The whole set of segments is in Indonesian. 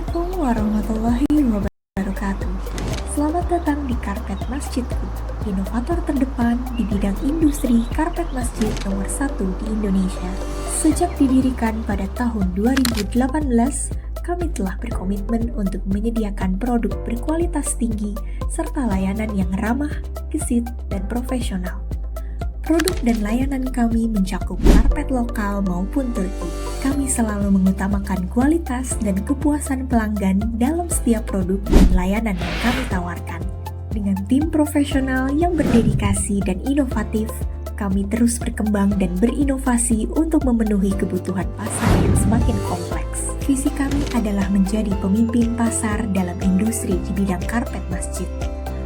Assalamualaikum warahmatullahi wabarakatuh. Selamat datang di Karpet Masjidku, inovator terdepan di bidang industri karpet masjid nomor 1 di Indonesia. Sejak didirikan pada tahun 2018, kami telah berkomitmen untuk menyediakan produk berkualitas tinggi serta layanan yang ramah, gesit, dan profesional. Produk dan layanan kami mencakup karpet lokal maupun Turki. Kami selalu mengutamakan kualitas dan kepuasan pelanggan dalam setiap produk dan layanan yang kami tawarkan. Dengan tim profesional yang berdedikasi dan inovatif, kami terus berkembang dan berinovasi untuk memenuhi kebutuhan pasar yang semakin kompleks. Visi kami adalah menjadi pemimpin pasar dalam industri di bidang karpet masjid.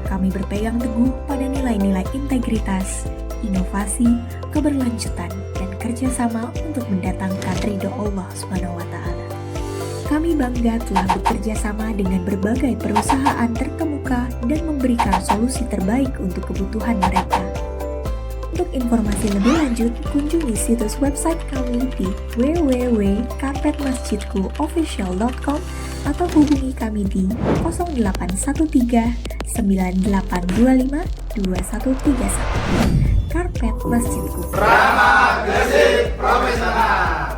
Kami berpegang teguh pada nilai-nilai integritas, inovasi, keberlanjutan, dan kerjasama untuk mendatangkan ridho Allah SWT. Kami bangga telah bekerja sama dengan berbagai perusahaan terkemuka dan memberikan solusi terbaik untuk kebutuhan mereka. Untuk informasi lebih lanjut, kunjungi situs website kami di www.karpetmasjidkuofficial.com atau hubungi kami di 0813 9825 2131. Karpet Masjidku. Ramah, gesit, profesional.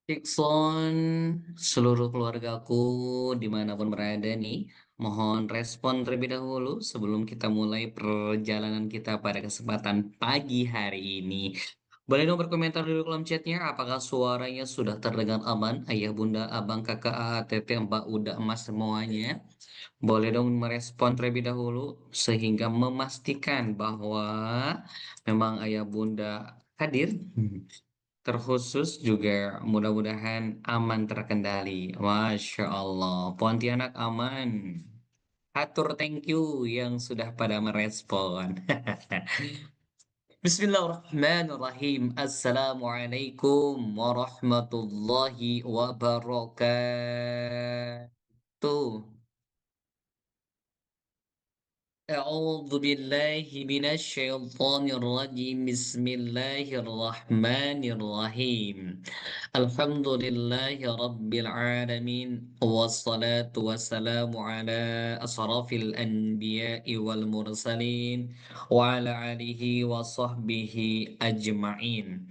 Dixon, seluruh keluargaku dimanapun berada nih, mohon respon terlebih dahulu sebelum kita mulai perjalanan kita pada kesempatan pagi hari ini. Boleh dong berkomentar di kolom chatnya, apakah suaranya sudah terdengar aman? Ayah, bunda, abang, kakak, AATT, mbak, udah, emas semuanya. Boleh dong merespon terlebih dahulu sehingga memastikan bahwa memang ayah bunda hadir. Terkhusus juga mudah-mudahan aman terkendali. Masya Allah. Pontianak aman. Atur thank you yang sudah pada merespon. Bismillahirrahmanirrahim. Assalamualaikum warahmatullahi wabarakatuh. أعوذ بالله من الشيطان الرجيم بسم الله الرحمن الرحيم الحمد لله رب العالمين والصلاة والسلام على أشرف الأنبياء والمرسلين وعلى آله وصحبه أجمعين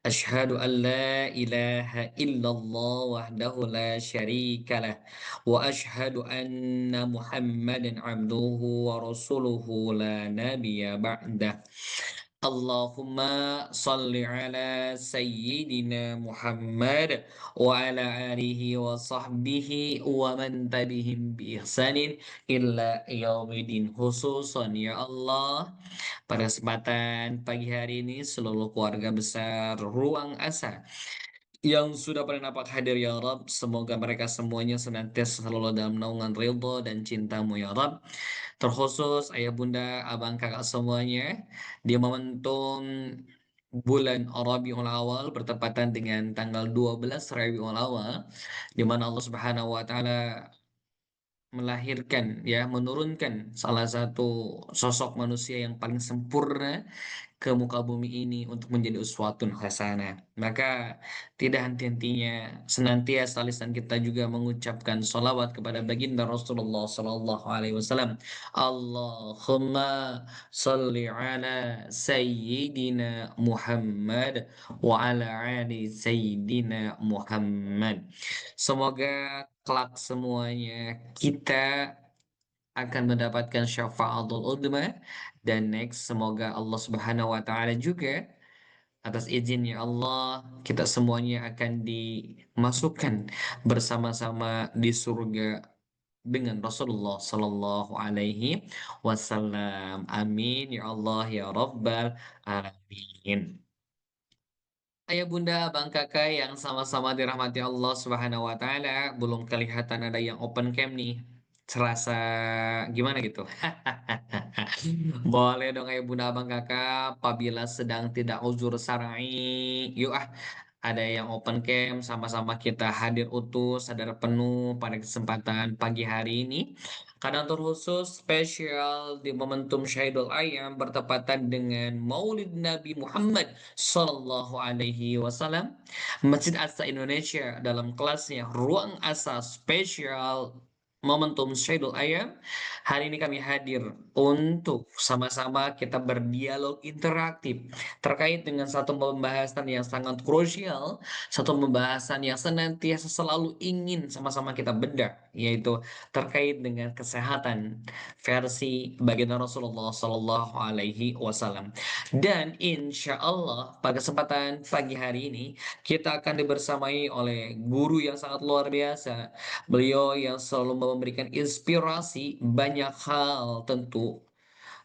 أشهد أن لا إله إلا الله وحده لا شريك له وأشهد أن محمدا عبده ورسوله لا نبي بعده اللهم صل على سيدنا محمد وعلى آله وصحبه ومن تبعهم بإحسان إلى يوم الدين خصوصا ya Allah pada kesempatan pagi hari ini seluruh keluarga besar Ruang Asa yang sudah pada nampak hadir ya Rab, semoga mereka semuanya senantiasa selalu dalam naungan ridho dan cintamu ya Rab. Terkhusus ayah bunda, abang kakak semuanya di momentum bulan Rabiul Awal bertepatan dengan tanggal 12 Rabiul Awal di mana Allah Subhanahu wa taala melahirkan ya menurunkan salah satu sosok manusia yang paling sempurna ke muka bumi ini untuk menjadi uswatun hasanah. Maka tidak henti-hentinya senantiasa lisan kita juga mengucapkan salawat kepada baginda Rasulullah Sallallahu Alaihi Wasallam. Allahumma salli ala Sayyidina Muhammad wa ala ali Sayyidina Muhammad. Semoga kelak semuanya kita akan mendapatkan syafaatul udma dan next semoga Allah Subhanahu wa taala juga atas izinnya Allah kita semuanya akan dimasukkan bersama-sama di surga dengan Rasulullah Sallallahu Alaihi Wasallam. Amin ya Allah ya Rabbal Alamin. Ayah bunda, bang kakak yang sama-sama dirahmati Allah Subhanahu wa taala, belum kelihatan ada yang open cam nih. Serasa gimana gitu? Boleh dong ayah bunda, bang kakak, apabila sedang tidak uzur syar'i, yuk ada yang open camp, sama-sama kita hadir utuh, sadar penuh pada kesempatan pagi hari ini. Karena terkhusus spesial di momentum Syahidul Ayam bertepatan dengan Maulid Nabi Muhammad Sallallahu Alaihi Wasallam, Masjid Aqsa Indonesia dalam kelasnya Ruang Asa Spesial Momentum Syahidul Ayam. Hari ini kami hadir untuk sama-sama kita berdialog interaktif terkait dengan satu pembahasan yang sangat krusial, satu pembahasan yang senantiasa selalu ingin sama-sama kita bedah, yaitu terkait dengan kesehatan versi baginda Rasulullah Sallallahu Alaihi Wasallam. Dan insya Allah pada kesempatan pagi hari ini kita akan dibersamai oleh guru yang sangat luar biasa. Beliau yang selalu memberikan inspirasi banyak hal tentu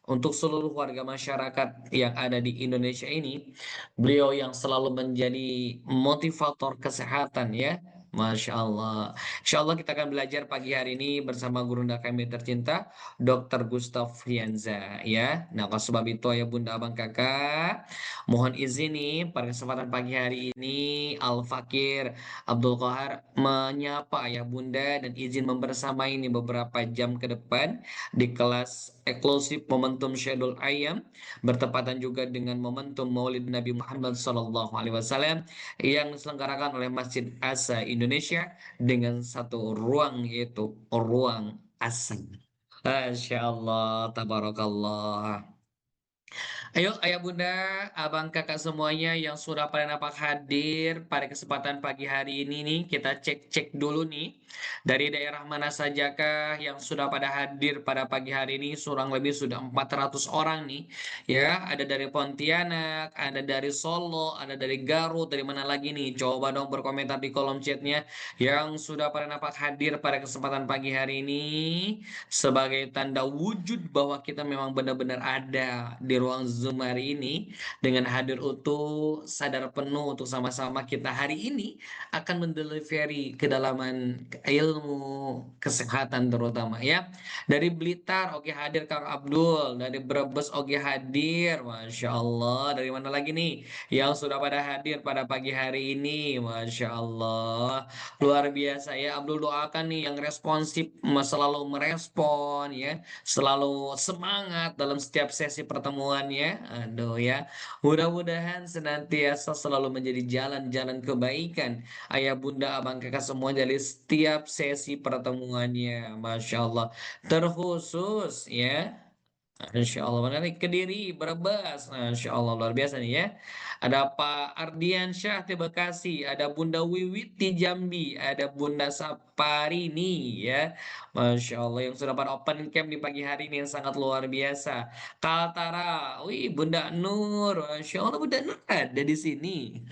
untuk seluruh warga masyarakat yang ada di Indonesia ini. Beliau yang selalu menjadi motivator kesehatan ya. Masya Allah. Insya Allah kita akan belajar pagi hari ini bersama gurunda kami tercinta, Dr. Gustav Fianza ya. Nah, oleh sebab itu ya Bunda Abang Kakak, mohon izin nih pada kesempatan pagi hari ini Al Fakir Abdul Qahar menyapa ya Bunda dan izin membersamai ini beberapa jam ke depan di kelas eksklusif Momentum Syedul Ayam bertepatan juga dengan momentum Maulid Nabi Muhammad SAW yang diselenggarakan oleh Masjid Asa Indonesia dengan satu ruang yaitu ruang asa. Masya Allah, tabarakallah. Ayo, ayah bunda, abang kakak semuanya yang sudah pada nampak hadir pada kesempatan pagi hari ini nih, kita cek-cek dulu nih. Dari daerah mana sajakah yang sudah pada hadir pada pagi hari ini, kurang lebih sudah 400 orang nih. Ya, ada dari Pontianak, ada dari Solo, ada dari Garut, dari mana lagi nih? Coba dong berkomentar di kolom chatnya yang sudah pada nampak hadir pada kesempatan pagi hari ini sebagai tanda wujud bahwa kita memang benar-benar ada di ruang Zoom hari ini dengan hadir utuh, sadar penuh untuk sama-sama kita hari ini akan mendelivery kedalaman ilmu kesehatan terutama ya. Dari Blitar oke hadir Kang Abdul, dari Brebes oke hadir, Masya Allah. Dari mana lagi nih yang sudah pada hadir pada pagi hari ini, Masya Allah. Luar biasa ya, Abdul doakan nih yang responsif, selalu merespon ya, selalu semangat dalam setiap sesi pertemuannya. Aduh ya, mudah-mudahan senantiasa selalu menjadi jalan-jalan kebaikan. Ayah bunda abang kakak semua dari setiap sesi pertemuannya. Masya Allah. Terkhusus ya. Insya Allah menarik Kediri, Brebes, Insya Allah luar biasa nih ya. Ada Pak Ardiansyah di Bekasi, ada Bunda Wiwit di Jambi, ada Bunda Saparini ya. Masya Allah yang sudah pada open camp di pagi hari ini yang sangat luar biasa. Kaltara, wih Bunda Nur, Masya Allah Bunda Nur ada di sini.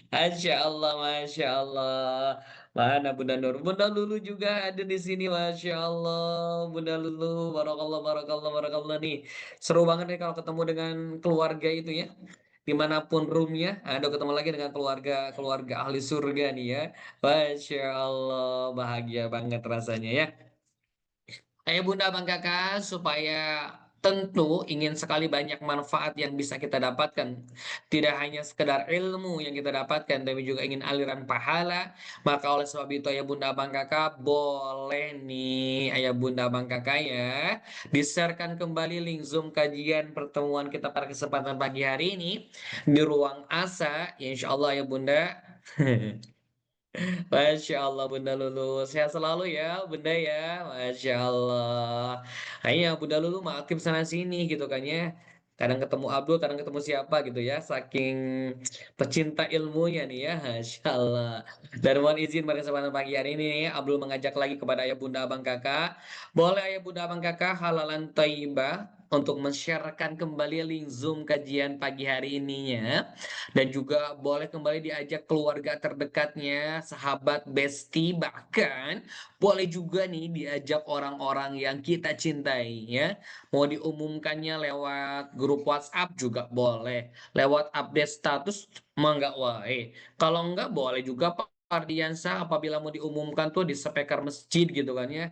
Masya Allah, Masya Allah. Mana Bunda Nur? Bunda Lulu juga ada di sini, Masya Allah. Bunda Lulu, barakallah, barakallah, barakallah nih. Seru banget nih kalau ketemu dengan keluarga itu ya. Dimanapun roomnya, ada ketemu lagi dengan keluarga ahli surga nih ya. Masya Allah, bahagia banget rasanya ya. Bunda Bang Kakak, supaya tentu ingin sekali banyak manfaat yang bisa kita dapatkan. Tidak hanya sekedar ilmu yang kita dapatkan, tapi juga ingin aliran pahala. Maka oleh sebab itu Ayah Bunda Bang Kakak, boleh nih Ayah Bunda Bang Kakak ya, di-sharekan kembali link Zoom kajian pertemuan kita pada kesempatan pagi hari ini di ruang ASA. Ya, insya Allah ya Bunda. Masya Allah Bunda Lulu, sehat selalu ya Bunda ya, Masya Allah. Kayaknya Bunda Lulu mah aktif sana sini gitu kan ya. Kadang ketemu Abdul, kadang ketemu siapa gitu ya. Saking pecinta ilmunya nih ya, Masya Allah. Dan mohon izin pada kesempatan pagi hari ini nih, Abdul mengajak lagi kepada ayah bunda abang kakak. Boleh ayah bunda abang kakak halalan thayyibah untuk men-sharekan kembali link Zoom kajian pagi hari ininya. Dan juga boleh kembali diajak keluarga terdekatnya, sahabat, bestie, bahkan boleh juga nih diajak orang-orang yang kita cintai ya. Mau diumumkannya lewat grup WhatsApp juga boleh. Lewat update status mah nggak wae. Kalau nggak boleh juga Ardiansa apabila mau diumumkan tuh di speaker masjid gitu kan ya.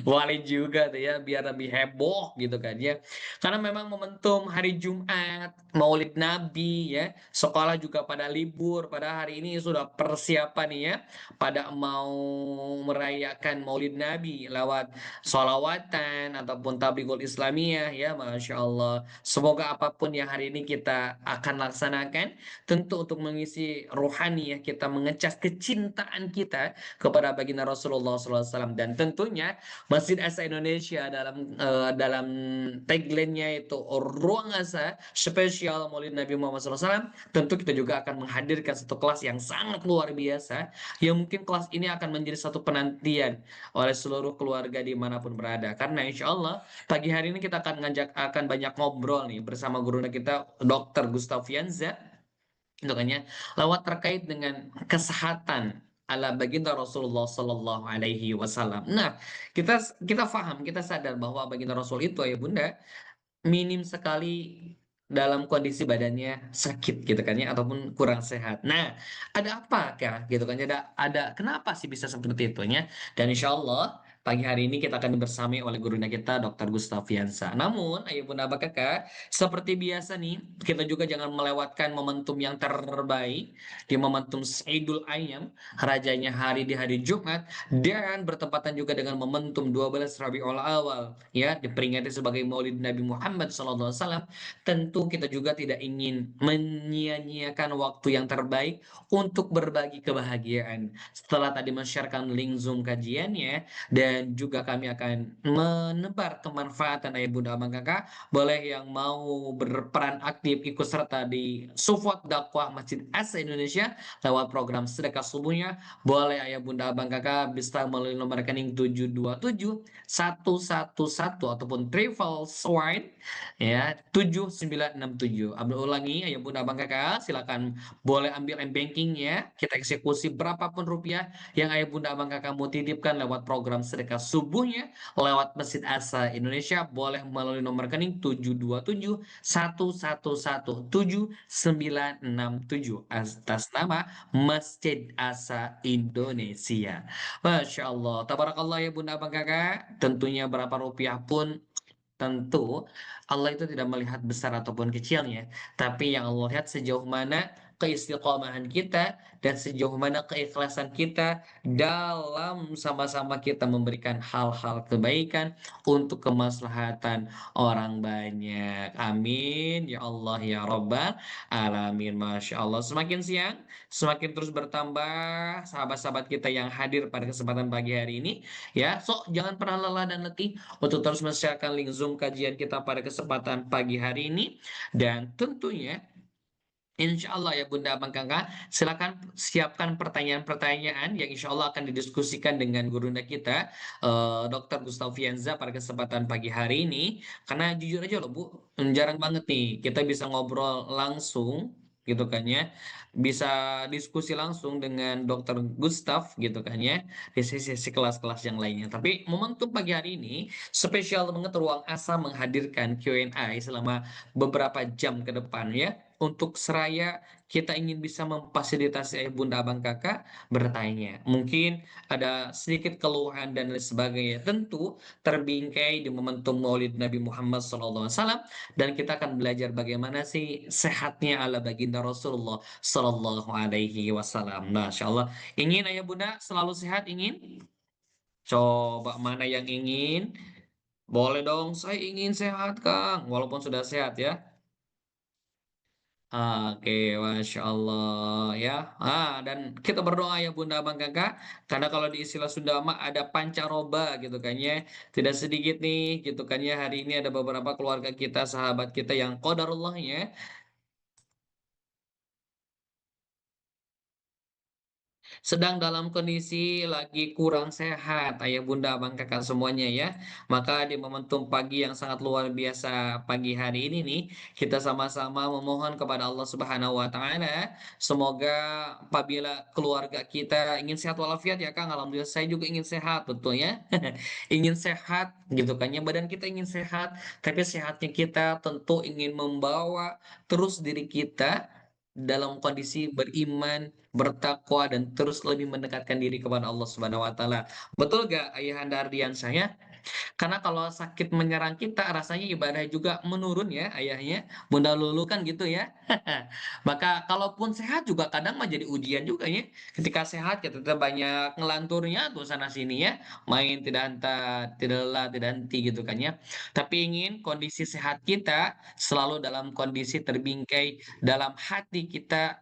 Boleh juga tuh ya biar lebih heboh gitu kan ya. Karena memang momentum hari Jumat, Maulid Nabi ya, sekolah juga pada libur. Pada hari ini sudah persiapan nih ya, pada mau merayakan Maulid Nabi lewat sholawatan ataupun tabligul Islamiyah ya, Masya Allah. Semoga apapun yang hari ini kita akan laksanakan, tentu untuk mengisi rohani ya, kita mengecas kecintaan kita kepada baginda Rasulullah SAW, dan tentunya Masjid Asa Indonesia dalam tagline-nya itu ruang asa spesial Maulid Nabi Muhammad SAW. Tentu kita juga akan menghadirkan satu kelas yang sangat luar biasa, yang mungkin kelas ini akan menjadi satu penantian oleh seluruh keluarga dimanapun berada, karena insya Allah pagi hari ini kita akan banyak ngobrol nih bersama guru kita Dr. Gustavianza gitu kan ya, lewat terkait dengan kesehatan ala baginda Rasulullah Sallallahu Alaihi Wasallam. Nah, kita kita paham, kita sadar bahwa baginda Rasul itu ya bunda minim sekali dalam kondisi badannya sakit gitu kan ya, ataupun kurang sehat. Nah, ada apakah gitu kan ya, ada kenapa sih bisa seperti itu ya? Dan insya Allah pagi hari ini kita akan dibersamai oleh gurunya kita Dr. Gustaviansa. Namun, ayo bunda abah kakak, seperti biasa nih, kita juga jangan melewatkan momentum yang terbaik di momentum Saidul Ayam, rajanya hari di hari Jumat, dan bertepatan juga dengan momentum 12 Rabiul Awal ya, diperingati sebagai Maulid Nabi Muhammad SAW. Tentu kita juga tidak ingin menyia-nyiakan waktu yang terbaik untuk berbagi kebahagiaan. Setelah tadi men-sharekan link Zoom kajiannya, dan juga kami akan menebar kemanfaatan ayah bunda abang kakak, boleh yang mau berperan aktif ikut serta di Sufot Dakwah Masjid Asa Indonesia lewat program sedekah subuhnya, boleh ayah bunda abang kakak bisa melalui nomor rekening 727 111 ataupun Travel Swine ya 7967. Abdul ulangi ayah bunda abang kakak, silakan boleh ambil m-bankingnya, kita eksekusi berapapun rupiah yang ayah bunda abang kakak mau titipkan lewat program sedekah subuhnya lewat Masjid Asa Indonesia, boleh melalui nomor rekening 727 111 7967 atas nama Masjid Asa Indonesia. Masya Allah, tabarakallah ya bunda abang kakak. Tentunya berapa rupiah pun, tentu Allah itu tidak melihat besar ataupun kecilnya, tapi yang Allah lihat sejauh mana keistiqomahan kita dan sejauh mana keikhlasan kita dalam sama-sama kita memberikan hal-hal kebaikan untuk kemaslahatan orang banyak. Amin ya Allah ya Rabbal Alamin. Masya Allah. Semakin siang, semakin terus bertambah sahabat-sahabat kita yang hadir pada kesempatan pagi hari ini. Ya, so jangan pernah lelah dan letih untuk terus men-sharekan link Zoom kajian kita pada kesempatan pagi hari ini. Dan tentunya, insya Allah ya Bunda Abang Kakak, silakan siapkan pertanyaan-pertanyaan yang insya Allah akan didiskusikan dengan gurunda kita, Dr. Gustavianza pada kesempatan pagi hari ini. Karena jujur aja loh Bu, jarang banget nih kita bisa ngobrol langsung gitu kan ya, bisa diskusi langsung dengan Dr. Gustav gitu kan ya, di sesi-sesi kelas-kelas yang lainnya. Tapi momentum pagi hari ini spesial banget, ruang asa menghadirkan Q&A selama beberapa jam ke depan ya, untuk seraya kita ingin bisa memfasilitasi ayah bunda abang kakak bertanya. Mungkin ada sedikit keluhan dan lain sebagainya. Tentu terbingkai di momentum Maulid Nabi Muhammad SAW, dan kita akan belajar bagaimana sih sehatnya ala baginda Rasulullah Sallallahu Alaihi Wasallam. Masya Allah. Ingin ayah bunda selalu sehat, ingin? Coba mana yang ingin? Boleh dong, saya ingin sehat Kang. Walaupun sudah sehat ya. Oke, Masya Allah ya. Dan kita berdoa ya Bunda Abang Kakak, karena kalau di istilah Sunda mah ada pancaroba gitu kan ya. Tidak sedikit nih gitu kan ya, hari ini ada beberapa keluarga kita, sahabat kita yang qadarullah ya, sedang dalam kondisi lagi kurang sehat, ayah bunda abang kakak semuanya ya. Maka di momentum pagi yang sangat luar biasa pagi hari ini nih, kita sama-sama memohon kepada Allah Subhanahu wa taala, semoga apabila keluarga kita ingin sehat walafiat ya Kang, alhamdulillah saya juga ingin sehat, betul ya. Ingin sehat gitu kan ya, badan kita ingin sehat, tapi sehatnya kita tentu ingin membawa terus diri kita dalam kondisi beriman, bertakwa dan terus lebih mendekatkan diri kepada Allah Subhanahu wa taala. Betul gak Ayahanda Ardiansyah ya? Karena kalau sakit menyerang kita, rasanya ibadah juga menurun ya ayahnya. Bunda Lulu kan gitu ya. Maka kalaupun sehat juga kadang mah jadi ujian juga ya. Ketika sehat kita tetap banyak ngelanturnya tuh sana sini ya. Main tidak henta, tidak lelah, tidak henti gitu kan ya. Tapi ingin kondisi sehat kita selalu dalam kondisi terbingkai dalam hati kita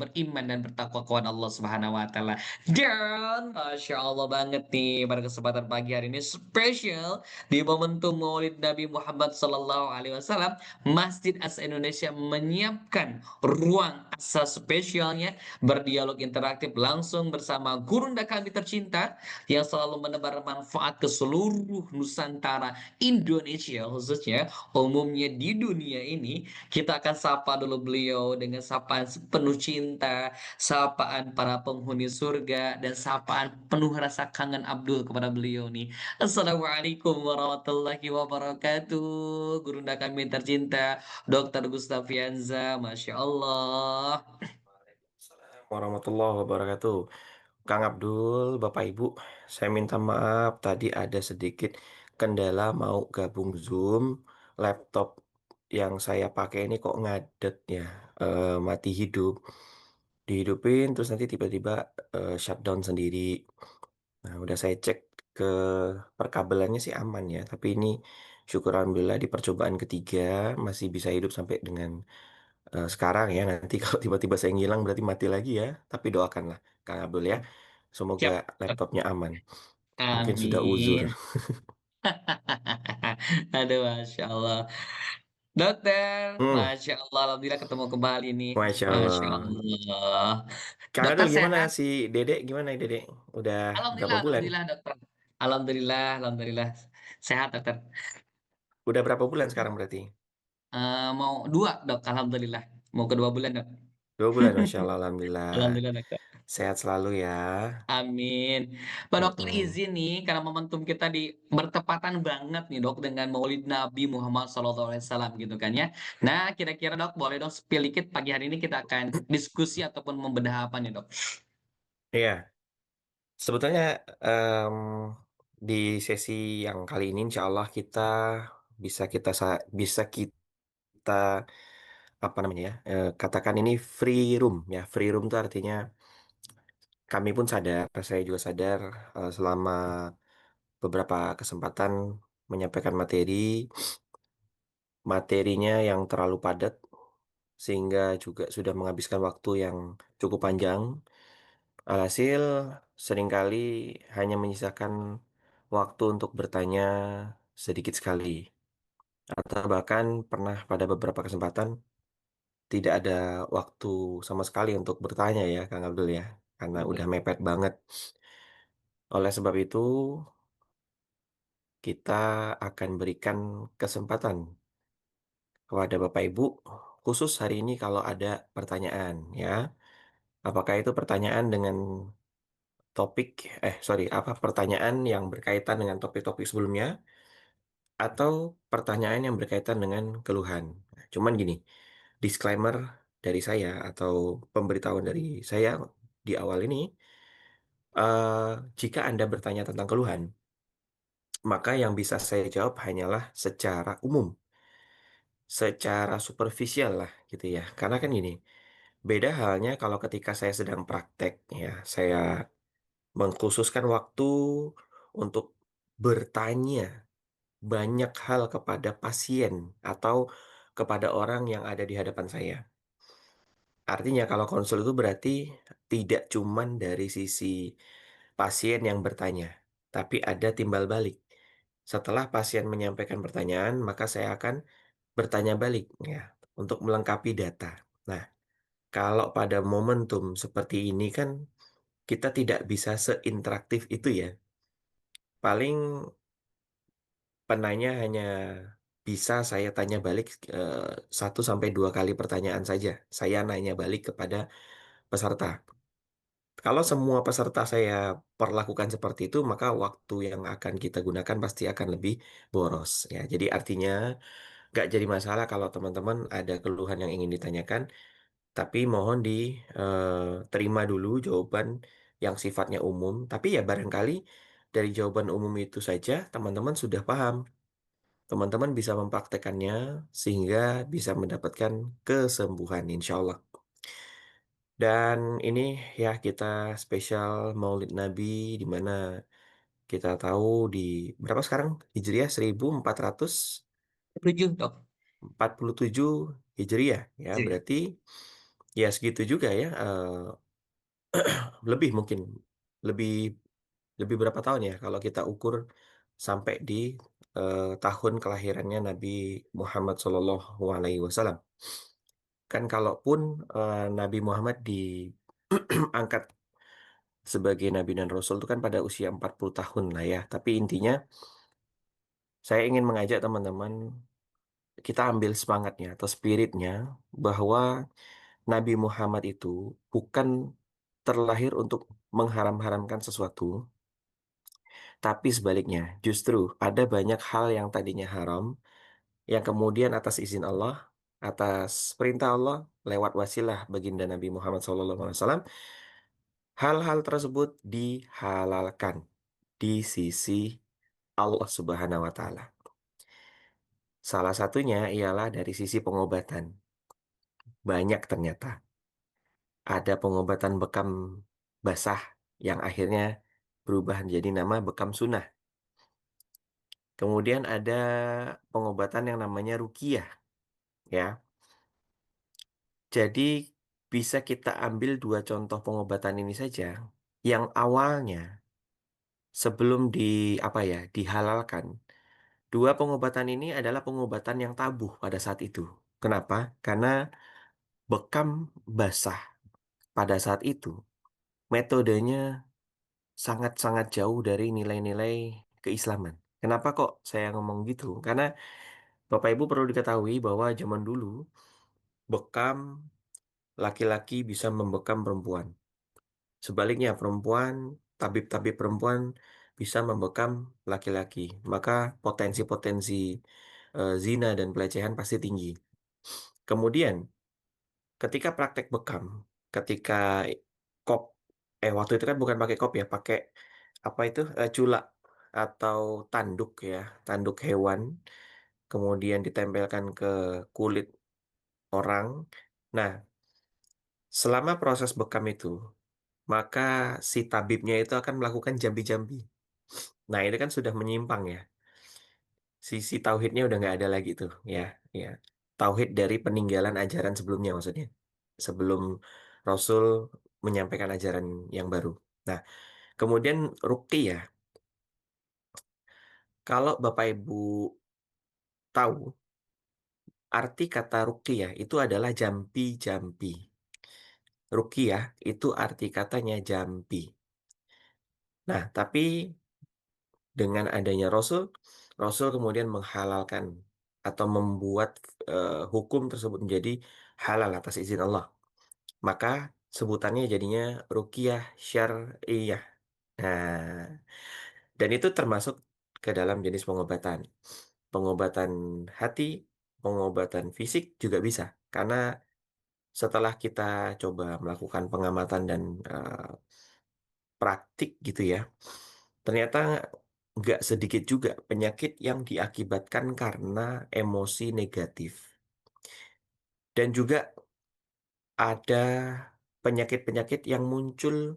beriman dan bertakwa kepada Allah Subhanahu wa taala. Dan Masya Allah banget nih pada kesempatan pagi hari ini spesial di momentum Maulid Nabi Muhammad Sallallahu Alaihi Wasallam, Masjid Asa Indonesia menyiapkan ruang asa spesialnya berdialog interaktif langsung bersama gurunda kami tercinta yang selalu menebar manfaat ke seluruh Nusantara Indonesia khususnya umumnya di dunia ini. Kita akan sapa dulu beliau dengan sapaan penuh cinta, sapaan para penghuni surga, dan sapaan penuh rasa kangen Abdul kepada beliau nih. Assalamualaikum warahmatullahi wabarakatuh. Gurunda kami tercinta, Dr. Gustavianza, Masya Allah. Waalaikumsalam warahmatullahi wabarakatuh. Kang Abdul, Bapak Ibu, saya minta maaf tadi ada sedikit kendala mau gabung Zoom, laptop yang saya pakai ini kok ngadet ya, mati hidup. Dihidupin terus nanti tiba-tiba shutdown sendiri. Nah, udah saya cek ke perkabelannya sih aman ya, tapi ini syukur alhamdulillah di percobaan ketiga masih bisa hidup sampai dengan sekarang ya. Nanti kalau tiba-tiba saya ngilang berarti mati lagi ya. Tapi doakanlah Kang Abdul ya. Semoga Siap. laptopnya aman. Mungkin sudah uzur. Amin. Aduh, Masya Allah. Dokter, Hmm, Masya Allah, Alhamdulillah ketemu kembali nih. Masya Masya Allah. Allah. Kang Dokter Abdul gimana sehat? si Dedek? Gimana Dedek? Udah berapa Alhamdulillah, bulan? Alhamdulillah dokter. Alhamdulillah, Alhamdulillah. Sehat dokter. Udah berapa bulan sekarang berarti? Mau dua dok, Alhamdulillah. Mau kedua bulan dok. 2 bulan, Masya Allah, Alhamdulillah. Alhamdulillah dokter. Sehat selalu ya. Amin. Pak dokter Mm-mm. izin nih, karena momentum kita di bertepatan banget nih dok dengan Maulid Nabi Muhammad SAW gitu kan ya. Nah, kira-kira dok boleh dong spill dikit pagi hari ini kita akan diskusi ataupun membedah apa nih dok? Iya, sebetulnya em, di sesi yang kali ini Insya Allah kita bisa kita apa namanya ya, katakan ini free room ya. Free room itu artinya kami pun sadar, saya juga sadar selama beberapa kesempatan menyampaikan materinya yang terlalu padat sehingga juga sudah menghabiskan waktu yang cukup panjang. Alhasil seringkali hanya menyisakan waktu untuk bertanya sedikit sekali. Atau bahkan pernah pada beberapa kesempatan tidak ada waktu sama sekali untuk bertanya ya, Kang Abdul ya, karena udah mepet banget. Oleh sebab itu, kita akan berikan kesempatan kepada Bapak Ibu, khusus hari ini kalau ada pertanyaan ya. Apakah itu pertanyaan dengan topik, sorry, apa pertanyaan yang berkaitan dengan topik-topik sebelumnya, atau pertanyaan yang berkaitan dengan keluhan. Nah, cuman gini, disclaimer dari saya atau pemberitahuan dari saya di awal ini, jika Anda bertanya tentang keluhan, maka yang bisa saya jawab hanyalah secara umum, secara superficial lah gitu ya. Karena kan gini, beda halnya kalau ketika saya sedang praktek ya, saya mengkhususkan waktu untuk bertanya banyak hal kepada pasien atau kepada orang yang ada di hadapan saya. Artinya kalau konsul itu berarti tidak cuman dari sisi pasien yang bertanya, tapi ada timbal balik. Setelah pasien menyampaikan pertanyaan, maka saya akan bertanya balik ya untuk melengkapi data. Nah, kalau pada momentum seperti ini kan kita tidak bisa seinteraktif itu ya. Paling penanya hanya bisa saya tanya balik 1 sampai 2 kali pertanyaan saja. Saya nanya balik kepada peserta. Kalau semua peserta saya perlakukan seperti itu, maka waktu yang akan kita gunakan pasti akan lebih boros. Ya, jadi artinya nggak jadi masalah kalau teman-teman ada keluhan yang ingin ditanyakan. Tapi mohon diterima dulu jawaban yang sifatnya umum. Tapi ya barangkali dari jawaban umum itu saja teman-teman sudah paham. Teman-teman bisa mempraktekannya sehingga bisa mendapatkan kesembuhan insya Allah. Dan ini ya kita spesial Maulid Nabi di mana kita tahu di berapa sekarang Hijriah 7 dok. 1447 Hijriah ya Jadi, berarti ya segitu juga ya lebih mungkin lebih lebih berapa tahun ya kalau kita ukur sampai di tahun kelahirannya Nabi Muhammad SAW. Kan kalaupun Nabi Muhammad diangkat sebagai Nabi dan Rasul itu kan pada usia 40 tahun lah ya. Tapi intinya saya ingin mengajak teman-teman kita ambil semangatnya atau spiritnya bahwa Nabi Muhammad itu bukan terlahir untuk mengharam-haramkan sesuatu, tapi sebaliknya, justru ada banyak hal yang tadinya haram, yang kemudian atas izin Allah, atas perintah Allah, lewat wasilah baginda Nabi Muhammad SAW, hal-hal tersebut dihalalkan di sisi Allah Subhanahu wa Ta'ala. Salah satunya ialah dari sisi pengobatan. Banyak ternyata. Ada pengobatan bekam basah yang akhirnya berubah menjadi nama bekam sunnah. Kemudian ada pengobatan yang namanya ruqyah, ya. Jadi bisa kita ambil dua contoh pengobatan ini saja, yang awalnya sebelum apa ya dihalalkan. Dua pengobatan ini adalah pengobatan yang tabu pada saat itu. Kenapa? Karena bekam basah pada saat itu metodenya sangat-sangat jauh dari nilai-nilai keislaman. Kenapa kok saya ngomong gitu? Karena Bapak Ibu perlu diketahui bahwa zaman dulu bekam laki-laki bisa membekam perempuan. Sebaliknya perempuan, tabib-tabib perempuan bisa membekam laki-laki. Maka potensi-potensi zina dan pelecehan pasti tinggi. Kemudian ketika praktek bekam, ketika kop, waktu itu kan bukan pakai kop ya, pakai apa itu culak atau tanduk ya, tanduk hewan, kemudian ditempelkan ke kulit orang. Nah, selama proses bekam itu, maka si tabibnya itu akan melakukan jambi-jambi. Nah, itu kan sudah menyimpang ya. Sisi tauhidnya udah nggak ada lagi tuh, ya, ya. Tauhid dari peninggalan ajaran sebelumnya maksudnya. Sebelum Rasul menyampaikan ajaran yang baru. Nah, kemudian ruqyah. Kalau Bapak Ibu tahu, arti kata ruqyah itu adalah jampi-jampi. Ruqyah itu arti katanya jampi. Nah, tapi dengan adanya Rasul, Rasul kemudian menghalalkan atau membuat hukum tersebut menjadi halal atas izin Allah. Maka sebutannya jadinya ruqyah syar'iyah. Nah, dan itu termasuk ke dalam jenis pengobatan. Pengobatan hati, pengobatan fisik juga bisa. Karena setelah kita coba melakukan pengamatan dan praktik gitu ya, ternyata nggak sedikit juga penyakit yang diakibatkan karena emosi negatif. Dan juga ada penyakit-penyakit yang muncul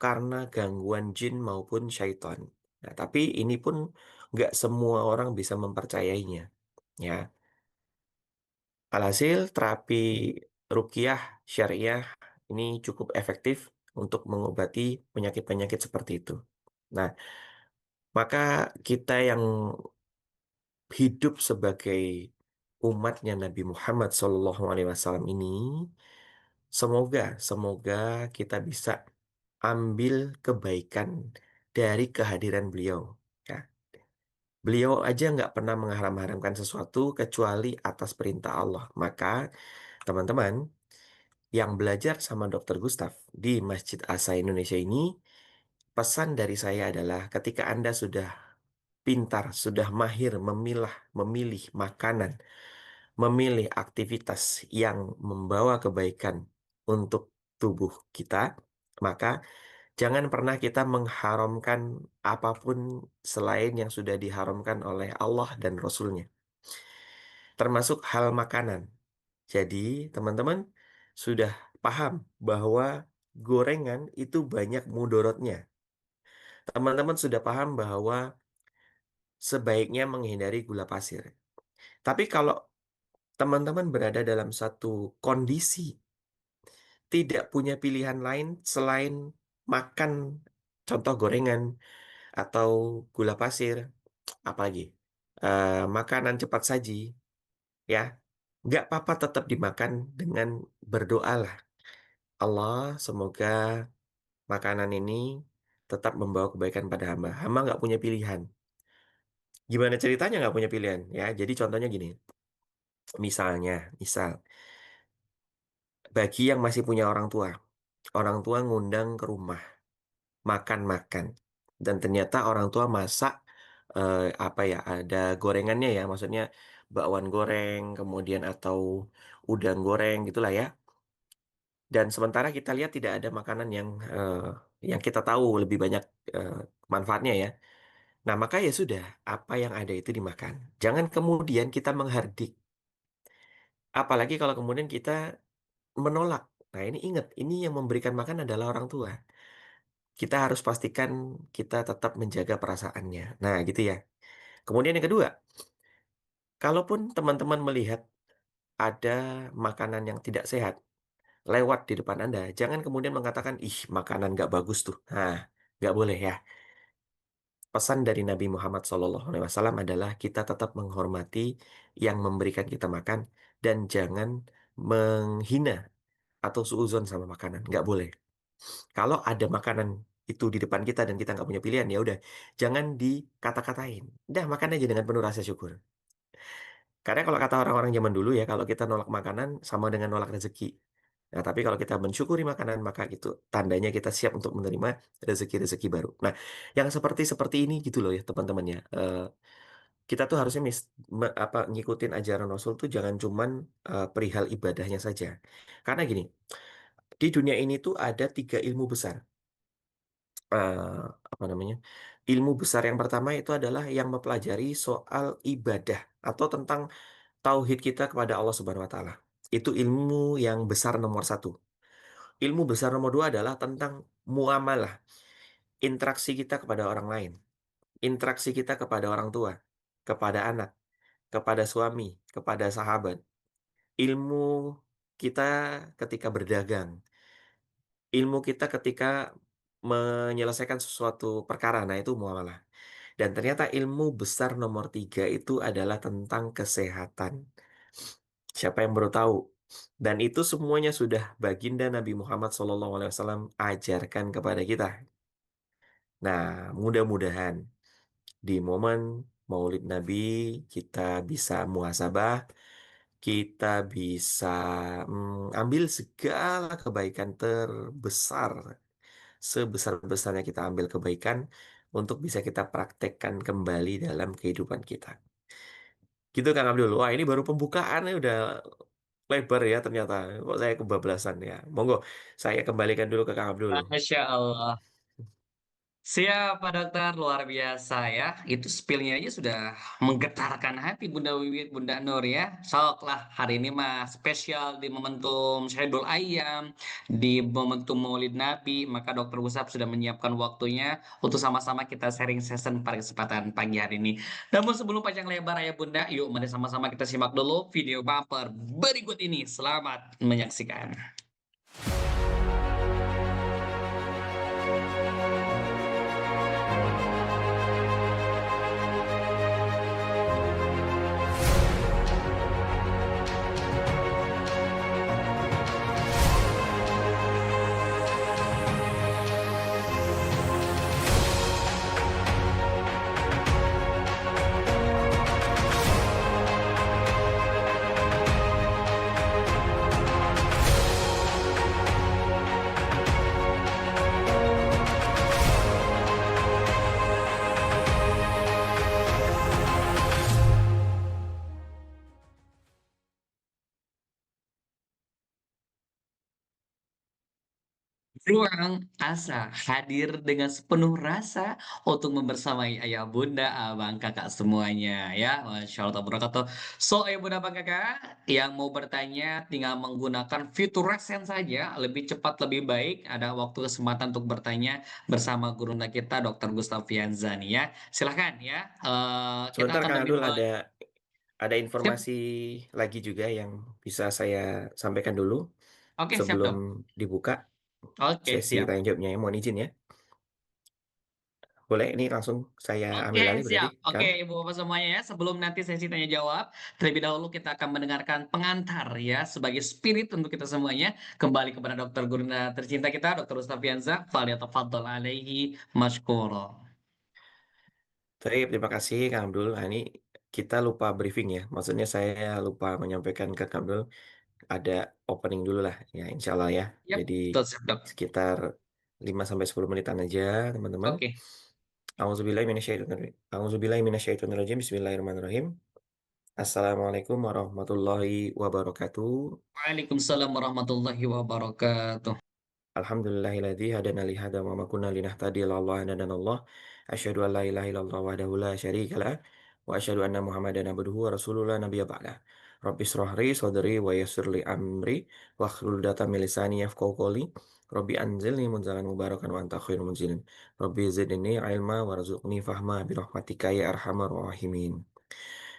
karena gangguan jin maupun syaitan. Nah, tapi ini pun nggak semua orang bisa mempercayainya. Ya, alhasil terapi ruqyah syariah ini cukup efektif untuk mengobati penyakit-penyakit seperti itu. Nah, maka kita yang hidup sebagai umatnya Nabi Muhammad SAW ini, semoga semoga kita bisa ambil kebaikan dari kehadiran beliau. Ya, beliau aja nggak pernah mengharam-haramkan sesuatu kecuali atas perintah Allah. Maka teman-teman yang belajar sama Dr. Gustaf di Masjid Asa Indonesia ini, pesan dari saya adalah ketika Anda sudah pintar, sudah mahir memilih makanan, memilih aktivitas yang membawa kebaikan untuk tubuh kita, maka jangan pernah kita mengharamkan apapun selain yang sudah diharamkan oleh Allah dan Rasul-Nya, termasuk hal makanan. Jadi, teman-teman sudah paham bahwa gorengan itu banyak mudorotnya. Teman-teman sudah paham bahwa sebaiknya menghindari gula pasir. Tapi kalau teman-teman berada dalam satu kondisi tidak punya pilihan lain selain makan contoh gorengan atau gula pasir, apalagi makanan cepat saji, ya nggak apa-apa tetap dimakan dengan berdoa lah. Allah, semoga makanan ini tetap membawa kebaikan pada hamba. Hamba nggak punya pilihan. Gimana ceritanya nggak punya pilihan? Ya, jadi contohnya gini. Misal, bagi yang masih punya orang tua ngundang ke rumah, makan-makan. Dan ternyata orang tua masak, apa ya, ada gorengannya ya, maksudnya bakwan goreng, kemudian atau udang goreng gitulah ya. Dan sementara kita lihat tidak ada makanan yang kita tahu lebih banyak eh, manfaatnya ya. Nah, maka ya sudah, apa yang ada itu dimakan. Jangan kemudian kita menghardik. Apalagi kalau kemudian kita menolak. Nah, ini ingat, ini yang memberikan makan adalah orang tua. Kita harus pastikan kita tetap menjaga perasaannya. Nah, gitu ya. Kemudian yang kedua, kalaupun teman-teman melihat ada makanan yang tidak sehat lewat di depan Anda, jangan kemudian mengatakan, ih, makanan nggak bagus tuh. Nah, nggak boleh ya. Pesan dari Nabi Muhammad SAW adalah kita tetap menghormati yang memberikan kita makan dan jangan menghina atau suuzon sama makanan. Nggak boleh. Kalau ada makanan itu di depan kita dan kita nggak punya pilihan, ya udah, jangan dikata-katain. Udah makan aja dengan penuh rasa syukur. Karena kalau kata orang-orang zaman dulu ya, kalau kita nolak makanan sama dengan nolak rezeki. Nah, tapi kalau kita mensyukuri makanan, maka itu tandanya kita siap untuk menerima rezeki-rezeki baru. Nah, yang seperti ini gitu loh ya, teman-teman ya. Kita tuh harusnya ngikutin ajaran Rasul tuh jangan cuman perihal ibadahnya saja. Karena gini, di dunia ini tuh ada tiga ilmu besar. eh, apa namanya? Ilmu besar yang pertama itu adalah yang mempelajari soal ibadah atau tentang tauhid kita kepada Allah Subhanahu wa taala. Itu ilmu yang besar nomor satu. Ilmu besar nomor dua adalah tentang muamalah, interaksi kita kepada orang lain, interaksi kita kepada orang tua, kepada anak, kepada suami, kepada sahabat. Ilmu kita ketika berdagang, ilmu kita ketika menyelesaikan sesuatu perkara, nah itu muamalah. Dan ternyata ilmu besar nomor tiga itu adalah tentang kesehatan. Siapa yang baru tahu? Dan itu semuanya sudah baginda Nabi Muhammad SAW ajarkan kepada kita. Nah, mudah-mudahan di momen Maulid Nabi kita bisa muhasabah, kita bisa ambil segala kebaikan terbesar, sebesar-besarnya kita ambil kebaikan untuk bisa kita praktekkan kembali dalam kehidupan kita. Gitu Kang Abdul. Wah, ini baru pembukaan ya udah lebar ya ternyata. Kok saya kebablasan ya. Monggo, saya kembalikan dulu ke Kang Abdul. Masya Allah. Siap, Pak Dokter, luar biasa ya. Itu spillnya aja sudah menggetarkan hati Bunda Wiwit, Bunda Nur ya. Sok lah hari ini mah spesial di momentum Syahidul Ayam, di momentum Maulid Nabi. Maka Dokter Usap sudah menyiapkan waktunya untuk sama-sama kita sharing session pada kesempatan pagi hari ini. Namun sebelum panjang lebar ya Bunda, yuk mari sama-sama kita simak dulu video bumper berikut ini. Selamat menyaksikan. ruang asa hadir dengan sepenuh rasa untuk membersamai ayah bunda, abang kakak semuanya ya. Masya Allah wabarakatuh. So ayah bunda abang kakak yang mau bertanya tinggal menggunakan fitur resen saja, lebih cepat lebih baik. Ada waktu kesempatan untuk bertanya bersama guru kita Dr. Gustaf Fianzani ya. Silahkan ya. Kita Sebentar akan Kang lebih Abdul, ada siap. informasi lagi juga yang bisa saya sampaikan dulu Oke, siap sebelum dong. dibuka Oke, sesi siap. tanya jawabnya. Mohon izin ya. Boleh, ini langsung saya Oke, ambil alih berarti, siap. Oke, Kang. Ibu Bapak semuanya ya. Sebelum nanti sesi tanya jawab, terlebih dahulu kita akan mendengarkan pengantar ya sebagai spirit untuk kita semuanya. Kembali kepada Dokter Guruna tercinta kita, Dokter Ustafianza. Falyatafaddal alaihi mashkuro. Baik, terima kasih Kang Abdul. Nah, ini kita lupa briefing ya. Maksudnya saya lupa menyampaikan ke Kang Abdul ada opening dulu lah ya, insya Allah ya. Yap, Jadi betul, siap, Dok. sekitar 5 sampai 10 menitan aja, teman-teman. Oke. Auzubillahi minasyaitonirrajim. Bismillahirrahmanirrahim. Assalamualaikum warahmatullahi wabarakatuh. Waalaikumsalam warahmatullahi wabarakatuh. Alhamdulillahilladzi hadana li hadza wa ma kunna linahtadiya laula an hadanallah. Asyhadu an la ilaha illallah wahdahu la syarika lah wa asyhadu anna Muhammadan abduhu wa rasuluhu la nabiyya ba'dah. Rabbi shrah li sadri wa yassir li amri wa hlul datam min lisani yafqahu qawli. Rabbi anzilni munzalan mubarakan wa anta khairul munzilin. Rabbi zidni ilma warzuqni fahma bi rahmatika ya arhamar rahimin.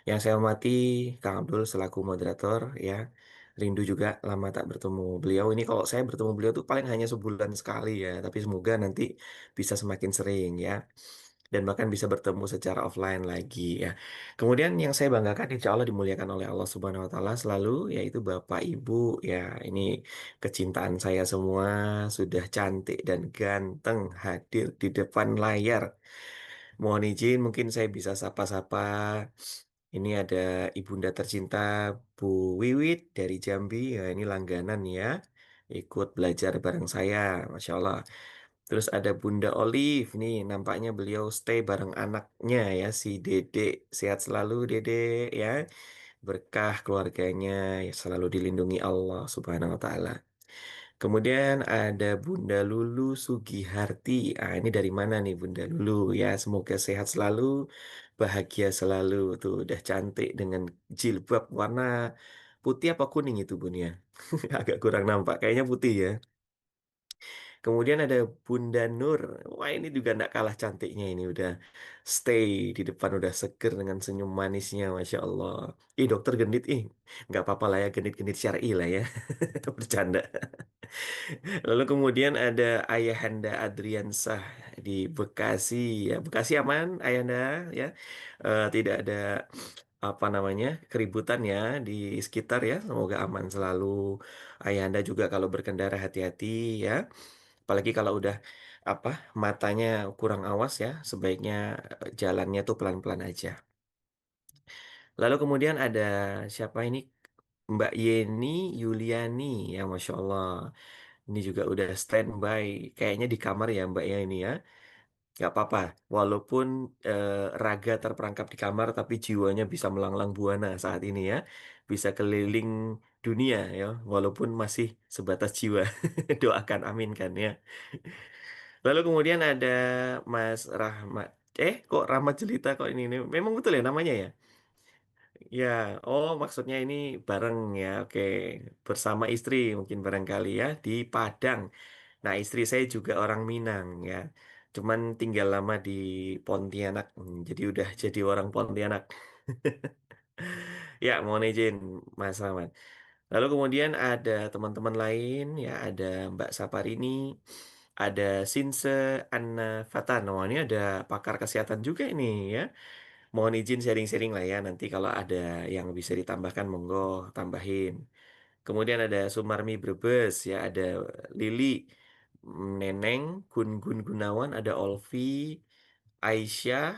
Yang saya hormati Kang Abdul selaku moderator ya. Rindu juga lama tak bertemu beliau. Ini kalau saya bertemu beliau tuh paling hanya sebulan sekali ya. Tapi semoga nanti bisa semakin sering ya. Dan bahkan bisa bertemu secara offline lagi ya. Kemudian yang saya banggakan insya Allah dimuliakan oleh Allah Subhanahu Wa Taala selalu yaitu Bapak Ibu ya. Ini kecintaan saya semua sudah cantik dan ganteng hadir di depan layar. Mohon izin mungkin saya bisa sapa-sapa. Ini ada ibunda tercinta Bu Wiwit dari Jambi. Ya, ini langganan ya. Ikut belajar bareng saya, Masya Allah. Terus ada Bunda Olive. Nih, nampaknya beliau stay bareng anaknya ya, si Dede. Sehat selalu, Dede ya. Berkah keluarganya ya selalu dilindungi Allah Subhanahu wa Ta'ala. Kemudian ada Bunda Lulu Sugiharti. Ah, ini dari mana nih Bunda Lulu? Ya, semoga sehat selalu, bahagia selalu. Tuh, udah cantik dengan jilbab warna putih apa kuning itu Bun ya? Agak kurang nampak, kayaknya putih ya. Kemudian ada Bunda Nur. Wah, ini juga nggak kalah cantiknya ini. Udah stay di depan, udah seger dengan senyum manisnya, Masya Allah. Ih, dokter gendit, nggak apa-apa lah ya, gendit-gendit syar'i lah ya. Bercanda. Lalu kemudian ada Ayahanda Adriansah di Bekasi ya. Bekasi aman Ayahanda ya. Tidak ada apa namanya keributan ya di sekitar ya. Semoga aman selalu. Ayahanda juga kalau berkendara hati-hati ya. Apalagi kalau udah apa matanya kurang awas ya. Sebaiknya jalannya tuh pelan-pelan aja. Lalu kemudian ada siapa ini? Mbak Yeni Yuliani ya Masya Allah. Ini juga udah standby, kayaknya di kamar ya Mbak ya ini ya. Gak apa-apa, walaupun raga terperangkap di kamar, tapi jiwanya bisa melanglang buana saat ini ya. Bisa keliling dunia ya, walaupun masih sebatas jiwa. Doakan, amin kan ya. Lalu kemudian ada Mas Rahmat. Kok Rahmat Jelita kok ini? Memang betul ya namanya ya? Ya, oh maksudnya ini bareng ya, oke. Bersama istri mungkin barangkali ya, di Padang. Nah, istri saya juga orang Minang ya. Cuman tinggal lama di Pontianak. Jadi udah jadi orang Pontianak. Ya, mohon izin Mas Rahmat. Lalu kemudian ada teman-teman lain ya, ada Mbak Saparini, ada Sinse Anna Fatan. Oh, ini ada pakar kesehatan juga ini ya. Mohon izin sharing-sharing lah ya. Nanti kalau ada yang bisa ditambahkan, monggo tambahin. Kemudian ada Sumarmi Brebes, ya ada Lili, Neneng, Gun Gun Gunawan, ada Olvi, Aisyah,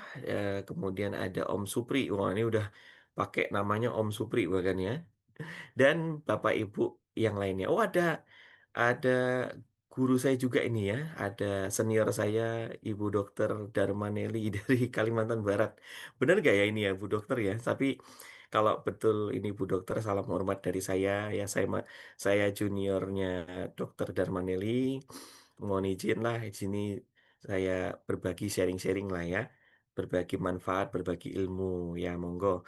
kemudian ada Om Supri. Wah ini udah pakai namanya Om Supri bahkan ya. Dan Bapak Ibu yang lainnya. Oh ada guru saya juga ini ya. Ada senior saya Ibu Dokter Darmaneli dari Kalimantan Barat. Benar gak ya ini ya Bu Dokter ya? Tapi kalau betul ini Bu Dokter, salam hormat dari saya ya. Saya juniornya Dokter Darmaneli. mohon izin lah di sini saya berbagi sharing-sharing lah ya, berbagi manfaat, berbagi ilmu, ya monggo.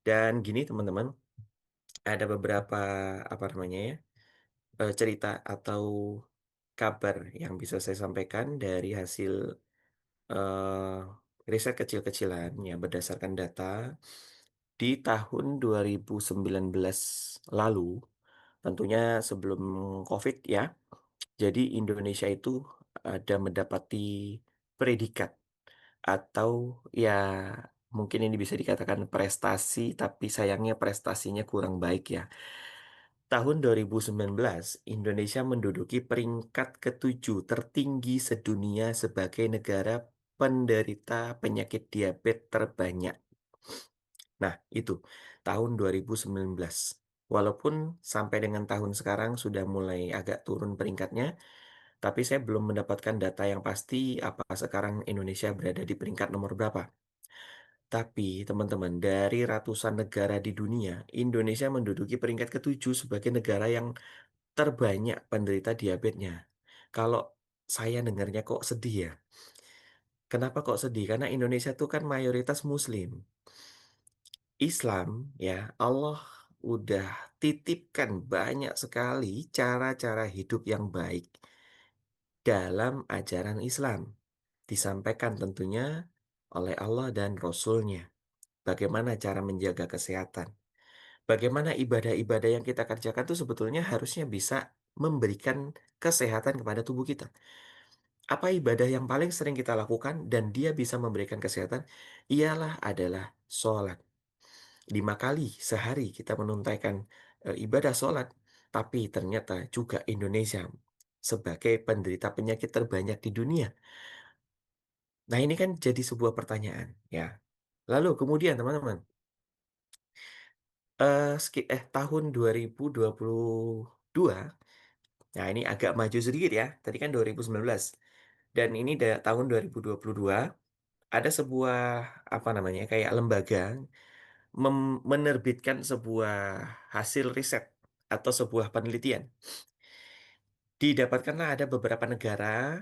Dan gini teman-teman, ada beberapa apa namanya ya, cerita atau kabar yang bisa saya sampaikan dari hasil eh, riset kecil-kecilan yang berdasarkan data di tahun 2019 lalu, tentunya sebelum COVID ya. Jadi Indonesia itu ada mendapati predikat atau ya mungkin ini bisa dikatakan prestasi, tapi sayangnya prestasinya kurang baik ya. Tahun 2019, Indonesia menduduki peringkat ketujuh tertinggi sedunia sebagai negara penderita penyakit diabetes terbanyak. Nah, itu tahun 2019. Walaupun sampai dengan tahun sekarang sudah mulai agak turun peringkatnya, tapi saya belum mendapatkan data yang pasti apa sekarang Indonesia berada di peringkat nomor berapa. Tapi, teman-teman, dari ratusan negara di dunia, Indonesia menduduki peringkat ketujuh sebagai negara yang terbanyak penderita diabetesnya. Kalau saya dengarnya kok sedih ya. Kenapa kok sedih? Karena Indonesia itu kan mayoritas Muslim. Islam, ya, Allah udah titipkan banyak sekali cara-cara hidup yang baik dalam ajaran Islam. Disampaikan tentunya oleh Allah dan Rasul-Nya. Bagaimana cara menjaga kesehatan. Bagaimana ibadah-ibadah yang kita kerjakan itu sebetulnya harusnya bisa memberikan kesehatan kepada tubuh kita. Apa ibadah yang paling sering kita lakukan dan dia bisa memberikan kesehatan? Ialah adalah sholat. 5 kali sehari kita menunaikan ibadah sholat. Tapi ternyata juga Indonesia sebagai penderita penyakit terbanyak di dunia. Nah ini kan jadi sebuah pertanyaan ya. Lalu kemudian teman-teman, tahun 2022, nah ini agak maju sedikit ya, tadi kan 2019, dan ini tahun 2022, ada sebuah, apa namanya, kayak lembaga menerbitkan sebuah hasil riset atau sebuah penelitian. Didapatkanlah ada beberapa negara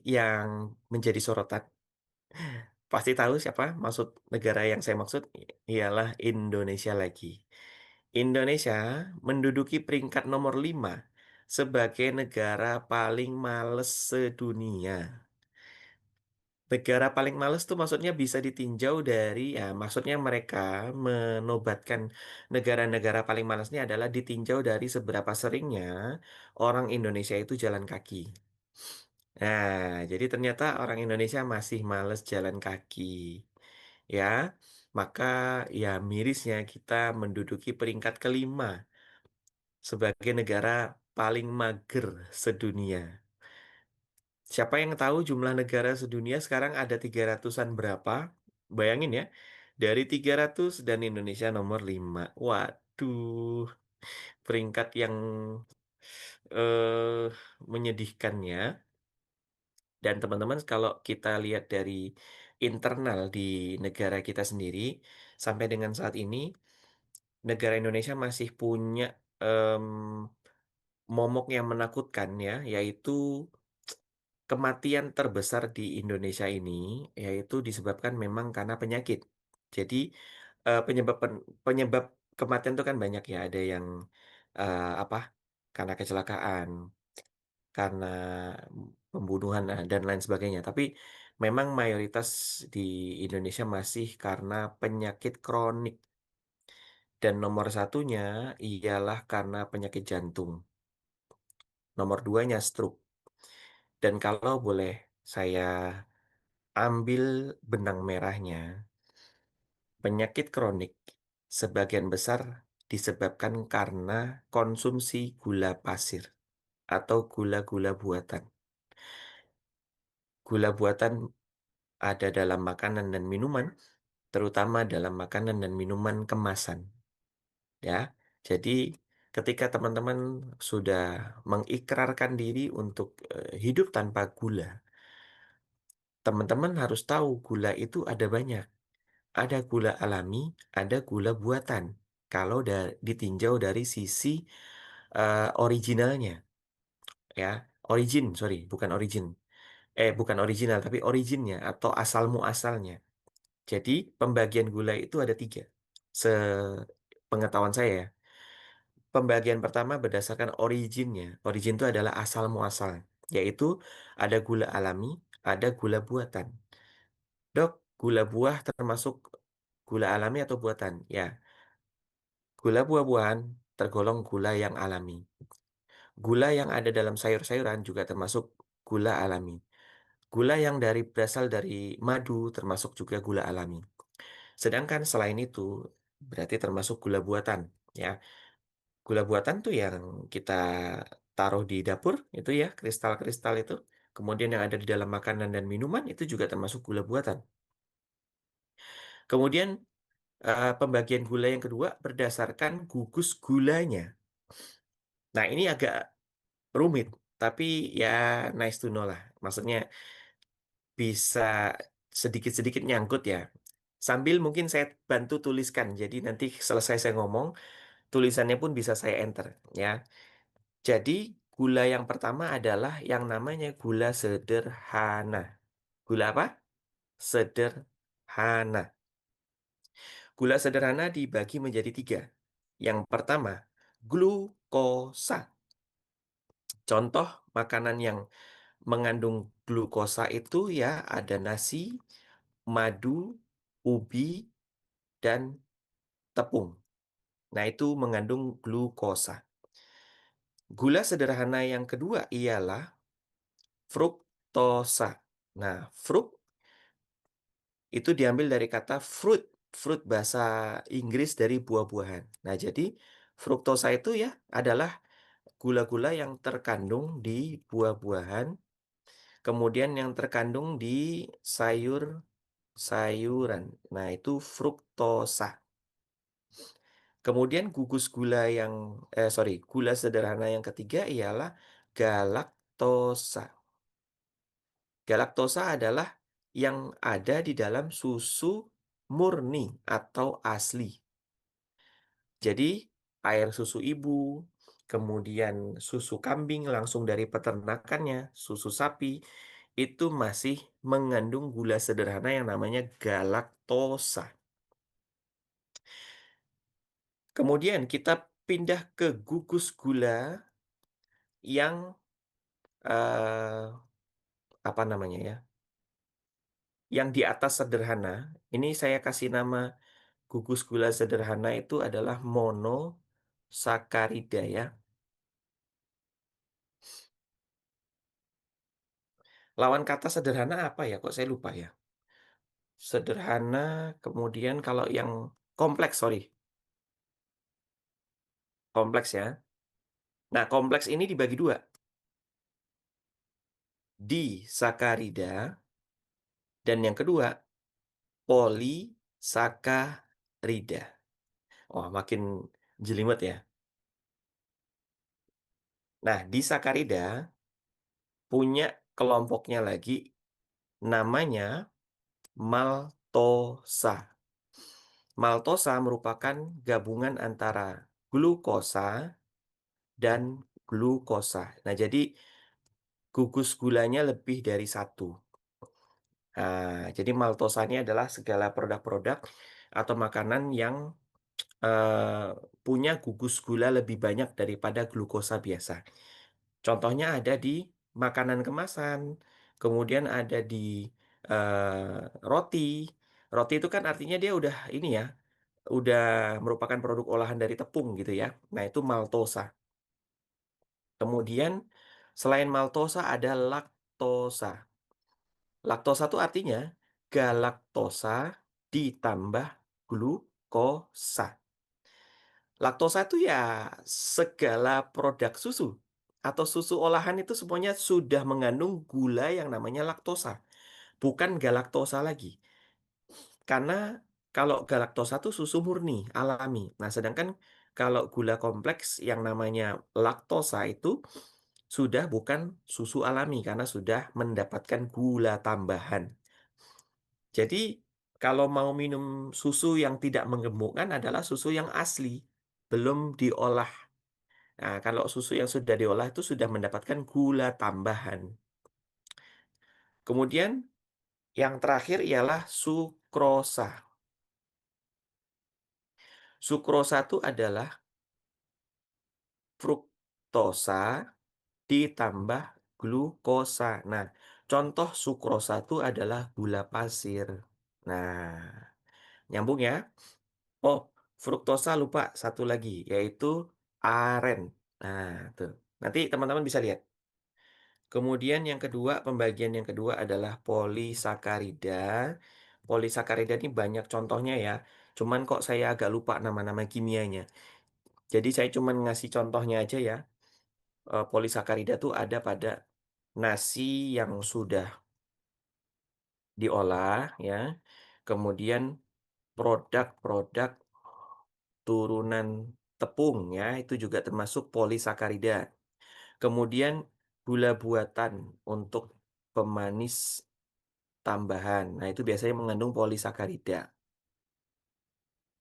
yang menjadi sorotan. Pasti tahu siapa maksud negara yang saya maksud, ialah Indonesia lagi. Indonesia menduduki peringkat nomor 5 sebagai negara paling males sedunia. Negara paling males tuh maksudnya bisa ditinjau dari, ya maksudnya mereka menobatkan negara-negara paling males ini adalah ditinjau dari seberapa seringnya orang Indonesia itu jalan kaki. Nah, jadi ternyata orang Indonesia masih males jalan kaki. Ya, maka ya mirisnya kita menduduki peringkat kelima sebagai negara paling mager sedunia. Siapa yang tahu jumlah negara sedunia sekarang ada 300-an berapa? Bayangin ya, dari 300 dan Indonesia nomor 5. Waduh, peringkat yang menyedihkannya. Dan teman-teman, kalau kita lihat dari internal di negara kita sendiri, sampai dengan saat ini, negara Indonesia masih punya em, momok yang menakutkan ya, yaitu kematian terbesar di Indonesia ini, yaitu disebabkan memang karena penyakit. Jadi penyebab penyebab kematian itu kan banyak ya, ada yang apa? Karena kecelakaan, karena pembunuhan dan lain sebagainya. Tapi memang mayoritas di Indonesia masih karena penyakit kronik. Dan nomor satunya ialah karena penyakit jantung. Nomor duanya stroke. Dan kalau boleh saya ambil benang merahnya, penyakit kronik sebagian besar disebabkan karena konsumsi gula pasir atau gula-gula buatan. Gula buatan ada dalam makanan dan minuman, terutama dalam makanan dan minuman kemasan. Ya, jadi ketika teman-teman sudah mengikrarkan diri untuk hidup tanpa gula, teman-teman harus tahu gula itu ada banyak. Ada gula alami, ada gula buatan. Kalau ditinjau dari sisi originalnya, ya, origin, sorry, bukan origin. Bukan original, tapi originnya atau asal muasalnya. Jadi pembagian gula itu ada tiga. Sepengetahuan saya ya. Pembagian pertama berdasarkan originnya. Origin itu adalah asal muasal, yaitu ada gula alami, ada gula buatan. Dok, gula buah termasuk gula alami atau buatan? Ya, gula buah-buahan tergolong gula yang alami. Gula yang ada dalam sayur-sayuran juga termasuk gula alami. Gula yang berasal dari madu termasuk juga gula alami. Sedangkan selain itu berarti termasuk gula buatan, ya. Gula buatan tuh yang kita taruh di dapur itu ya, kristal-kristal itu. Kemudian yang ada di dalam makanan dan minuman itu juga termasuk gula buatan. Kemudian pembagian gula yang kedua berdasarkan gugus gulanya. Nah, ini agak rumit, tapi ya nice to know lah. Maksudnya bisa sedikit-sedikit nyangkut ya. Sambil mungkin saya bantu tuliskan. Jadi nanti selesai saya ngomong, tulisannya pun bisa saya enter ya. Jadi gula yang pertama adalah yang namanya gula sederhana. Gula apa? Sederhana. Gula sederhana dibagi menjadi tiga. Yang pertama, glukosa. Contoh makanan yang mengandung glukosa itu ya ada nasi, madu, ubi, dan tepung. Nah, itu mengandung glukosa. Gula sederhana yang kedua ialah fruktosa. Nah, itu diambil dari kata fruit. Fruit bahasa Inggris dari buah-buahan. Nah, jadi fruktosa itu ya adalah gula-gula yang terkandung di buah-buahan, kemudian yang terkandung di sayur-sayuran. Nah, itu fruktosa. Kemudian gula sederhana yang ketiga ialah galaktosa. Galaktosa adalah yang ada di dalam susu murni atau asli. Jadi, air susu ibu, kemudian susu kambing langsung dari peternakannya, susu sapi, itu masih mengandung gula sederhana yang namanya galaktosa. Kemudian kita pindah ke gugus gula yang eh, apa namanya ya? Yang di atas sederhana. Ini saya kasih nama gugus gula sederhana itu adalah monosakarida ya. Lawan kata sederhana apa ya? Kok saya lupa ya? Sederhana, kemudian kalau yang kompleks, sorry. Kompleks ya. Nah, kompleks ini dibagi dua. Disakarida, dan yang kedua, polisakarida. Wah, makin jelimet ya. Nah, disakarida punya kelompoknya lagi, namanya maltosa. Maltosa merupakan gabungan antara glukosa dan glukosa. Nah, jadi gugus gulanya lebih dari satu. Jadi maltosa ini adalah segala produk-produk atau makanan yang punya gugus gula lebih banyak daripada glukosa biasa. Contohnya ada di makanan kemasan, kemudian ada di roti. Roti itu kan artinya dia udah ini ya, udah merupakan produk olahan dari tepung gitu ya. Nah, itu maltosa. Kemudian selain maltosa ada laktosa. Laktosa itu artinya galaktosa ditambah glukosa. Laktosa itu ya segala produk susu atau susu olahan itu semuanya sudah mengandung gula yang namanya laktosa, bukan galaktosa lagi. Karena kalau galaktosa itu susu murni, alami. Nah, sedangkan kalau gula kompleks yang namanya laktosa itu sudah bukan susu alami karena sudah mendapatkan gula tambahan. Jadi, kalau mau minum susu yang tidak menggemukkan adalah susu yang asli, belum diolah. Nah, kalau susu yang sudah diolah itu sudah mendapatkan gula tambahan. Kemudian yang terakhir ialah sukrosa. Sukrosa itu adalah fruktosa ditambah glukosa. Nah, contoh sukrosa itu adalah gula pasir. Nah, nyambung ya. Oh, fruktosa lupa satu lagi, yaitu aren. Nah, tuh. Nanti teman-teman bisa lihat. Kemudian yang kedua, pembagian yang kedua adalah polisakarida. Polisakarida ini banyak contohnya ya. Cuman kok saya agak lupa nama-nama kimianya. Jadi saya cuman ngasih contohnya aja ya. Polisakarida tuh ada pada nasi yang sudah diolah ya. Kemudian produk-produk turunan tepung ya, itu juga termasuk polisakarida. Kemudian gula buatan untuk pemanis tambahan. Nah, itu biasanya mengandung polisakarida.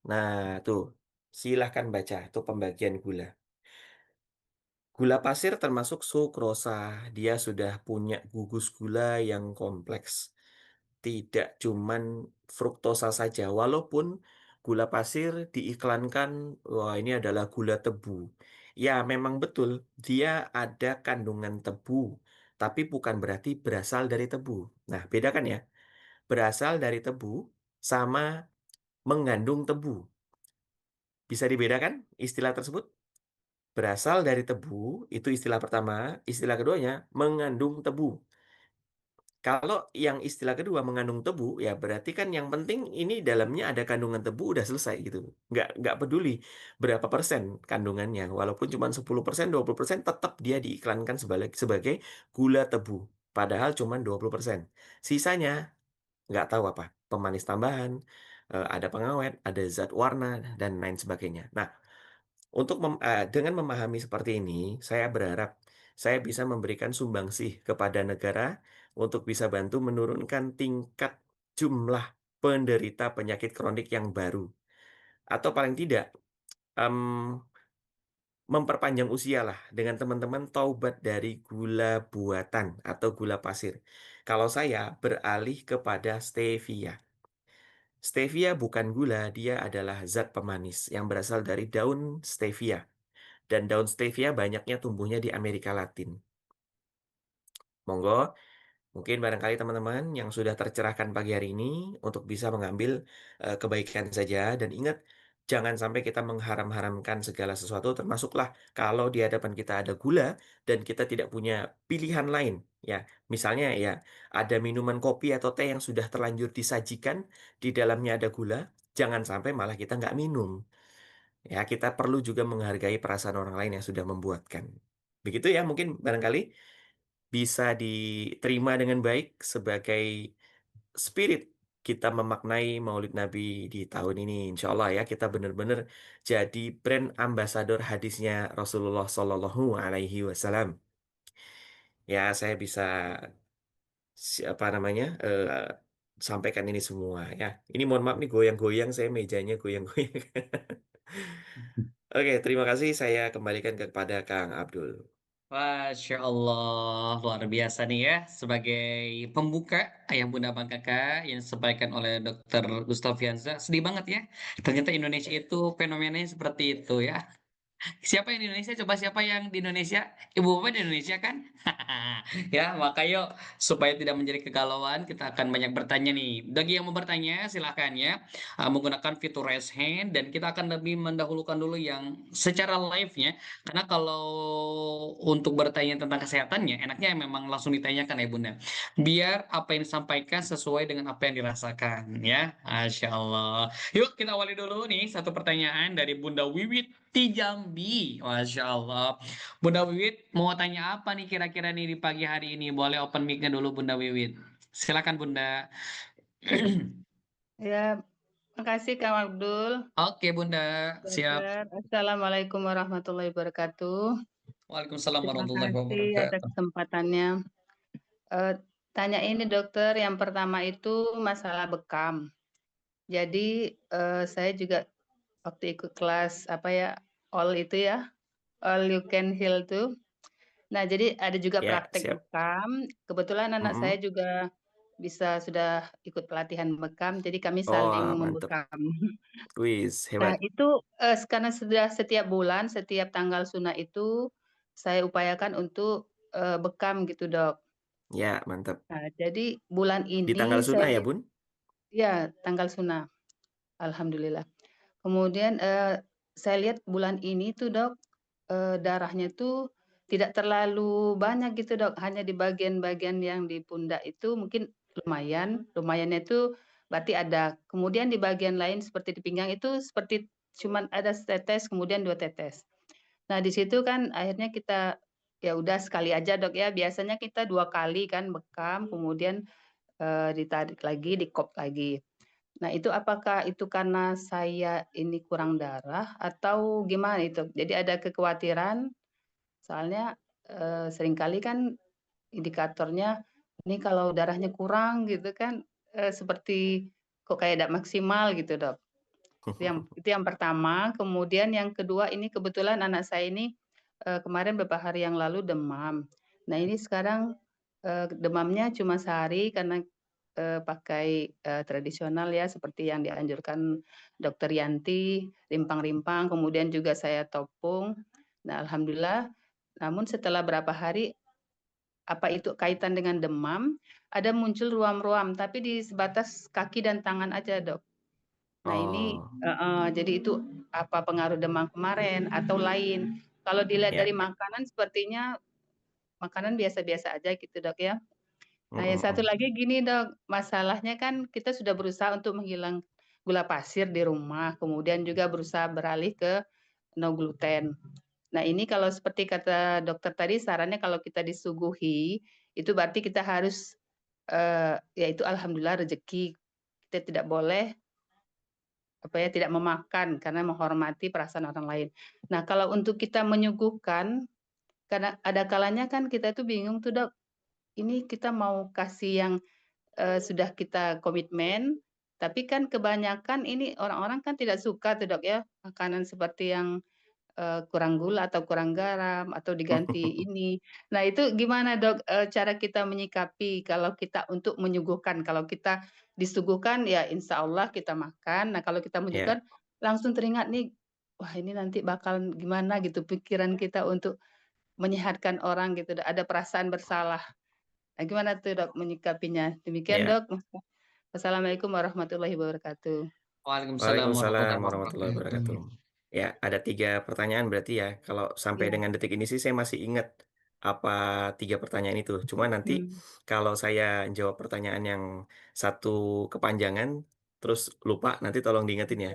Nah, tuh. Silahkan baca, itu pembagian gula. Gula pasir termasuk sukrosa. Dia sudah punya gugus gula yang kompleks. Tidak cuman fruktosa saja, walaupun gula pasir diiklankan, wah ini adalah gula tebu. Ya, memang betul, dia ada kandungan tebu, tapi bukan berarti berasal dari tebu. Nah, bedakan ya, berasal dari tebu sama mengandung tebu. Bisa dibedakan istilah tersebut? Berasal dari tebu, itu istilah pertama, istilah keduanya mengandung tebu. Kalau yang istilah kedua mengandung tebu, ya berarti kan yang penting ini dalamnya ada kandungan tebu udah selesai gitu. Nggak peduli berapa persen kandungannya. Walaupun cuma 10%, 20% tetap dia diiklankan sebagai gula tebu. Padahal cuma 20%. Sisanya nggak tahu apa. Pemanis tambahan, ada pengawet, ada zat warna, dan lain sebagainya. Nah, dengan memahami seperti ini, saya berharap saya bisa memberikan sumbangsih kepada negara untuk bisa bantu menurunkan tingkat jumlah penderita penyakit kronik yang baru. Atau paling tidak, em, memperpanjang usia lah dengan teman-teman taubat dari gula buatan atau gula pasir. Kalau saya beralih kepada stevia. Stevia bukan gula, dia adalah zat pemanis yang berasal dari daun stevia. Dan daun stevia banyaknya tumbuhnya di Amerika Latin. Monggo, mungkin barangkali teman-teman yang sudah tercerahkan pagi hari ini untuk bisa mengambil kebaikan saja. Dan ingat, jangan sampai kita mengharam-haramkan segala sesuatu, termasuklah kalau di hadapan kita ada gula dan kita tidak punya pilihan lain. Ya, misalnya ya, ada minuman kopi atau teh yang sudah terlanjur disajikan, di dalamnya ada gula, jangan sampai malah kita nggak minum. Ya, kita perlu juga menghargai perasaan orang lain yang sudah membuatkan. Begitu ya, mungkin barangkali bisa diterima dengan baik sebagai spirit kita memaknai Maulid Nabi di tahun ini. Insya Allah ya, kita benar-benar jadi brand ambassador hadisnya Rasulullah Shallallahu Alaihi Wasallam. Ya, saya bisa apa namanya sampaikan ini semua ya. Ini mohon maaf nih goyang-goyang, saya mejanya goyang-goyang. Oke, terima kasih. Saya kembalikan kepada Kang Abdul. Masya Allah, luar biasa nih ya. Sebagai pembuka Ayah Bunda Bang Kakak yang disampaikan oleh Dr. Gustavianza. Sedih banget ya. Ternyata Indonesia itu fenomenanya seperti itu ya. Siapa yang di Indonesia? Coba siapa yang di Indonesia? Ibu bapak di Indonesia kan? Ya, maka yuk supaya tidak menjadi kegalauan, kita akan banyak bertanya nih. Bagi yang mau bertanya, silahkan ya menggunakan fitur raise hand dan kita akan lebih mendahulukan dulu yang secara live-nya. Karena kalau untuk bertanya tentang kesehatannya, enaknya memang langsung ditanyakan ya Bunda. Biar apa yang disampaikan sesuai dengan apa yang dirasakan ya. Masya Allah. Yuk kita awali dulu nih satu pertanyaan dari Bunda Wiwit di Jambi. Masya Allah. Bunda Wiwit mau tanya apa nih kira-kira nih di pagi hari ini? Boleh open mic-nya dulu Bunda Wiwit. Silakan Bunda. Ya, makasih Kang Abdul. Oke Bunda, siap. Dokter. Assalamualaikum warahmatullahi wabarakatuh. Waalaikumsalam Terima warahmatullahi kasih atas wabarakatuh. kesempatannya. Eh, Tanya ini dokter, yang pertama itu masalah bekam. Jadi saya juga waktu ikut kelas apa ya, all itu ya, Leukenhill tuh. Nah, jadi ada juga Ya, praktek siap. bekam. Kebetulan anak saya Mm-mm. juga sudah ikut pelatihan bekam, jadi kami saling Oh, mantep. membekam. Wis, Nah, hebat. itu karena sudah setiap bulan, setiap tanggal sunnah itu saya upayakan untuk bekam gitu, Dok. Ya, mantap. Nah, jadi bulan Di tanggal ini saya sunnah ya, Bun? ya tanggal sunnah, alhamdulillah. Kemudian saya lihat bulan ini tuh, Dok, darahnya tuh tidak terlalu banyak gitu, Dok. Hanya di bagian-bagian yang di pundak itu mungkin lumayan, lumayannya itu berarti ada. Kemudian di bagian lain seperti di pinggang itu seperti cuman ada setetes, kemudian 2 tetes. Nah, di situ kan akhirnya kita, ya udah sekali aja, Dok, ya. Biasanya kita 2 kali kan bekam, kemudian, ditarik lagi, dikop lagi. Nah, itu apakah itu karena saya ini kurang darah atau gimana itu? Jadi ada kekhawatiran, soalnya, seringkali kan indikatornya, ini kalau darahnya kurang gitu kan, seperti kok kayak tidak maksimal gitu, Dok. Itu yang pertama, kemudian yang kedua ini kebetulan anak saya ini, kemarin beberapa hari yang lalu demam. Nah, ini sekarang, demamnya cuma sehari karena, pakai, tradisional ya seperti yang dianjurkan Dokter Yanti, rimpang-rimpang, kemudian juga saya topung. Nah, alhamdulillah, namun setelah berapa hari, apa itu kaitan dengan demam, ada muncul ruam-ruam, tapi di sebatas kaki dan tangan aja, Dok. Nah, ini Oh, jadi itu apa pengaruh demam kemarin atau lain. Kalau dilihat ya, dari ya. makanan sepertinya makanan biasa-biasa aja gitu, Dok, ya. Nah, yang satu Mm-mm-mm. lagi gini, Dok, masalahnya kan kita sudah berusaha untuk menghilang gula pasir di rumah, kemudian juga berusaha beralih ke no gluten. Nah, ini kalau seperti kata dokter tadi sarannya kalau kita disuguhi, itu berarti kita harus, ya itu alhamdulillah rezeki. Kita tidak boleh, apa ya, tidak memakan karena menghormati perasaan orang lain. Nah, kalau untuk kita menyuguhkan, karena ada kalanya kan kita itu bingung tuh, Dok, ini kita mau kasih yang, sudah kita komitmen, tapi kan kebanyakan ini orang-orang kan tidak suka tuh, Dok, ya, makanan seperti yang kurang gula atau kurang garam atau diganti ini. Nah, itu gimana, Dok, cara kita menyikapi kalau kita untuk menyuguhkan? Kalau kita disuguhkan ya insya Allah kita makan. Nah, kalau kita Ya, menyuguhkan langsung teringat nih, wah ini nanti bakal gimana gitu pikiran kita untuk menyehatkan orang gitu, ada perasaan bersalah. Nah, gimana tuh, Dok, menyikapinya? Demikian, ya. Dok. Wassalamualaikum warahmatullahi wabarakatuh. Waalaikumsalam Waalaikumsalam warahmatullahi warahmatullahi wabarakatuh. wabarakatuh. Ya, ada 3 pertanyaan berarti ya. Kalau sampai Iya. dengan detik ini sih saya masih ingat apa 3 pertanyaan itu. Cuma nanti Mhm. kalau saya jawab pertanyaan yang satu kepanjangan, terus lupa, nanti tolong diingetin ya.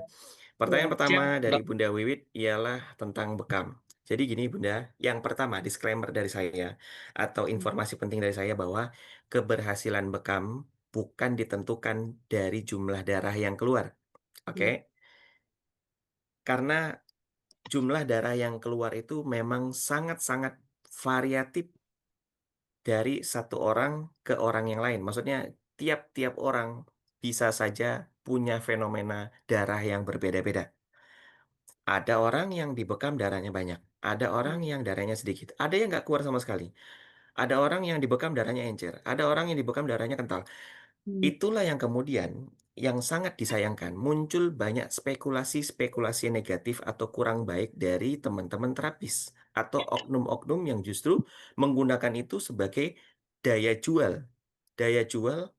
Pertanyaan Iya. pertama Siap, dari Dok. Bunda Wiwit ialah tentang bekam. Jadi gini Bunda, yang pertama disclaimer dari saya atau Mhm. informasi penting dari saya bahwa keberhasilan bekam bukan ditentukan dari jumlah darah yang keluar. Oke, Iya. karena jumlah darah yang keluar itu memang sangat-sangat variatif dari satu orang ke orang yang lain. Maksudnya, tiap-tiap orang bisa saja punya fenomena darah yang berbeda-beda. Ada orang yang dibekam darahnya banyak, ada orang Mhm. yang darahnya sedikit, ada yang nggak keluar sama sekali, ada orang yang dibekam darahnya encer, ada orang yang dibekam darahnya kental. Mhm. Itulah yang kemudian yang sangat disayangkan, muncul banyak spekulasi-spekulasi negatif atau kurang baik dari teman-teman terapis atau oknum-oknum yang justru menggunakan itu sebagai daya jual, daya jual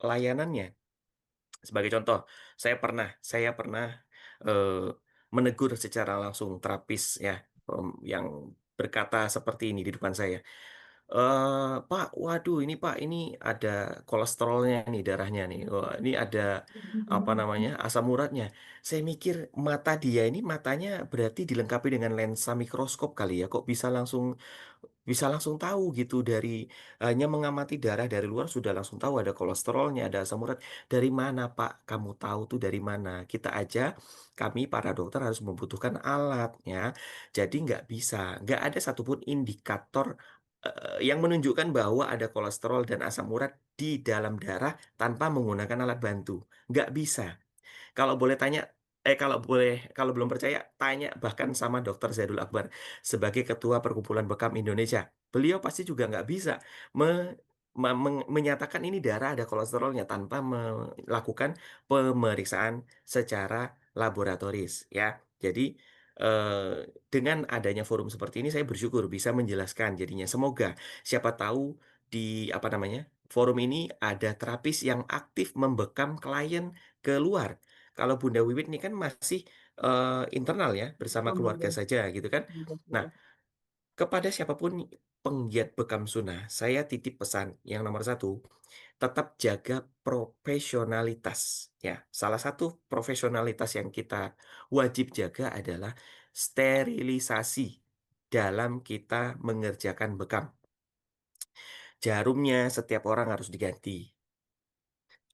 layanannya. Sebagai contoh, saya pernah eh, menegur secara langsung terapis ya, yang berkata seperti ini di depan saya. Pak, waduh ini Pak, ini ada kolesterolnya nih darahnya nih. Wah, ini ada apa namanya asam uratnya. Saya mikir mata dia ini matanya berarti dilengkapi dengan lensa mikroskop kali ya. Kok bisa langsung tahu gitu dari hanya mengamati darah dari luar sudah langsung tahu ada kolesterolnya, ada asam urat. Dari mana Pak? Kamu tahu tuh dari mana? Kita aja, kami para dokter harus membutuhkan alat ya. Jadi nggak ada satupun indikator yang menunjukkan bahwa ada kolesterol dan asam urat di dalam darah tanpa menggunakan alat bantu. Nggak bisa. Kalau boleh tanya, kalau belum percaya, tanya bahkan sama Dr. Zaidul Akbar sebagai Ketua Perkumpulan Bekam Indonesia. Beliau pasti juga nggak bisa menyatakan ini darah ada kolesterolnya tanpa melakukan pemeriksaan secara laboratoris, ya. Jadi dengan adanya forum seperti ini, saya bersyukur bisa menjelaskan. Jadinya semoga siapa tahu di apa namanya forum ini ada terapis yang aktif membekam klien keluar. Kalau Bunda Wiwit ini kan masih internal ya, bersama keluarga Ramadan. saja gitu kan. Nah, kepada siapapun penggiat bekam sunnah, saya titip pesan yang nomor satu, tetap jaga profesionalitas. Ya, salah satu profesionalitas yang kita wajib jaga adalah sterilisasi dalam kita mengerjakan bekam. Jarumnya setiap orang harus diganti.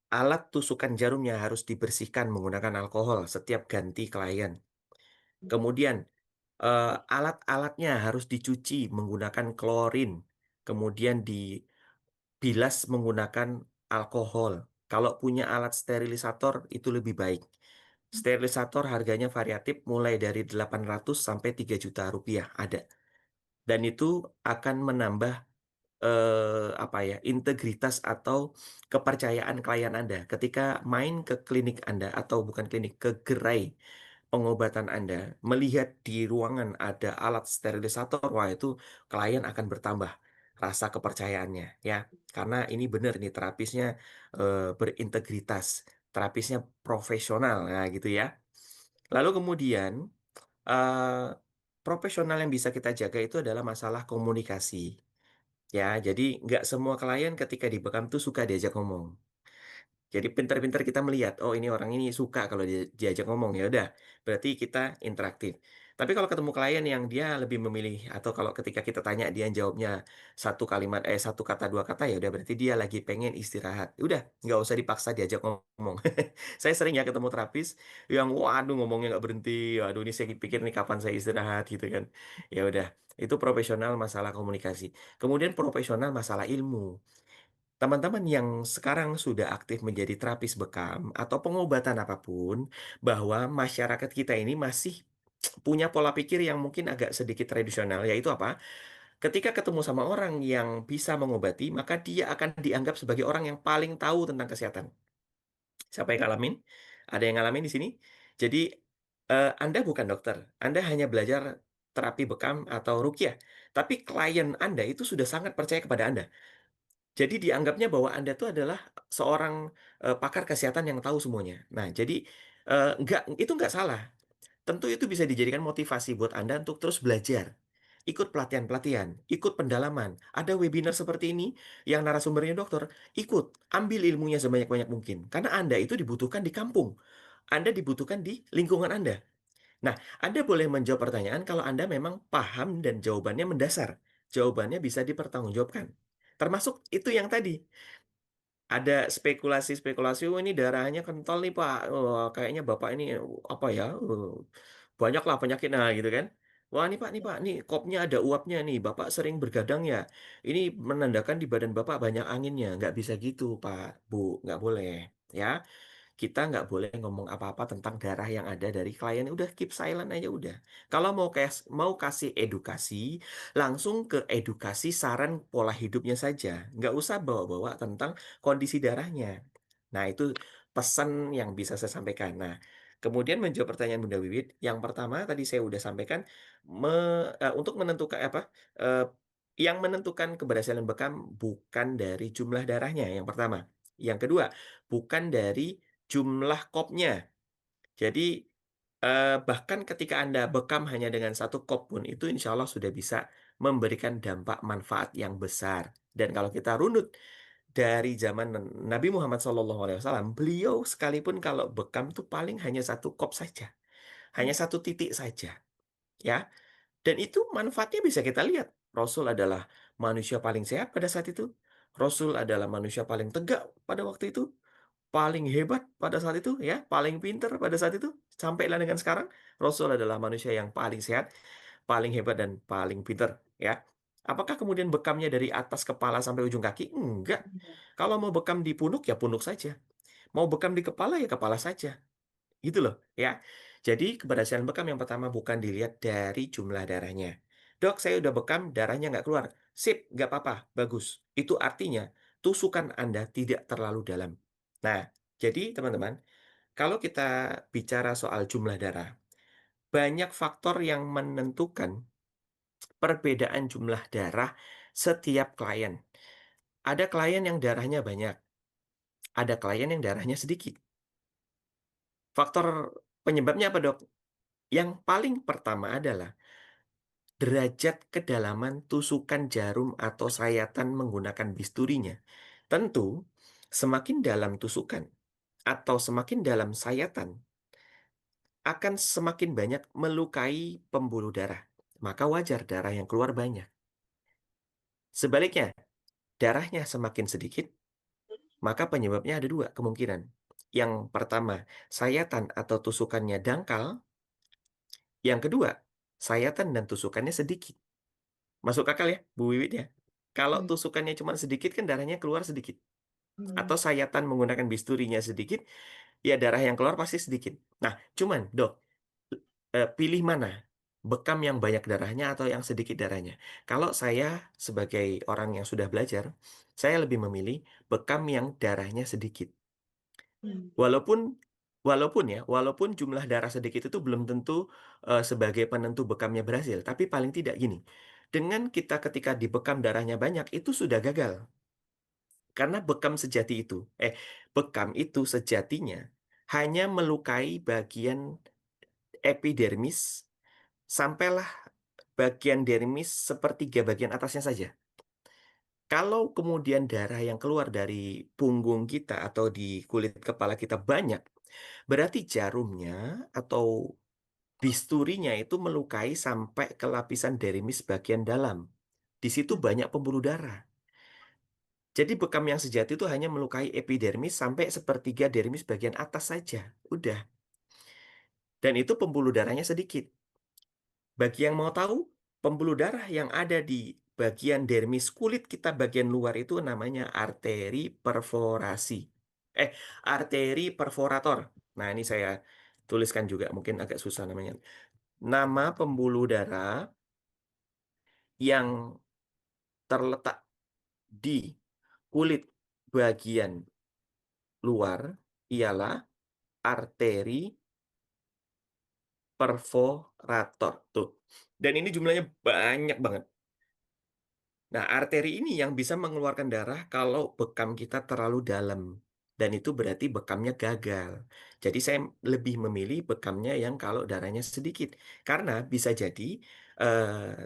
Alat tusukan jarumnya harus dibersihkan menggunakan alkohol setiap ganti klien. Kemudian alat-alatnya harus dicuci menggunakan klorin, kemudian dibilas menggunakan alkohol. Kalau punya alat sterilisator itu lebih baik. Sterilisator harganya variatif mulai dari 800 sampai 3 juta rupiah ada. Dan itu akan menambah apa ya, integritas atau kepercayaan klien Anda ketika main ke klinik Anda atau bukan klinik, ke gerai pengobatan Anda, melihat di ruangan ada alat sterilisator, wah itu klien akan bertambah rasa kepercayaannya, ya. Karena ini benar nih terapisnya berintegritas, terapisnya profesional, nah gitu ya. Lalu kemudian eh, profesional yang bisa kita jaga itu adalah masalah komunikasi. Ya, jadi nggak semua klien ketika dibekam tuh suka diajak ngomong. Jadi pintar-pintar kita melihat, oh ini orang ini suka kalau diajak ngomong, ya udah, berarti kita interaktif. Tapi kalau ketemu klien yang dia lebih memilih, atau kalau ketika kita tanya dia jawabnya satu kalimat, satu kata dua kata, ya udah berarti dia lagi pengen istirahat. Udah, nggak usah dipaksa diajak ngomong. Saya sering ya ketemu terapis yang, waduh ngomongnya nggak berhenti, waduh ini saya pikir nih kapan saya istirahat gitu kan. Ya udah, itu profesional masalah komunikasi. Kemudian profesional masalah ilmu. Teman-teman yang sekarang sudah aktif menjadi terapis bekam atau pengobatan apapun, bahwa masyarakat kita ini masih punya pola pikir yang mungkin agak sedikit tradisional, yaitu apa? Ketika ketemu sama orang yang bisa mengobati, maka dia akan dianggap sebagai orang yang paling tahu tentang kesehatan. Siapa yang ngalamin? Ada yang ngalamin di sini? Jadi, Anda bukan dokter, Anda hanya belajar terapi bekam atau rukyah, tapi klien Anda itu sudah sangat percaya kepada Anda. Jadi dianggapnya bahwa Anda itu adalah seorang pakar kesehatan yang tahu semuanya. Nah, jadi itu nggak salah. Tentu itu bisa dijadikan motivasi buat Anda untuk terus belajar. Ikut pelatihan-pelatihan, ikut pendalaman. Ada webinar seperti ini yang narasumbernya dokter, ikut, ambil ilmunya sebanyak-banyak mungkin. Karena Anda itu dibutuhkan di kampung. Anda dibutuhkan di lingkungan Anda. Nah, Anda boleh menjawab pertanyaan kalau Anda memang paham dan jawabannya mendasar. Jawabannya bisa dipertanggungjawabkan. Termasuk itu yang tadi. Ada spekulasi-spekulasi, oh ini darahnya kental nih Pak. Oh, kayaknya Bapak ini apa ya? Banyak lah penyakit nah gitu kan. Wah nih Pak, nih kopnya ada uapnya nih. Bapak sering bergadang ya. Ini menandakan di badan Bapak banyak anginnya. Nggak bisa gitu Pak, Bu. Nggak boleh. Ya, kita nggak boleh ngomong apa-apa tentang darah yang ada dari klien. Udah keep silent aja udah. Kalau mau kasih edukasi, langsung ke edukasi saran pola hidupnya saja. Nggak usah bawa-bawa tentang kondisi darahnya. Nah, itu pesan yang bisa saya sampaikan. Nah, kemudian menjawab pertanyaan Bunda Wiwit, yang pertama tadi saya udah sampaikan, untuk menentukan apa, eh, yang menentukan keberhasilan bekam bukan dari jumlah darahnya, yang pertama. Yang kedua, bukan dari jumlah kopnya. Jadi bahkan ketika Anda bekam hanya dengan satu kop pun, itu insya Allah sudah bisa memberikan dampak manfaat yang besar. Dan kalau kita runut dari zaman Nabi Muhammad SAW, beliau sekalipun kalau bekam tuh paling hanya satu kop saja, hanya satu titik saja, ya. Dan itu manfaatnya bisa kita lihat. Rasul adalah manusia paling sehat pada saat itu. Rasul adalah manusia paling tegak pada waktu itu, paling hebat pada saat itu, ya, paling pinter pada saat itu. Sampailah dengan sekarang, Rasul adalah manusia yang paling sehat, paling hebat dan paling pinter, ya. Apakah kemudian bekamnya dari atas kepala sampai ujung kaki? Enggak. Kalau mau bekam di punuk ya punuk saja. Mau bekam di kepala ya kepala saja. Gitu loh, ya. Jadi keberhasilan bekam yang pertama bukan dilihat dari jumlah darahnya. Dok, saya udah bekam, darahnya nggak keluar. Sip, nggak apa-apa, bagus. Itu artinya tusukan Anda tidak terlalu dalam. Nah, jadi teman-teman, kalau kita bicara soal jumlah darah, banyak faktor yang menentukan perbedaan jumlah darah setiap klien. Ada klien yang darahnya banyak, ada klien yang darahnya sedikit. Faktor penyebabnya apa, Dok? Yang paling pertama adalah derajat kedalaman tusukan jarum atau sayatan menggunakan bisturinya. Tentu, semakin dalam tusukan atau semakin dalam sayatan, akan semakin banyak melukai pembuluh darah. Maka wajar darah yang keluar banyak. Sebaliknya, darahnya semakin sedikit, maka penyebabnya ada dua kemungkinan. Yang pertama, sayatan atau tusukannya dangkal. Yang kedua, sayatan dan tusukannya sedikit. Masuk akal ya, Bu Wiwit ya? Kalau Hmm. tusukannya cuma sedikit, kan darahnya keluar sedikit. Hmm. Atau sayatan menggunakan bisturinya sedikit, ya darah yang keluar pasti sedikit. Nah, cuman, Dok, pilih mana? Bekam yang banyak darahnya atau yang sedikit darahnya? Kalau saya sebagai orang yang sudah belajar, saya lebih memilih bekam yang darahnya sedikit. Hmm. Walaupun walaupun jumlah darah sedikit itu belum tentu sebagai penentu bekamnya berhasil, tapi paling tidak gini, dengan kita ketika dibekam darahnya banyak itu sudah gagal. Karena bekam itu sejatinya hanya melukai bagian epidermis sampailah bagian dermis sepertiga bagian atasnya saja. Kalau kemudian darah yang keluar dari punggung kita atau di kulit kepala kita banyak, berarti jarumnya atau bisturinya itu melukai sampai ke lapisan dermis bagian dalam. Di situ Hmm. banyak pembuluh darah. Jadi bekam yang sejati itu hanya melukai epidermis sampai sepertiga dermis bagian atas saja. Udah. Dan itu pembuluh darahnya sedikit. Bagi yang mau tahu, pembuluh darah yang ada di bagian dermis kulit kita bagian luar itu namanya arteri perforasi. Eh, arteri perforator. Nah, ini saya tuliskan juga, mungkin agak susah namanya. Nama pembuluh darah yang terletak di kulit bagian luar ialah arteri perforator. Tuh. Dan ini jumlahnya banyak banget. Nah, arteri ini yang bisa mengeluarkan darah kalau bekam kita terlalu dalam. Dan itu berarti bekamnya gagal. Jadi saya lebih memilih bekamnya yang kalau darahnya sedikit. Karena bisa jadi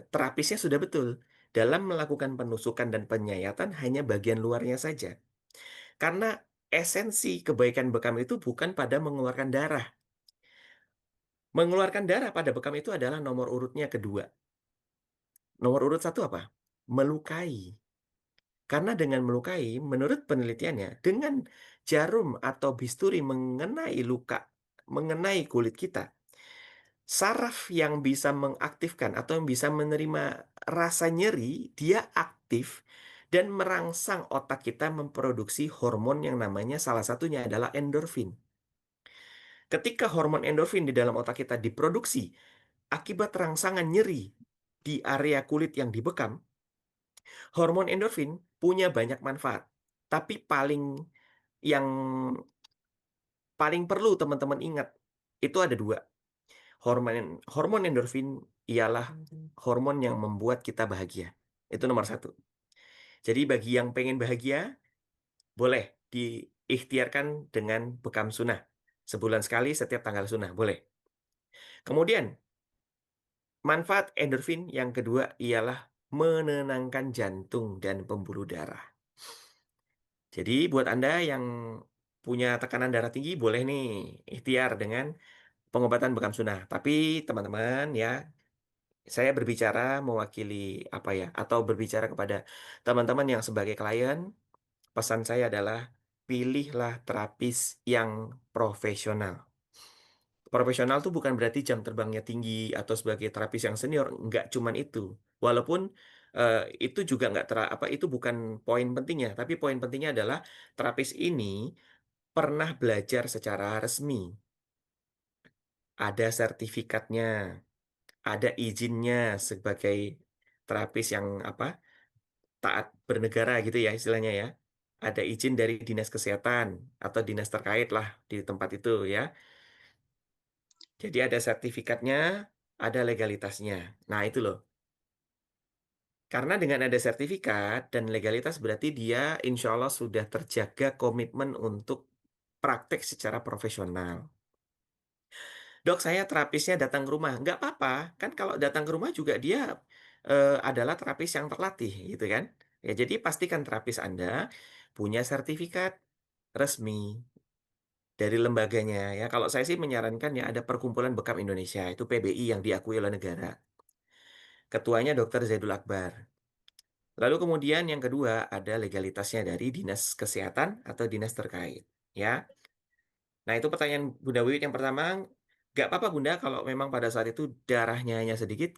terapisnya sudah betul. Dalam melakukan penusukan dan penyayatan hanya bagian luarnya saja. Karena esensi kebaikan bekam itu bukan pada mengeluarkan darah. Mengeluarkan darah pada bekam itu adalah nomor urutnya kedua. Nomor urut satu apa? Melukai. Karena dengan melukai, menurut penelitiannya, dengan jarum atau bisturi mengenai luka, mengenai kulit kita, saraf yang bisa mengaktifkan atau yang bisa menerima rasa nyeri, dia aktif dan merangsang otak kita memproduksi hormon yang namanya salah satunya adalah endorfin. Ketika hormon endorfin di dalam otak kita diproduksi akibat rangsangan nyeri di area kulit yang dibekam, hormon endorfin punya banyak manfaat. Tapi yang paling perlu teman-teman ingat itu ada dua. Hormon hormon endorfin ialah hormon yang membuat kita bahagia. Itu nomor satu. Jadi bagi yang pengen bahagia, boleh diikhtiarkan dengan bekam sunnah. Sebulan sekali setiap tanggal sunnah, boleh. Kemudian, manfaat endorfin yang kedua ialah menenangkan jantung dan pembuluh darah. Jadi buat Anda yang punya tekanan darah tinggi, boleh nih ikhtiar dengan pengobatan bekam sunnah. Tapi teman-teman ya, saya berbicara mewakili apa ya, atau berbicara kepada teman-teman yang sebagai klien, pesan saya adalah pilihlah terapis yang profesional. Profesional tuh bukan berarti jam terbangnya tinggi atau sebagai terapis yang senior, nggak cuman itu. Walaupun eh, itu juga nggak apa itu bukan poin pentingnya, tapi poin pentingnya adalah terapis ini pernah belajar secara resmi. ada sertifikatnya, ada izinnya sebagai terapis yang apa taat bernegara gitu ya istilahnya ya. Ada izin dari dinas kesehatan atau dinas terkait lah di tempat itu ya. Jadi ada sertifikatnya, ada legalitasnya. Nah itu loh. Karena dengan ada sertifikat dan legalitas berarti dia insya Allah sudah terjaga komitmen untuk praktek secara profesional. Dok, saya terapisnya datang ke rumah. Nggak apa-apa, kan kalau datang ke rumah juga dia adalah terapis yang terlatih, gitu kan? Ya, jadi pastikan terapis Anda punya sertifikat resmi dari lembaganya. Ya, kalau saya sih menyarankan ya ada Perkumpulan Bekam Indonesia, itu PBI yang diakui oleh negara. Ketuanya Dr. Zaidul Akbar. Lalu kemudian yang kedua ada legalitasnya dari dinas kesehatan atau dinas terkait. Ya, nah itu pertanyaan Bunda Wiwit yang pertama. Gak apa-apa Bunda kalau memang pada saat itu darahnya hanya sedikit,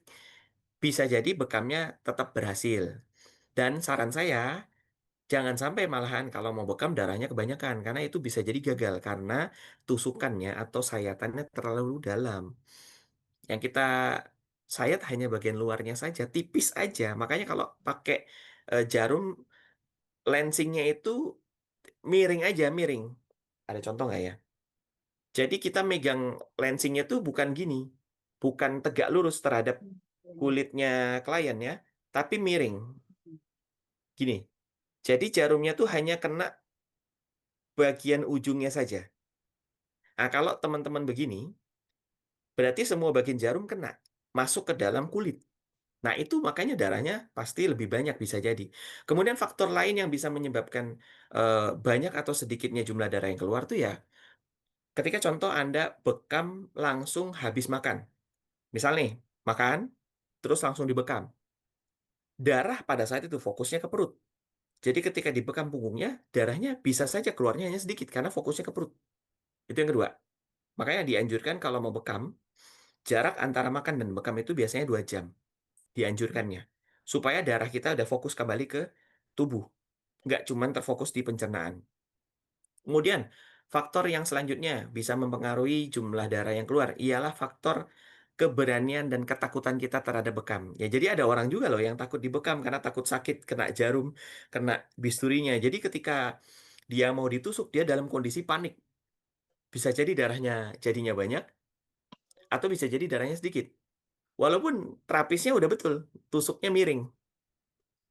bisa jadi bekamnya tetap berhasil. Dan saran saya, jangan sampai malahan kalau mau bekam darahnya kebanyakan, karena itu bisa jadi gagal karena tusukannya atau sayatannya terlalu dalam. Yang kita sayat hanya bagian luarnya saja, tipis aja. Makanya kalau pakai jarum, lancingnya itu miring aja, miring. Ada contoh nggak ya? Jadi kita megang lancingnya tuh bukan gini, bukan tegak lurus terhadap kulitnya klien ya, tapi miring. Gini, jadi jarumnya tuh hanya kena bagian ujungnya saja. Nah, kalau teman-teman begini, berarti semua bagian jarum kena, masuk ke dalam kulit. Nah, itu makanya darahnya pasti lebih banyak bisa jadi. Kemudian faktor lain yang bisa menyebabkan banyak atau sedikitnya jumlah darah yang keluar tuh ya, ketika contoh Anda bekam langsung habis makan. Misal nih, makan, terus langsung dibekam. Darah pada saat itu fokusnya ke perut. Jadi ketika dibekam punggungnya, darahnya bisa saja keluarnya hanya sedikit karena fokusnya ke perut. Itu yang kedua. Makanya dianjurkan kalau mau bekam, jarak antara makan dan bekam itu biasanya 2 jam. Dianjurkannya. Supaya darah kita udah fokus kembali ke tubuh. Nggak cuma terfokus di pencernaan. Kemudian, faktor yang selanjutnya bisa mempengaruhi jumlah darah yang keluar ialah faktor keberanian dan ketakutan kita terhadap bekam. Ya, jadi ada orang juga loh yang takut dibekam karena takut sakit, kena jarum, kena bisturinya. Jadi ketika dia mau ditusuk, dia dalam kondisi panik. Bisa jadi darahnya jadinya banyak, atau bisa jadi darahnya sedikit. Walaupun terapisnya udah betul, tusuknya miring.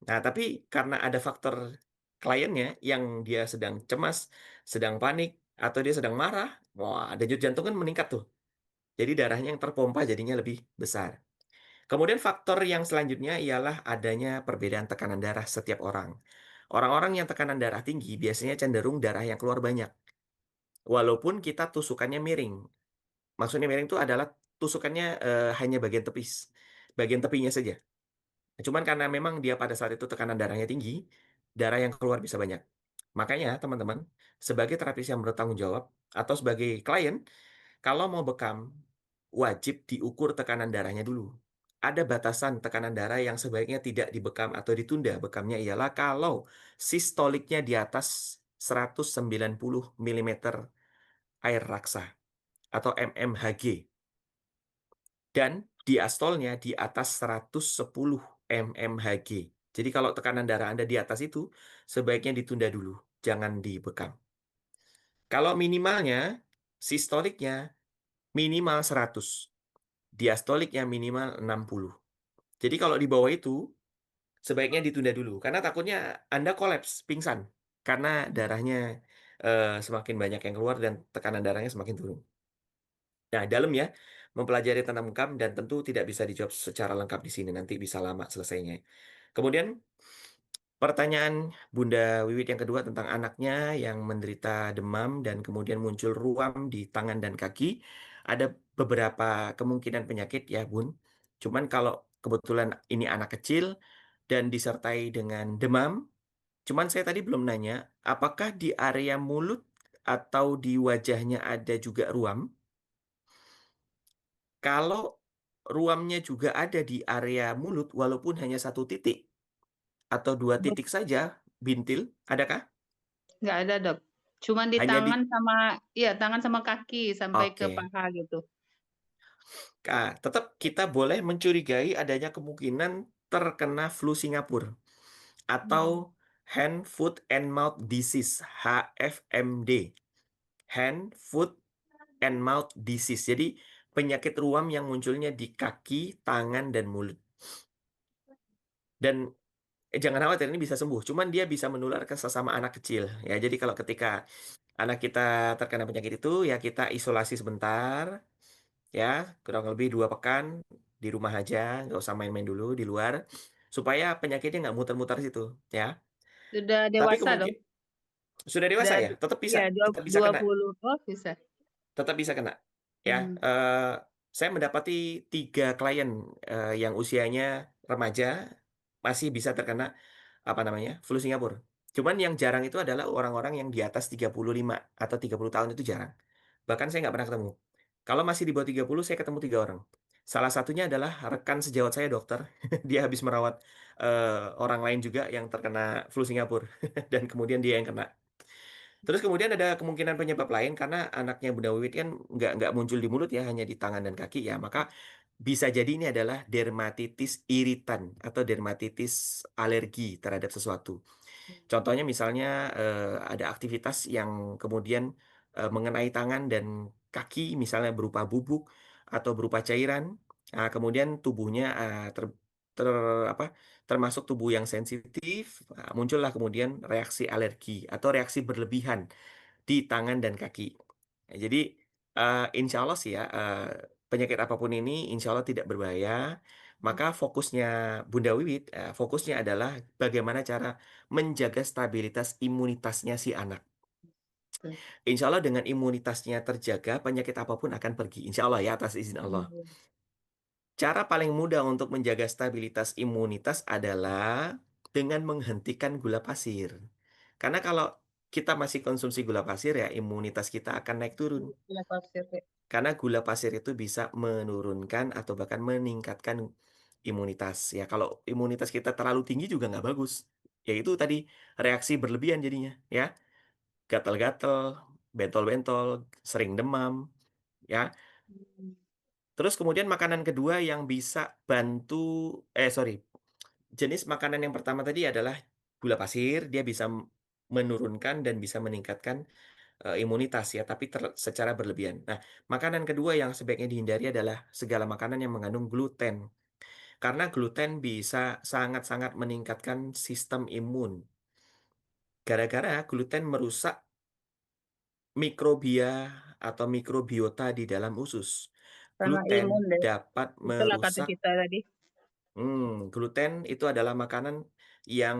Nah, tapi karena ada faktor kliennya yang dia sedang cemas, sedang panik, atau dia sedang marah, wah, denyut jantung kan meningkat tuh. Jadi darahnya yang terpompa jadinya lebih besar. Kemudian faktor yang selanjutnya ialah adanya perbedaan tekanan darah setiap orang. Orang-orang yang tekanan darah tinggi biasanya cenderung darah yang keluar banyak. Walaupun kita tusukannya miring. Maksudnya miring itu adalah tusukannya hanya bagian tepis. Bagian tepinya saja. Cuman karena memang dia pada saat itu tekanan darahnya tinggi, darah yang keluar bisa banyak. Makanya teman-teman, sebagai terapis yang bertanggung jawab, atau sebagai klien, kalau mau bekam, wajib diukur tekanan darahnya dulu. Ada batasan tekanan darah yang sebaiknya tidak dibekam atau ditunda. Bekamnya ialah kalau sistoliknya di atas 190 mm air raksa atau mmHg. Dan diastolnya di atas 110 mmHg. Jadi kalau tekanan darah Anda di atas itu, sebaiknya ditunda dulu. Jangan dibekam. Kalau minimalnya, sistoliknya minimal 100. Diastoliknya minimal 60. Jadi kalau di bawah itu, sebaiknya ditunda dulu. Karena takutnya Anda kolaps, pingsan. Karena darahnya semakin banyak yang keluar dan tekanan darahnya semakin turun. Nah, dalam ya, mempelajari tentang bekam dan tentu tidak bisa dijawab secara lengkap di sini. Nanti bisa lama selesainya. Kemudian, pertanyaan Bunda Wiwit yang kedua tentang anaknya yang menderita demam dan kemudian muncul ruam di tangan dan kaki. Ada beberapa kemungkinan penyakit ya, Bun. Cuman kalau kebetulan ini anak kecil dan disertai dengan demam, cuman saya tadi belum nanya, apakah di area mulut atau di wajahnya ada juga ruam? Kalau ruamnya juga ada di area mulut, walaupun hanya 1 titik atau 2 titik saja, bintil, adakah? Nggak ada, Dok. Cuman di Hanya di... tangan sama iya, tangan sama kaki sampai ke Oke, paha gitu. Tetap kita boleh mencurigai adanya kemungkinan terkena flu Singapura atau hand, foot, and mouth disease (HFMD). Hand, foot, and mouth disease. Jadi penyakit ruam yang munculnya di kaki, tangan, dan mulut. Dan jangan khawatir, ini bisa sembuh. Cuman dia bisa menular ke sesama anak kecil. Ya, jadi kalau ketika anak kita terkena penyakit itu, ya kita isolasi sebentar, ya kurang lebih 2 pekan di rumah aja, nggak usah main-main dulu di luar, supaya penyakitnya nggak muter-muter situ, ya. Sudah Tapi dewasa dong? sudah dewasa Udah ya, iya, tetap bisa dua kena. puluh oh bisa. Tetap bisa kena. Ya, Hmm. saya mendapati 3 klien yang usianya remaja masih bisa terkena apa namanya flu Singapura. Cuman yang jarang itu adalah orang-orang yang di atas 35 atau 30 tahun itu jarang. Bahkan saya nggak pernah ketemu. Kalau masih di bawah 30, saya ketemu 3 orang. Salah satunya adalah rekan sejawat saya dokter. Dia habis merawat orang lain juga yang terkena flu Singapura. Dan kemudian dia yang kena. Terus kemudian ada kemungkinan penyebab lain karena anaknya Bunda Wiwit kan nggak muncul di mulut ya, hanya di tangan dan kaki ya. Maka bisa jadi ini adalah dermatitis iritan atau dermatitis alergi terhadap sesuatu. Contohnya misalnya ada aktivitas yang kemudian mengenai tangan dan kaki, misalnya berupa bubuk atau berupa cairan. Kemudian tubuhnya ter, apa, termasuk tubuh yang sensitif, muncullah kemudian reaksi alergi atau reaksi berlebihan di tangan dan kaki. Jadi insya Allah sih ya, penyakit apapun ini insya Allah tidak berbahaya. Maka fokusnya Bunda Wiwit, fokusnya adalah bagaimana cara menjaga stabilitas imunitasnya si anak. Insya Allah dengan imunitasnya terjaga, penyakit apapun akan pergi. Insya Allah ya, atas izin Allah. Cara paling mudah untuk menjaga stabilitas imunitas adalah dengan menghentikan gula pasir. Karena kalau kita masih konsumsi gula pasir ya imunitas kita akan naik turun. Gula pasir. Ya. Karena gula pasir itu bisa menurunkan atau bahkan meningkatkan imunitas. Ya kalau imunitas kita terlalu tinggi juga nggak bagus. Yaitu tadi reaksi berlebihan jadinya ya. Gatal-gatal, bentol-bentol, sering demam ya. Terus kemudian makanan kedua yang bisa bantu, sorry, jenis makanan yang pertama tadi adalah gula pasir, dia bisa menurunkan dan bisa meningkatkan imunitas ya, tapi secara berlebihan. Nah, makanan kedua yang sebaiknya dihindari adalah segala makanan yang mengandung gluten. Karena gluten bisa sangat-sangat meningkatkan sistem imun. Gara-gara gluten merusak mikrobia atau mikrobiota di dalam usus. Karena Gluten imun deh. dapat Itulah kata merusak. kita tadi. Gluten itu adalah makanan yang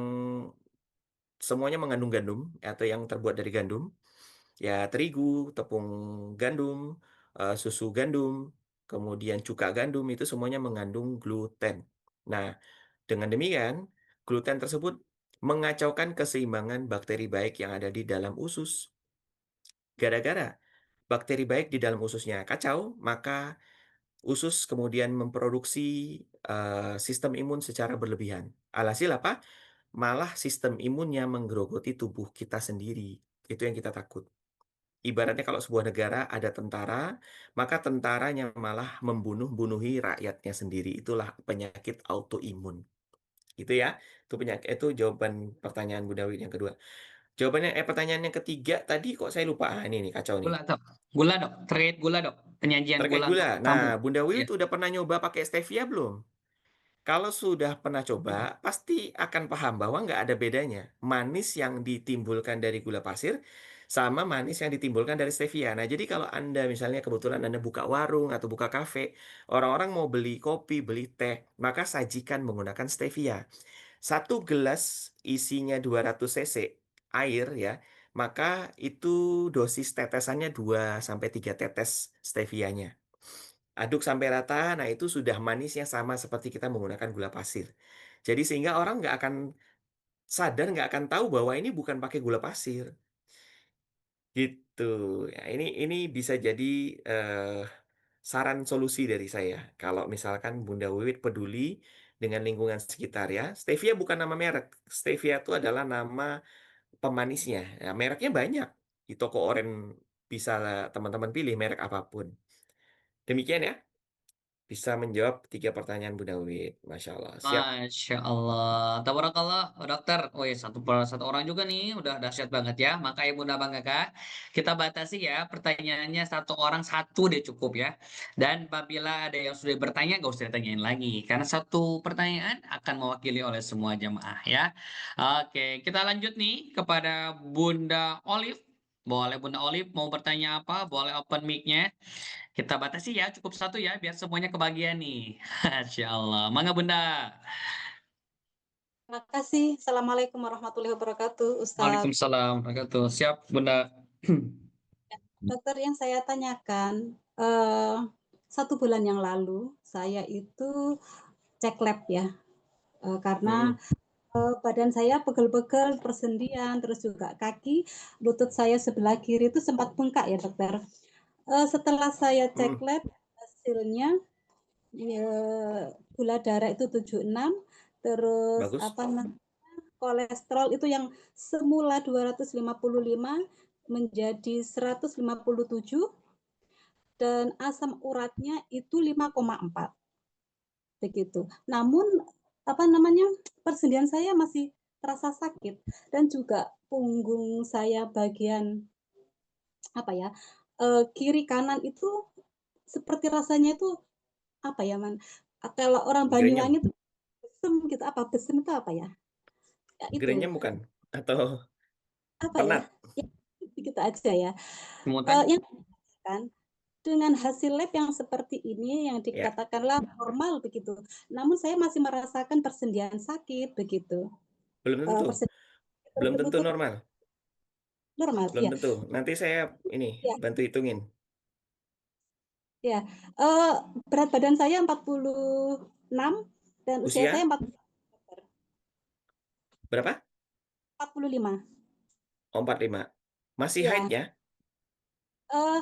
semuanya mengandung gandum atau yang terbuat dari gandum. Ya, terigu, tepung gandum, susu gandum, kemudian cuka gandum itu semuanya mengandung gluten. Nah, dengan demikian, gluten tersebut mengacaukan keseimbangan bakteri baik yang ada di dalam usus. Gara-gara bakteri baik di dalam ususnya kacau, maka usus kemudian memproduksi sistem imun secara berlebihan. Alhasil apa? Malah sistem imunnya menggerogoti tubuh kita sendiri. Itu yang kita takut. Ibaratnya kalau sebuah negara ada tentara, maka tentaranya malah membunuh-bunuhi rakyatnya sendiri. Itulah penyakit autoimun. Gitu ya. Itu penyakit itu jawaban pertanyaan Bu Dawi yang kedua. Jawabannya pertanyaan yang ketiga tadi kok saya lupa. Ini nih kacau nih. Gula dok, gula dok, terkait gula dok, penyajian Terkait gula gula. untuk Nah, tamu. Bunda Ya, Wiwit udah pernah nyoba pakai stevia belum? Kalau sudah pernah coba, pasti akan paham bahwa nggak ada bedanya. Manis yang ditimbulkan dari gula pasir sama manis yang ditimbulkan dari stevia. Nah, jadi kalau Anda misalnya kebetulan Anda buka warung atau buka kafe, orang-orang mau beli kopi, beli teh, maka sajikan menggunakan stevia. 1 gelas isinya 200 cc air ya, maka itu dosis tetesannya 2 sampai 3 tetes stevianya. Aduk sampai rata, nah itu sudah manisnya sama seperti kita menggunakan gula pasir. Jadi sehingga orang nggak akan sadar, nggak akan tahu bahwa ini bukan pakai gula pasir. Gitu. Ya, ini bisa jadi eh, saran solusi dari saya. Kalau misalkan Bunda Wiwit peduli dengan lingkungan sekitar ya. Stevia bukan nama merek. Stevia itu adalah nama pemanisnya. Ya, mereknya banyak. Di toko oren bisa teman-teman pilih merek apapun. Demikian ya. bisa menjawab 3 pertanyaan Bunda Wit. Masya Allah. Siap. Masya Allah, tabarakallah, dokter. Oh ya, satu orang juga nih, udah dahsyat banget ya. Makanya Bunda Bangga Kak, kita batasi ya pertanyaannya satu orang satu deh cukup ya. Dan apabila ada yang sudah bertanya, gak usah ditanyain lagi, karena satu pertanyaan akan mewakili oleh semua jamaah ya. Oke, kita lanjut nih kepada Bunda Olive. Boleh Bunda Olive mau bertanya apa? Boleh open mic-nya. Kita batasi ya, cukup satu ya, biar semuanya kebagian nih. Masya Allah. Mangga Bunda. Terima kasih. Assalamualaikum warahmatullahi wabarakatuh, Ustadz. Waalaikumsalam. Wabarakatuh. Siap, Bunda. Dokter, yang saya tanyakan, 1 bulan yang lalu saya itu cek lab ya, karena Hmm, badan saya pegel-pegel, persendian, terus juga kaki, lutut saya sebelah kiri itu sempat bengkak ya dokter. Setelah saya cek hmm, lab, hasilnya ya, gula darah itu 76, terus bagus. apa namanya, kolesterol itu yang semula 255 menjadi 157 dan asam uratnya itu 5,4 begitu. Namun apa namanya, persendian saya masih terasa sakit dan juga punggung saya bagian apa ya, kiri kanan itu seperti rasanya itu apa ya, kalau orang Banyuwangi Grenyem. itu besem gitu, apa besem itu apa ya? Ya itu, Grenyem bukan? Atau apa ya? penat? Ya, gitu aja ya. Kemudian, Yang kan dengan hasil lab yang seperti ini yang Ya, dikatakanlah normal begitu. Namun saya masih merasakan persendian sakit begitu. belum tentu. Persendian Belum tentu berlutut normal. normal, Belum ya. tentu. Nanti saya ini Ya, bantu hitungin. ya. Eh, berat badan saya 46 dan usia saya Usia berapa? 45. Oh, 45. Masih haid Ya, ya? eh,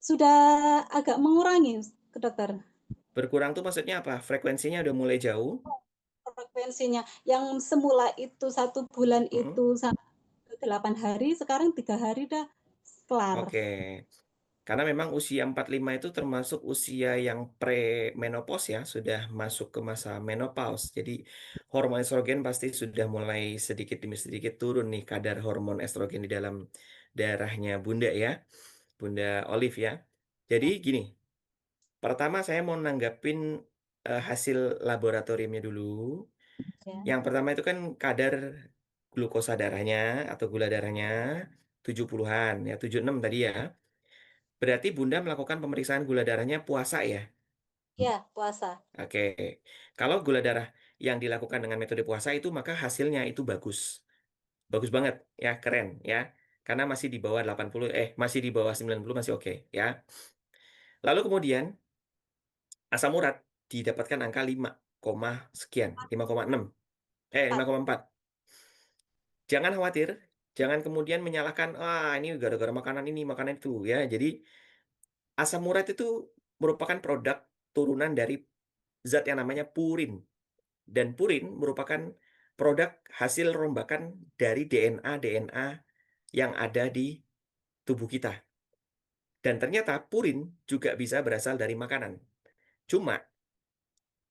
sudah agak mengurangi ke dokter. Berkurang tuh maksudnya apa? Frekuensinya udah mulai jauh. Frekuensinya yang semula itu 1 bulan Mm-mm. itu 8 hari, sekarang 3 hari udah kelar. Oke. Karena memang usia 45 itu termasuk usia yang pre-menopause ya, sudah masuk ke masa menopause. Jadi hormon estrogen pasti sudah mulai sedikit demi sedikit turun nih kadar hormon estrogen di dalam darahnya Bunda ya, Bunda Olive ya. Jadi gini, pertama saya mau nanggapin hasil laboratoriumnya dulu. Ya. Yang pertama itu kan kadar glukosa darahnya atau gula darahnya 70-an ya, 76 tadi ya. Berarti Bunda melakukan pemeriksaan gula darahnya puasa ya? Ya, puasa. Oke. Kalau gula darah yang dilakukan dengan metode puasa itu maka hasilnya itu bagus. Bagus banget ya, keren ya. Karena masih di bawah 80 masih di bawah 90 masih oke ya. Lalu kemudian asam urat didapatkan angka 5, sekian, 5,6. 4. 5,4. Jangan khawatir, jangan kemudian menyalahkan ini gara-gara makanan ini, makanan itu ya. Jadi asam urat itu merupakan produk turunan dari zat yang namanya purin. Dan purin merupakan produk hasil rombakan dari DNA-DNA yang ada di tubuh kita. Dan ternyata purin juga bisa berasal dari makanan. Cuma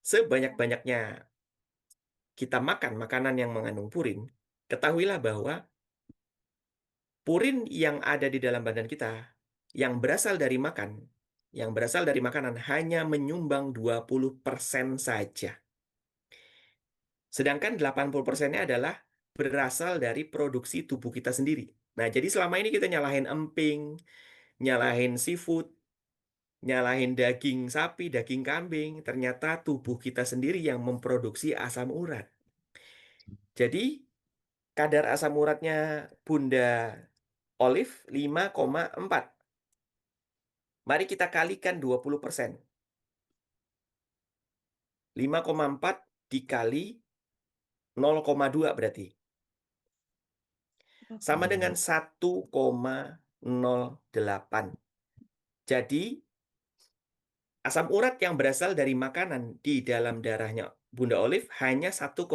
sebanyak-banyaknya kita makan makanan yang mengandung purin, ketahuilah bahwa purin yang ada di dalam badan kita, yang berasal dari makan, yang berasal dari makanan hanya menyumbang 20% saja. Sedangkan 80%-nya adalah berasal dari produksi tubuh kita sendiri. Nah, jadi selama ini kita nyalahin emping, nyalahin seafood, nyalahin daging sapi, daging kambing. Ternyata tubuh kita sendiri yang memproduksi asam urat. Jadi, kadar asam uratnya Bunda Olive 5,4. Mari kita kalikan 20%. 5,4 dikali 0,2 berarti. Sama dengan 1,08. Jadi, asam urat yang berasal dari makanan di dalam darahnya Bunda Olive hanya 1,08.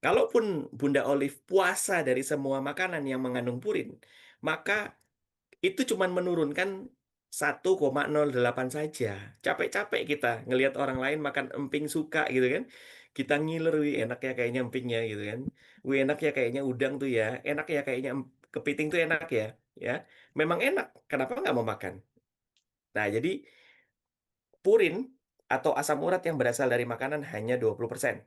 Kalaupun Bunda Olive puasa dari semua makanan yang mengandung purin, maka itu cuma menurunkan 1,08 saja. Capek-capek kita ngelihat orang lain makan emping suka gitu kan. Kita ngiler, wih enak ya kayaknya empingnya gitu kan. Wih enak ya kayaknya udang tuh ya. Enak ya kayaknya kepiting tuh enak ya. Ya, memang enak. Kenapa nggak mau makan? Nah, jadi purin atau asam urat yang berasal dari makanan hanya 20%.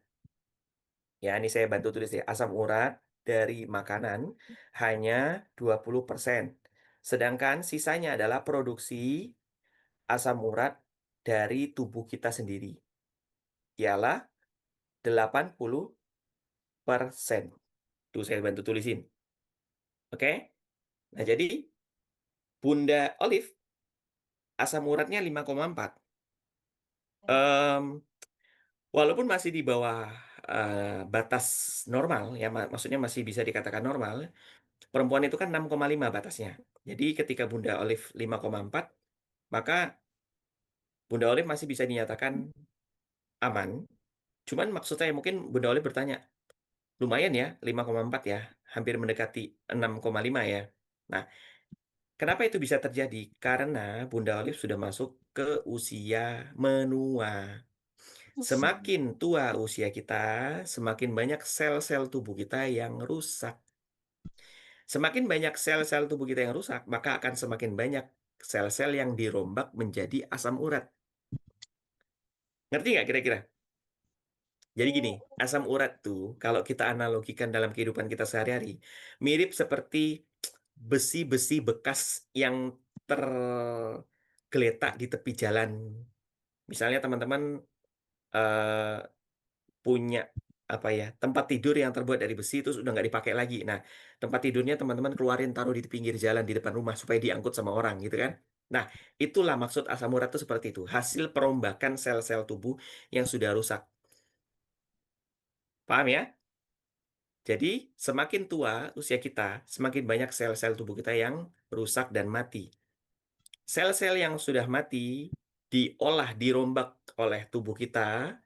Ya, ini saya bantu tulis ya. Asam urat dari makanan hanya 20%. Sedangkan sisanya adalah produksi asam urat dari tubuh kita sendiri. Ialah 80%. Tuh saya bantu tulisin. Oke? Nah, jadi Bunda Olive asam uratnya 5,4. Em, walaupun masih di bawah batas normal, ya maksudnya masih bisa dikatakan normal, perempuan itu kan 6,5 batasnya. Jadi ketika Bunda Olive 5,4, maka Bunda Olive masih bisa dinyatakan aman. Cuman maksud saya mungkin Bunda Olive bertanya, lumayan ya, 5,4 ya, hampir mendekati 6,5 ya. Nah, kenapa itu bisa terjadi? Karena Bunda Olive sudah masuk ke usia menua. Semakin tua usia kita, semakin banyak sel-sel tubuh kita yang rusak. Semakin banyak sel-sel tubuh kita yang rusak, maka akan semakin banyak sel-sel yang dirombak menjadi asam urat. Ngerti nggak kira-kira? Jadi gini, asam urat tuh kalau kita analogikan dalam kehidupan kita sehari-hari, mirip seperti besi-besi bekas yang tergeletak di tepi jalan. Misalnya teman-teman eh, punya apa ya tempat tidur yang terbuat dari besi terus udah nggak dipakai lagi. Nah, tempat tidurnya teman-teman keluarin taruh di pinggir jalan di depan rumah supaya diangkut sama orang gitu kan. Nah, itulah maksud asam urat itu seperti itu. Hasil perombakan sel-sel tubuh yang sudah rusak. Paham ya? Jadi, semakin tua usia kita, semakin banyak sel-sel tubuh kita yang rusak dan mati. Sel-sel yang sudah mati diolah, dirombak oleh tubuh kita.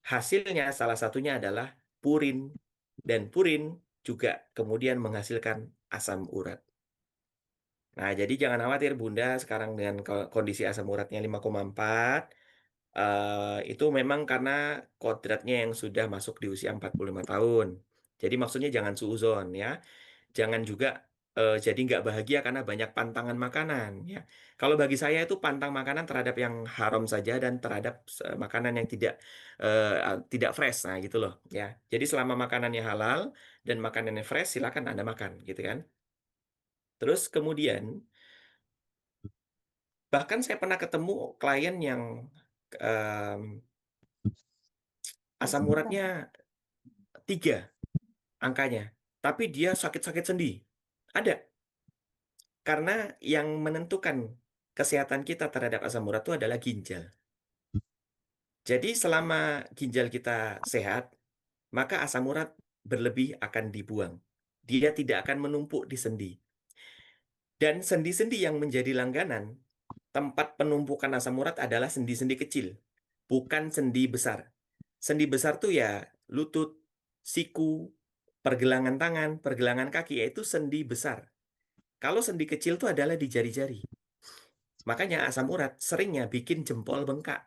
Hasilnya salah satunya adalah purin. Dan purin juga kemudian menghasilkan asam urat. Nah, jadi jangan khawatir Bunda sekarang dengan kondisi asam uratnya 5,4. Itu memang karena kodratnya yang sudah masuk di usia 45 tahun. Jadi maksudnya jangan suuzon ya. Jangan juga jadi nggak bahagia karena banyak pantangan makanan ya. Kalau bagi saya itu pantang makanan terhadap yang haram saja dan terhadap makanan yang tidak fresh, nah gitu loh ya. Jadi selama makanannya halal dan makanannya fresh silakan Anda makan gitu kan. Terus kemudian bahkan saya pernah ketemu klien yang em, asam uratnya 3 angkanya, tapi dia sakit-sakit sendi. Ada. Karena yang menentukan kesehatan kita terhadap asam urat itu adalah ginjal. Jadi selama ginjal kita sehat, maka asam urat berlebih akan dibuang. Dia tidak akan menumpuk di sendi. Dan sendi-sendi yang menjadi langganan, tempat penumpukan asam urat adalah sendi-sendi kecil, bukan sendi besar. Sendi besar tuh ya lutut, siku, pergelangan tangan, pergelangan kaki, yaitu sendi besar. Kalau sendi kecil itu adalah di jari-jari. Makanya asam urat seringnya bikin jempol bengkak.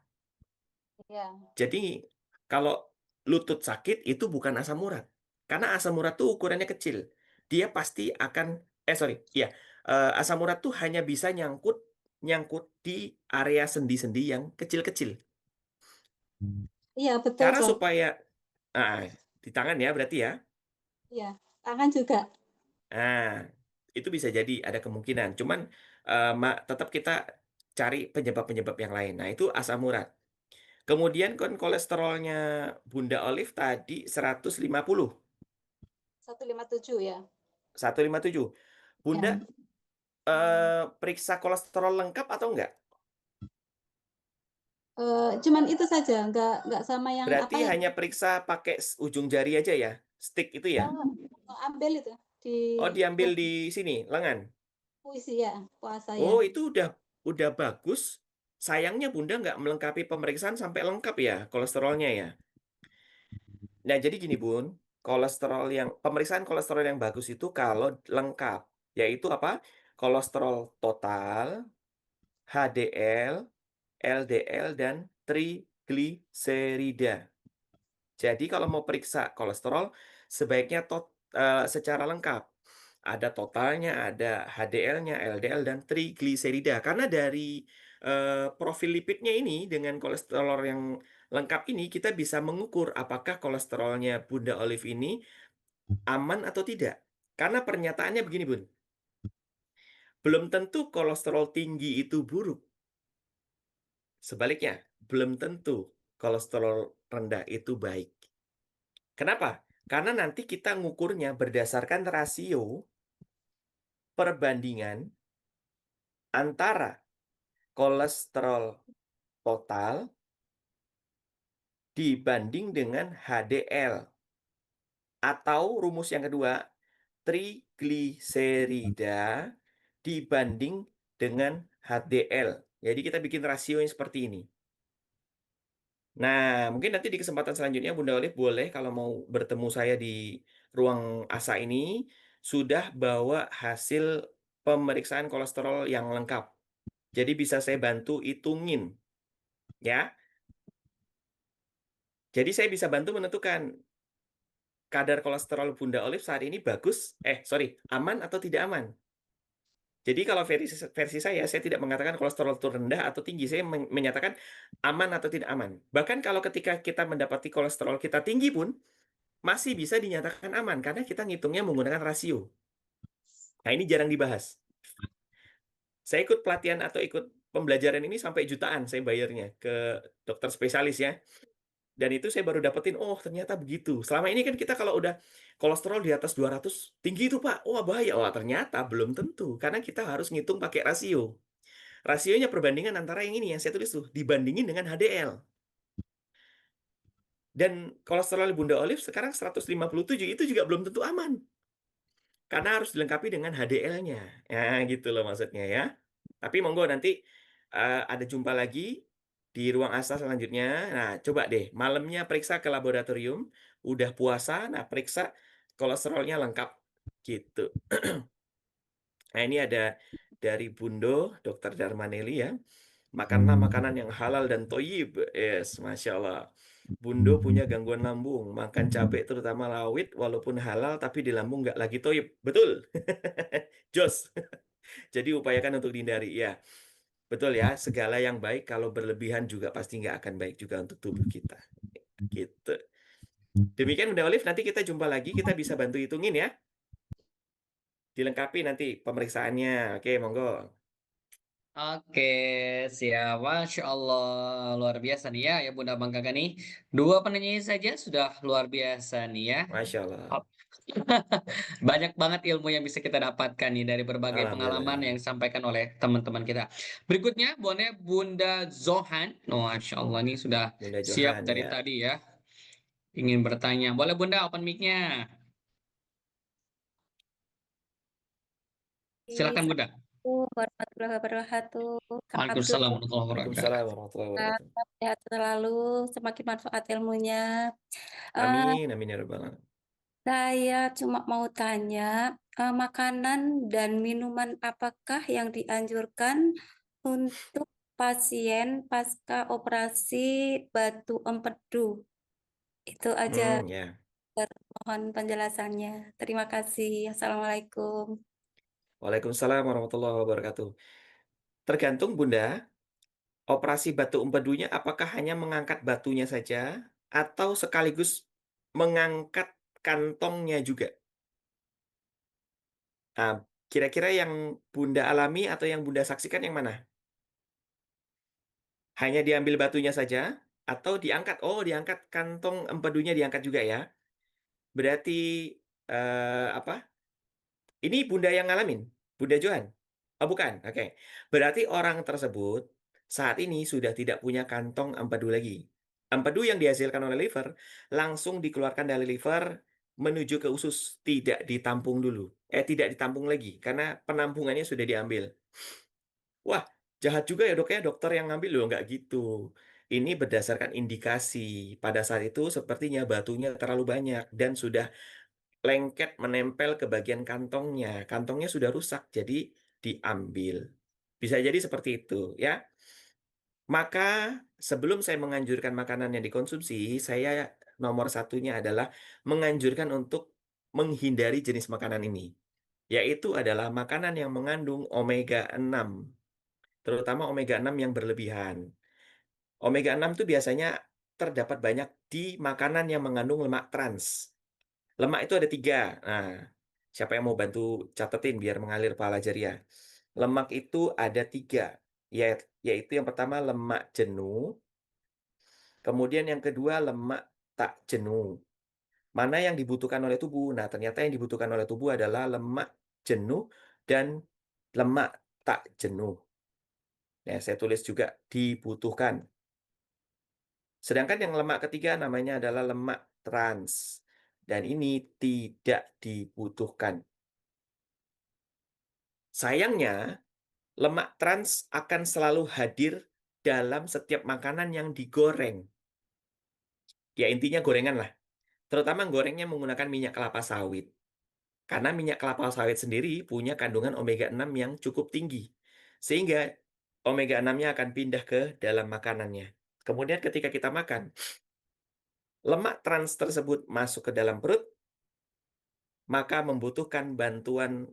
Iya. Jadi kalau lutut sakit itu bukan asam urat. Karena asam urat tuh ukurannya kecil. Dia pasti akan, sorry, iya, asam urat tuh hanya bisa nyangkut nyangkut di area sendi-sendi yang kecil-kecil. Iya, betul, Cara Dok. supaya, ah, di tangan ya berarti ya. Iya, tangan juga. Nah, itu bisa jadi ada kemungkinan. Cuman tetap kita cari penyebab-penyebab yang lain. Nah, itu asam urat. Kemudian kan kolesterolnya Bunda Olive tadi 150, 157 ya. 157. Bunda Ya. periksa kolesterol lengkap atau enggak? Cuman itu saja, nggak sama yang Berarti apa yang hanya periksa pakai ujung jari aja ya, stick itu ya. ambil itu di Oh, diambil di sini, lengan. puisi ya, puasa ya. Oh, itu udah bagus. Sayangnya Bunda nggak melengkapi pemeriksaan sampai lengkap ya kolesterolnya ya. Nah, jadi gini Bun, pemeriksaan kolesterol yang bagus itu kalau lengkap, yaitu apa? Kolesterol total, HDL, LDL, dan trigliserida. Jadi kalau mau periksa kolesterol, sebaiknya secara lengkap. Ada totalnya, ada HDL-nya, LDL, dan trigliserida. Karena dari profil lipidnya ini dengan kolesterol yang lengkap ini, kita bisa mengukur apakah kolesterolnya Bunda Olive ini aman atau tidak. Karena pernyataannya begini, Bun. Belum tentu kolesterol tinggi itu buruk. Sebaliknya, belum tentu kolesterol rendah itu baik. Kenapa? Karena nanti kita ngukurnya berdasarkan rasio perbandingan antara kolesterol total dibanding dengan HDL. Atau rumus yang kedua, trigliserida dibanding dengan HDL. Jadi kita bikin rasio yang seperti ini. Nah, mungkin nanti di kesempatan selanjutnya Bunda Olive boleh kalau mau bertemu saya di ruang ASA ini sudah bawa hasil pemeriksaan kolesterol yang lengkap. Jadi bisa saya bantu hitungin. Ya. Jadi saya bisa bantu menentukan kadar kolesterol Bunda Olive saat ini bagus, aman atau tidak aman. Jadi kalau versi saya tidak mengatakan kolesterol itu rendah atau tinggi, saya menyatakan aman atau tidak aman. Bahkan kalau ketika kita mendapati kolesterol kita tinggi pun, masih bisa dinyatakan aman, karena kita ngitungnya menggunakan rasio. Nah, ini jarang dibahas. Saya ikut pelatihan atau ikut pembelajaran ini sampai jutaan saya bayarnya ke dokter spesialis ya. Dan itu saya baru dapetin, oh ternyata begitu. Selama ini kan kita kalau udah kolesterol di atas 200, tinggi itu Pak, wah bahaya. Wah ternyata belum tentu, karena kita harus ngitung pakai rasio. Rasionya perbandingan antara yang ini, yang saya tulis tuh, dibandingin dengan HDL. Dan kolesterol Bunda Olive sekarang 157, itu juga belum tentu aman. Karena harus dilengkapi dengan HDL-nya. Ya, gitu loh maksudnya ya. Tapi monggo nanti ada jumpa lagi di ruang ASA selanjutnya. Nah, coba deh malamnya periksa ke laboratorium. Udah puasa, nah periksa kolesterolnya lengkap. Gitu. Nah, ini ada dari Bundo, Dr. Darmaneli ya. Makanlah makanan yang halal dan toyib. Yes, Masya Allah. Bundo punya gangguan lambung. Makan cabai terutama lawit, walaupun halal, tapi di lambung nggak lagi toyib. Betul. Jos. Jadi upayakan untuk dihindari. Ya, betul ya. Segala yang baik kalau berlebihan juga pasti nggak akan baik juga untuk tubuh kita. Gitu. Demikian Bunda Olive, nanti kita jumpa lagi. Kita bisa bantu hitungin ya. Dilengkapi nanti pemeriksaannya. Oke, monggo. Oke, siap. Masya Allah, luar biasa nih ya, ya Bunda Banggakan nih. Dua penanya saja sudah luar biasa nih ya. Masya Allah. Banyak banget ilmu yang bisa kita dapatkan nih dari berbagai pengalaman yang Alhamdulillah. disampaikan oleh teman-teman kita. Berikutnya, Bunda Zohan. Oh, Masya Allah, nih sudah Bunda siap Johan dari ya. tadi ya. Ingin bertanya. Boleh Bunda, open mic-nya. Silakan Bunda. Assalamualaikum warahmatullahi wabarakatuh. Kak Abdul, Waalaikumsalam warahmatullahi wabarakatuh. Waalaikumsalam warahmatullahi wabarakatuh. sehat selalu, semakin manfaat ilmunya. Eh, Amin, amin ya rabbal alamin. saya cuma mau tanya, makanan dan minuman apakah yang dianjurkan untuk pasien pasca operasi batu empedu? Itu aja, Ya. mohon penjelasannya. Terima kasih. Assalamualaikum. Waalaikumsalam warahmatullahi wabarakatuh. Tergantung Bunda, operasi batu empedunya apakah hanya mengangkat batunya saja atau sekaligus mengangkat kantongnya juga. Nah, kira-kira yang Bunda alami atau yang Bunda saksikan yang mana? Hanya diambil batunya saja atau diangkat? Oh, diangkat kantong empedunya diangkat juga ya. Berarti apa? Ini Bunda yang ngalamin? Bunda Johan? Oh, bukan. Oke. Berarti orang tersebut saat ini sudah tidak punya kantong empedu lagi. Empedu yang dihasilkan oleh liver langsung dikeluarkan dari liver menuju ke usus, tidak ditampung dulu. Tidak ditampung lagi karena penampungannya sudah diambil. Wah, jahat juga ya dok ya, dokter yang ngambil loh, nggak gitu. Ini berdasarkan indikasi. Pada saat itu sepertinya batunya terlalu banyak dan sudah lengket menempel ke bagian kantongnya. Kantongnya sudah rusak, jadi diambil. Bisa jadi seperti itu ya. Maka sebelum saya menganjurkan makanan yang dikonsumsi, saya nomor satunya adalah menganjurkan untuk menghindari jenis makanan ini. Yaitu adalah makanan yang mengandung omega 6, terutama omega 6 yang berlebihan. Omega 6 itu biasanya terdapat banyak di makanan yang mengandung lemak trans. Lemak itu ada 3. Nah, siapa yang mau bantu catetin biar mengalir pahala jariah? Lemak itu ada 3, yaitu yang pertama lemak jenuh, kemudian yang kedua lemak tak jenuh. Mana yang dibutuhkan oleh tubuh? Nah, ternyata yang dibutuhkan oleh tubuh adalah lemak jenuh dan lemak tak jenuh. Ya, saya tulis juga dibutuhkan. Sedangkan yang lemak ketiga namanya adalah lemak trans. Dan ini tidak dibutuhkan. Sayangnya, lemak trans akan selalu hadir dalam setiap makanan yang digoreng. Ya, intinya gorengan lah. Terutama gorengnya menggunakan minyak kelapa sawit. Karena minyak kelapa sawit sendiri punya kandungan omega 6 yang cukup tinggi. Sehingga omega 6-nya akan pindah ke dalam makanannya. Kemudian ketika kita makan, lemak trans tersebut masuk ke dalam perut, maka membutuhkan bantuan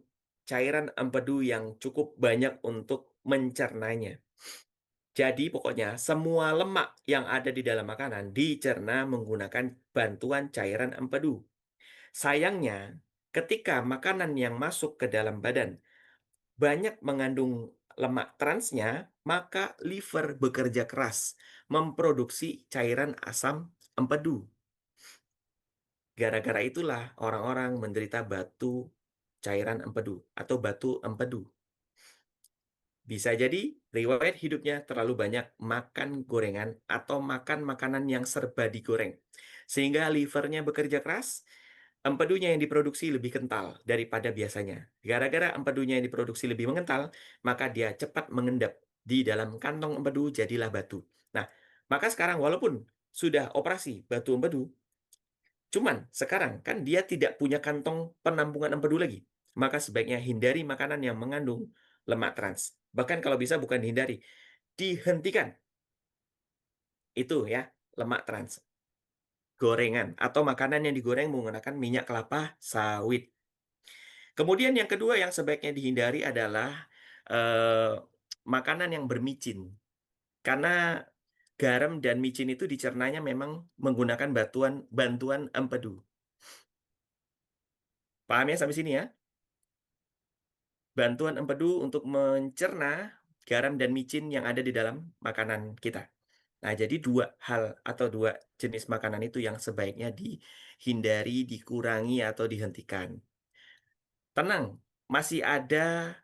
cairan empedu yang cukup banyak untuk mencernanya. Jadi pokoknya semua lemak yang ada di dalam makanan dicerna menggunakan bantuan cairan empedu. Sayangnya, ketika makanan yang masuk ke dalam badan banyak mengandung lemak transnya, maka liver bekerja keras memproduksi cairan asam empedu. Gara-gara itulah orang-orang menderita batu cairan empedu atau batu empedu. Bisa jadi riwayat hidupnya terlalu banyak makan gorengan atau makan makanan yang serba digoreng. Sehingga livernya bekerja keras, empedunya yang diproduksi lebih kental daripada biasanya. Gara-gara empedunya yang diproduksi lebih mengental, maka dia cepat mengendap di dalam kantong empedu, jadilah batu. Nah, maka sekarang walaupun sudah operasi batu empedu, cuman sekarang kan dia tidak punya kantong penampungan empedu lagi. Maka sebaiknya hindari makanan yang mengandung lemak trans. Bahkan kalau bisa bukan dihindari, dihentikan. Itu ya, lemak trans. Gorengan atau makanan yang digoreng menggunakan minyak kelapa sawit. Kemudian yang kedua yang sebaiknya dihindari adalah makanan yang bermicin. Karena garam dan micin itu dicernanya memang menggunakan bantuan empedu. Paham ya sampai sini ya? Bantuan empedu untuk mencerna garam dan micin yang ada di dalam makanan kita. Nah, jadi 2 hal atau 2 jenis makanan itu yang sebaiknya dihindari, dikurangi, atau dihentikan. Tenang, masih ada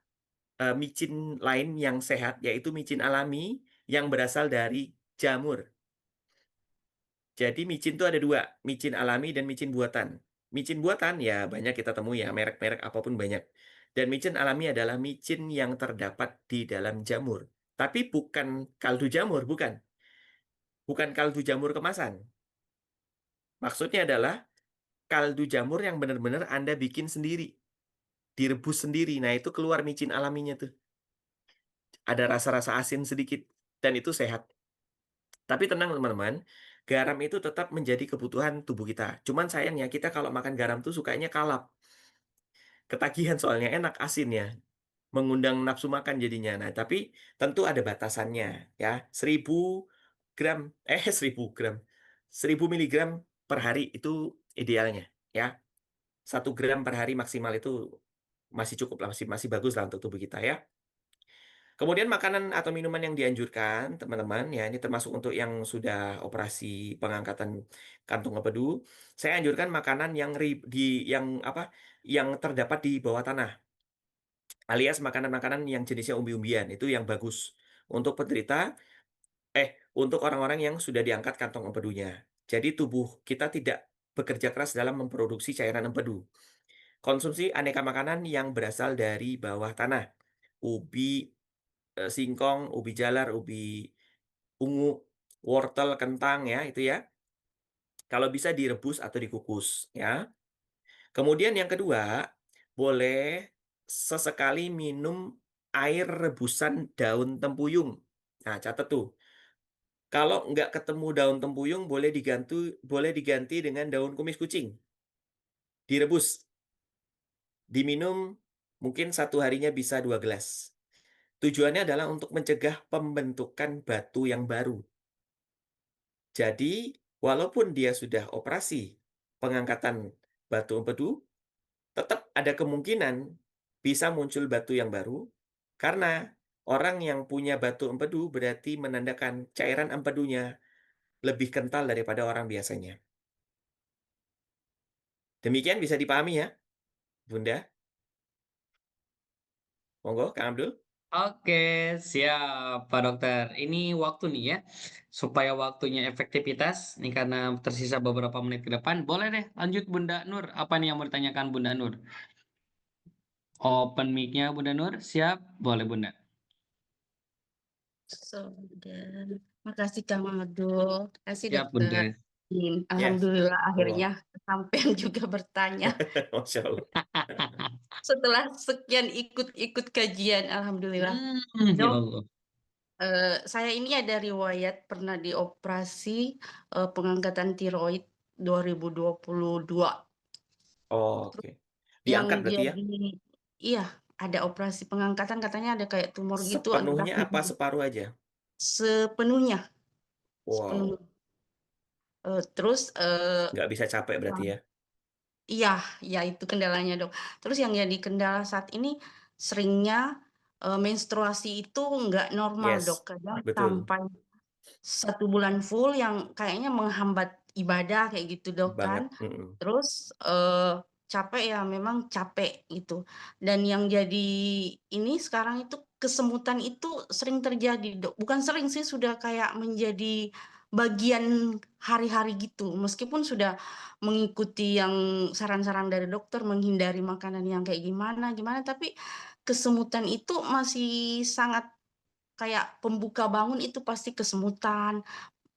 micin lain yang sehat, yaitu micin alami yang berasal dari jamur. Jadi micin itu ada 2, micin alami dan micin buatan. Micin buatan ya banyak kita temui ya, merek-merek apapun banyak. Dan micin alami adalah micin yang terdapat di dalam jamur. Tapi bukan kaldu jamur, bukan. Bukan kaldu jamur kemasan. Maksudnya adalah kaldu jamur yang benar-benar Anda bikin sendiri. Direbus sendiri. Nah, itu keluar micin alaminya tuh. Ada rasa-rasa asin sedikit. Dan itu sehat. Tapi tenang teman-teman, garam itu tetap menjadi kebutuhan tubuh kita. Cuman sayangnya kita kalau makan garam tuh sukanya kalap. Ketagihan soalnya enak asinnya. Mengundang nafsu makan jadinya. Nah, tapi tentu ada batasannya ya. 1000 gram, 1000 gram. 1000 miligram per hari itu idealnya ya. 1 gram per hari maksimal itu masih cukup lah, masih bagus lah untuk tubuh kita ya. Kemudian makanan atau minuman yang dianjurkan, teman-teman, ya ini termasuk untuk yang sudah operasi pengangkatan kantung empedu. Saya anjurkan makanan yang terdapat di bawah tanah, alias makanan-makanan yang jenisnya umbi-umbian itu yang bagus untuk untuk orang-orang yang sudah diangkat kantong empedunya. Jadi tubuh kita tidak bekerja keras dalam memproduksi cairan empedu. Konsumsi aneka makanan yang berasal dari bawah tanah. Ubi, singkong, ubi jalar, ubi ungu, wortel, kentang ya, itu ya. Kalau bisa direbus atau dikukus ya. Kemudian yang kedua, boleh sesekali minum air rebusan daun tempuyung. Nah, catat tuh. Kalau nggak ketemu daun tempuyung, boleh diganti dengan daun kumis kucing. Direbus, diminum, mungkin satu harinya bisa 2 gelas. Tujuannya adalah untuk mencegah pembentukan batu yang baru. Jadi, walaupun dia sudah operasi pengangkatan batu empedu, tetap ada kemungkinan bisa muncul batu yang baru, karena orang yang punya batu empedu berarti menandakan cairan empedunya lebih kental daripada orang biasanya. Demikian bisa dipahami ya, Bunda? Monggo, Kang Abdul. Oke, siap Pak Dokter. Ini waktu nih ya, supaya waktunya efektivitas, nih karena tersisa beberapa menit ke depan, boleh deh lanjut Bunda Nur. Apa nih yang mau ditanyakan Bunda Nur? Open mic-nya Bunda Nur, siap? Boleh Bunda. Sudah. Makasih Kang Abdul. Kasih Siap dokter. Bunda. Yes. Alhamdulillah akhirnya Allah. sampai juga bertanya. Masya Allah. Setelah sekian ikut kajian, Alhamdulillah. Ya Dok, Allah. saya ini ada riwayat pernah dioperasi pengangkatan tiroid 2022. Oh, Terus oke. yang Diangkat berarti ya? jadi, iya, ada operasi pengangkatan katanya ada kayak tumor gitu agak Sepenuhnya apa separuh aja? sepenuhnya, sepenuhnya. Wow, Terus nggak bisa capek berarti ya? iya, ya itu kendalanya dok. Terus yang jadi kendala saat ini seringnya menstruasi itu nggak normal dok. Yes, Kadang betul. sampai 1 bulan full yang kayaknya menghambat ibadah kayak gitu dok kan. Banget. Mm-mm. Terus capek ya memang capek gitu. Dan yang jadi ini sekarang itu kesemutan itu sering terjadi dok. Bukan sering sih sudah kayak menjadi bagian hari-hari gitu. Meskipun sudah mengikuti yang saran-saran dari dokter menghindari makanan yang kayak gimana gimana tapi kesemutan itu masih sangat kayak pembuka bangun itu pasti kesemutan,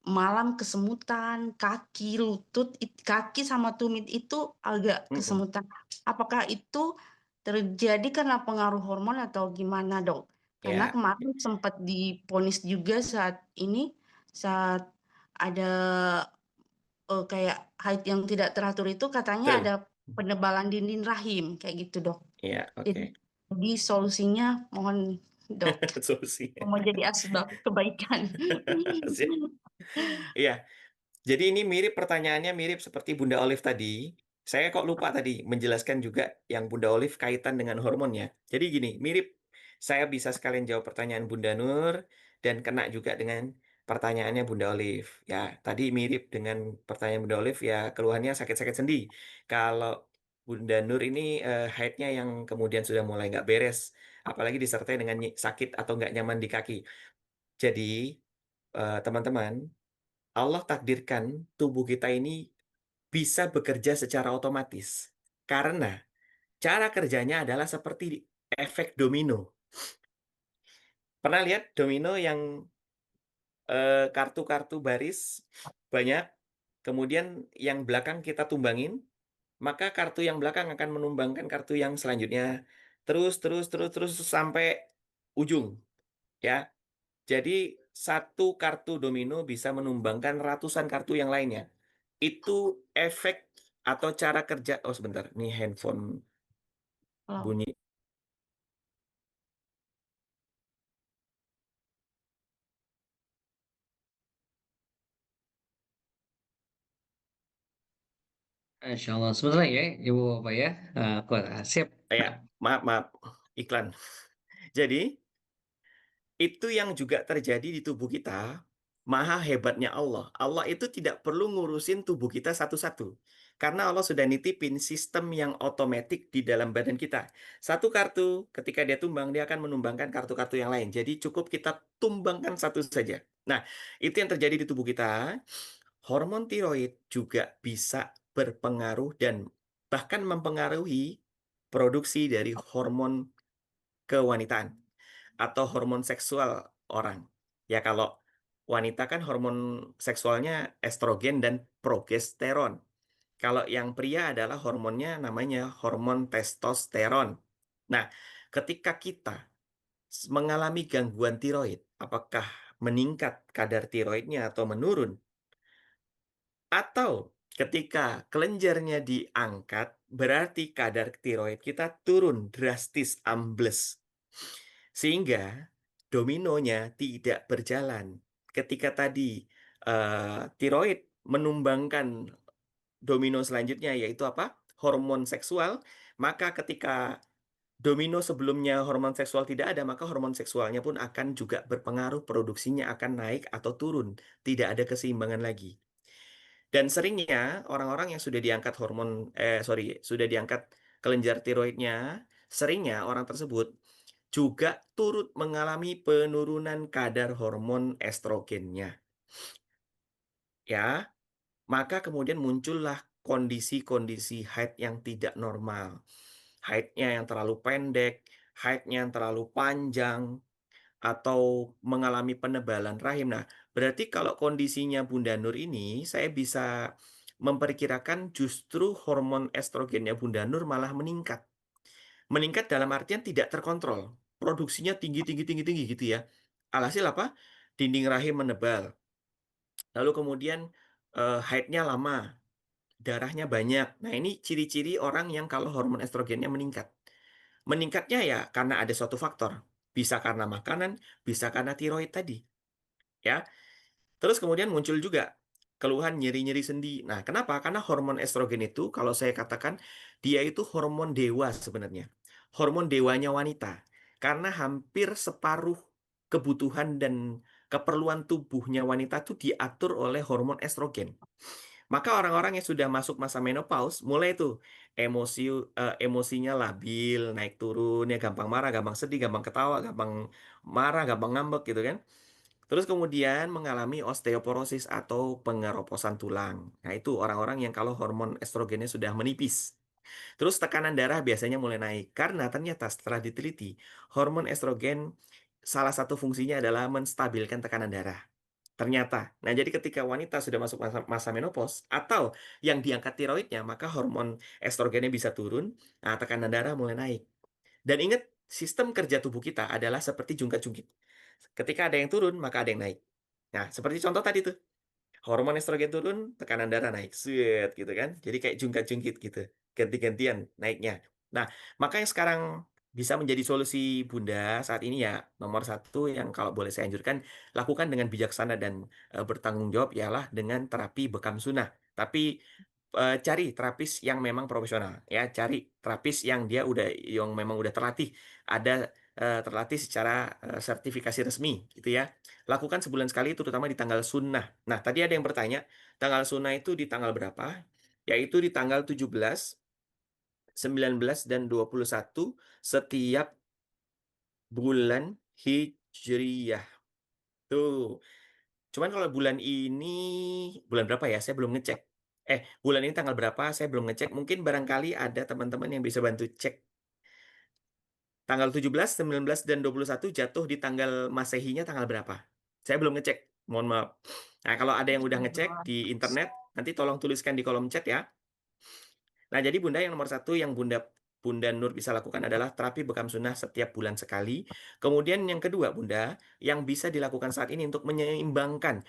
malam kesemutan, kaki, lutut, kaki sama tumit itu agak Mm-mm. kesemutan. Apakah itu terjadi karena pengaruh hormon atau gimana, Dok? Karena Ya, kemarin sempat diponis juga saat ada kayak haid yang tidak teratur itu katanya ada betul. penebalan dinding rahim kayak gitu, Dok. Ya, Jadi, oke. jadi solusinya mohon, Dok, Solusinya. mau jadi asbab kebaikan. Siap. Iya, jadi ini mirip pertanyaannya mirip seperti Bunda Olive tadi. Saya kok lupa tadi menjelaskan juga yang Bunda Olive kaitan dengan hormonnya. Jadi gini, mirip. Saya bisa sekalian jawab pertanyaan Bunda Nur dan kena juga dengan pertanyaannya Bunda Olive. Ya, tadi mirip dengan pertanyaan Bunda Olive ya keluhannya sakit-sakit sendi. Kalau Bunda Nur ini haidnya yang kemudian sudah mulai nggak beres, apalagi disertai dengan sakit atau nggak nyaman di kaki. Jadi teman-teman, Allah takdirkan tubuh kita ini bisa bekerja secara otomatis. Karena cara kerjanya adalah seperti efek domino. Pernah lihat domino yang kartu-kartu baris banyak, kemudian yang belakang kita tumbangin, maka kartu yang belakang akan menumbangkan kartu yang selanjutnya. Terus, terus, terus, terus sampai ujung. Ya, jadi satu kartu domino bisa menumbangkan ratusan kartu yang lainnya. Itu efek atau cara kerja. Oh sebentar, ini handphone Wow. bunyi. Insya Allah. Sebentar ya, Ibu Bapak ya. Aku siap. Ya, maaf, maaf, iklan. Jadi itu yang juga terjadi di tubuh kita. Maha hebatnya Allah. Allah itu tidak perlu ngurusin tubuh kita satu-satu. Karena Allah sudah nitipin sistem yang otomatis di dalam badan kita. Satu kartu, ketika dia tumbang, dia akan menumbangkan kartu-kartu yang lain. Jadi cukup kita tumbangkan satu saja. Nah, itu yang terjadi di tubuh kita. Hormon tiroid juga bisa berpengaruh dan bahkan mempengaruhi produksi dari hormon kewanitaan atau hormon seksual orang. Ya kalau wanita kan hormon seksualnya estrogen dan progesteron. Kalau yang pria adalah hormonnya namanya hormon testosteron. Nah, ketika kita mengalami gangguan tiroid, apakah meningkat kadar tiroidnya atau menurun? Atau ketika kelenjarnya diangkat, berarti kadar tiroid kita turun drastis, ambles. Sehingga dominonya tidak berjalan. Ketika tadi tiroid menumbangkan domino selanjutnya yaitu apa? Hormon seksual, maka ketika domino sebelumnya hormon seksual tidak ada, maka hormon seksualnya pun akan juga berpengaruh, produksinya akan naik atau turun. Tidak ada keseimbangan lagi. Dan seringnya orang-orang yang sudah diangkat sudah diangkat kelenjar tiroidnya, seringnya orang tersebut juga turut mengalami penurunan kadar hormon estrogennya. Ya, maka kemudian muncullah kondisi-kondisi haid yang tidak normal. Haidnya yang terlalu pendek, haidnya yang terlalu panjang, atau mengalami penebalan rahim. Nah, berarti kalau kondisinya Bunda Nur ini, saya bisa memperkirakan justru hormon estrogennya Bunda Nur malah meningkat. Meningkat dalam artian tidak terkontrol. Produksinya tinggi, tinggi, tinggi, tinggi gitu ya. Alhasil apa? Dinding rahim menebal. Lalu kemudian haidnya lama, darahnya banyak. Nah, ini ciri-ciri orang yang kalau hormon estrogennya meningkat. Meningkatnya ya karena ada suatu faktor. Bisa karena makanan, bisa karena tiroid tadi. Ya, terus kemudian muncul juga keluhan nyeri-nyeri sendi. Nah, kenapa? Karena hormon estrogen itu, kalau saya katakan, dia itu hormon dewa sebenarnya. Hormon dewanya wanita. Karena hampir separuh kebutuhan dan keperluan tubuhnya wanita itu diatur oleh hormon estrogen. Maka orang-orang yang sudah masuk masa menopause, mulai tuh emosinya labil, naik turun, ya gampang marah, gampang sedih, gampang ketawa, gampang marah, gampang ngambek gitu kan. Terus kemudian mengalami osteoporosis atau pengeroposan tulang. Nah, itu orang-orang yang kalau hormon estrogennya sudah menipis. Terus tekanan darah biasanya mulai naik. Karena ternyata setelah diteliti, hormon estrogen salah satu fungsinya adalah menstabilkan tekanan darah. Ternyata. Nah, jadi ketika wanita sudah masuk masa menopause atau yang diangkat tiroidnya, maka hormon estrogennya bisa turun, nah tekanan darah mulai naik. Dan ingat, sistem kerja tubuh kita adalah seperti jungkat-jungkit. Ketika ada yang turun, maka ada yang naik. Nah, seperti contoh tadi tuh. Hormon estrogen turun, tekanan darah naik. Set, gitu kan. Jadi kayak jungkat-jungkit gitu. Ganti-gantian naiknya. Nah, maka yang sekarang bisa menjadi solusi Bunda saat ini ya, nomor satu yang kalau boleh saya anjurkan, lakukan dengan bijaksana dan bertanggung jawab ialah dengan terapi bekam sunnah. Tapi cari terapis yang memang profesional ya, cari terapis yang memang udah terlatih, ada terlatih secara sertifikasi resmi gitu ya. Lakukan sebulan sekali terutama di tanggal sunnah. Nah, tadi ada yang bertanya, tanggal sunnah itu di tanggal berapa? Yaitu di tanggal 17, 19 dan 21 setiap bulan Hijriyah. Tuh. Cuman kalau bulan ini, bulan berapa ya? Saya belum ngecek. Bulan ini tanggal berapa? Saya belum ngecek. Mungkin barangkali ada teman-teman yang bisa bantu cek. Tanggal 17, 19, dan 21 jatuh di tanggal Masehinya tanggal berapa? Saya belum ngecek. Mohon maaf. Nah, kalau ada yang udah ngecek di internet, nanti tolong tuliskan di kolom chat ya. Nah, jadi Bunda yang nomor satu yang Bunda Nur bisa lakukan adalah terapi bekam sunnah setiap bulan sekali. Kemudian yang kedua Bunda, yang bisa dilakukan saat ini untuk menyeimbangkan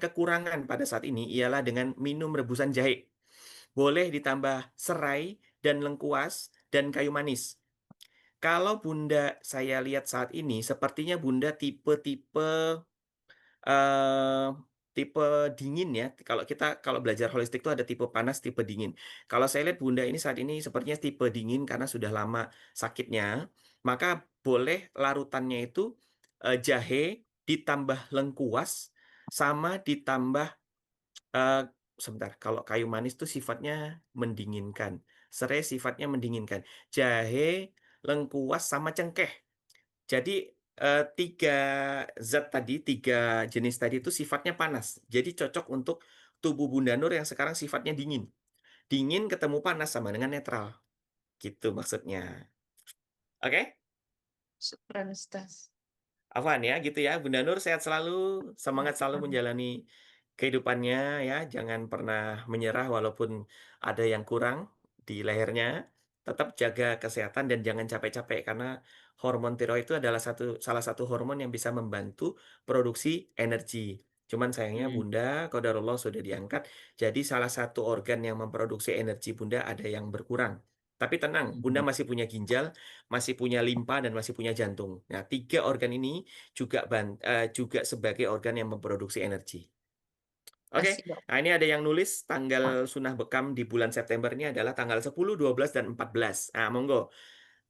kekurangan pada saat ini ialah dengan minum rebusan jahe. Boleh ditambah serai dan lengkuas dan kayu manis. Kalau Bunda saya lihat saat ini, sepertinya Bunda tipe-tipe eh tipe dingin ya. Kalau belajar holistik itu ada tipe panas, tipe dingin. Kalau saya lihat Bunda ini saat ini sepertinya tipe dingin karena sudah lama sakitnya, maka boleh larutannya itu jahe ditambah lengkuas sama ditambah eh, sebentar. Kalau kayu manis itu sifatnya mendinginkan. Serai sifatnya mendinginkan. Jahe, lengkuas sama cengkeh. Jadi tiga tiga jenis tadi itu sifatnya panas. Jadi cocok untuk tubuh Bunda Nur yang sekarang sifatnya dingin. Dingin ketemu panas sama dengan netral. Gitu maksudnya. Oke? Syukran Ustaz. Afwan ya, gitu ya. Bunda Nur sehat selalu, semangat selalu Amin. menjalani kehidupannya ya. Jangan pernah menyerah walaupun ada yang kurang di lehernya. tetap jaga kesehatan dan jangan capek-capek karena hormon tiroid itu adalah salah satu hormon yang bisa membantu produksi energi. Cuman sayangnya Hmm. Bunda qadarullah sudah diangkat, jadi salah satu organ yang memproduksi energi Bunda ada yang berkurang. Tapi tenang, Bunda masih punya ginjal, masih punya limpa dan masih punya jantung. Nah, 3 organ ini juga sebagai organ yang memproduksi energi. Oke, Kasih dok. nah ini ada yang nulis tanggal sunah bekam di bulan September ini adalah tanggal 10, 12, dan 14. Nah, monggo.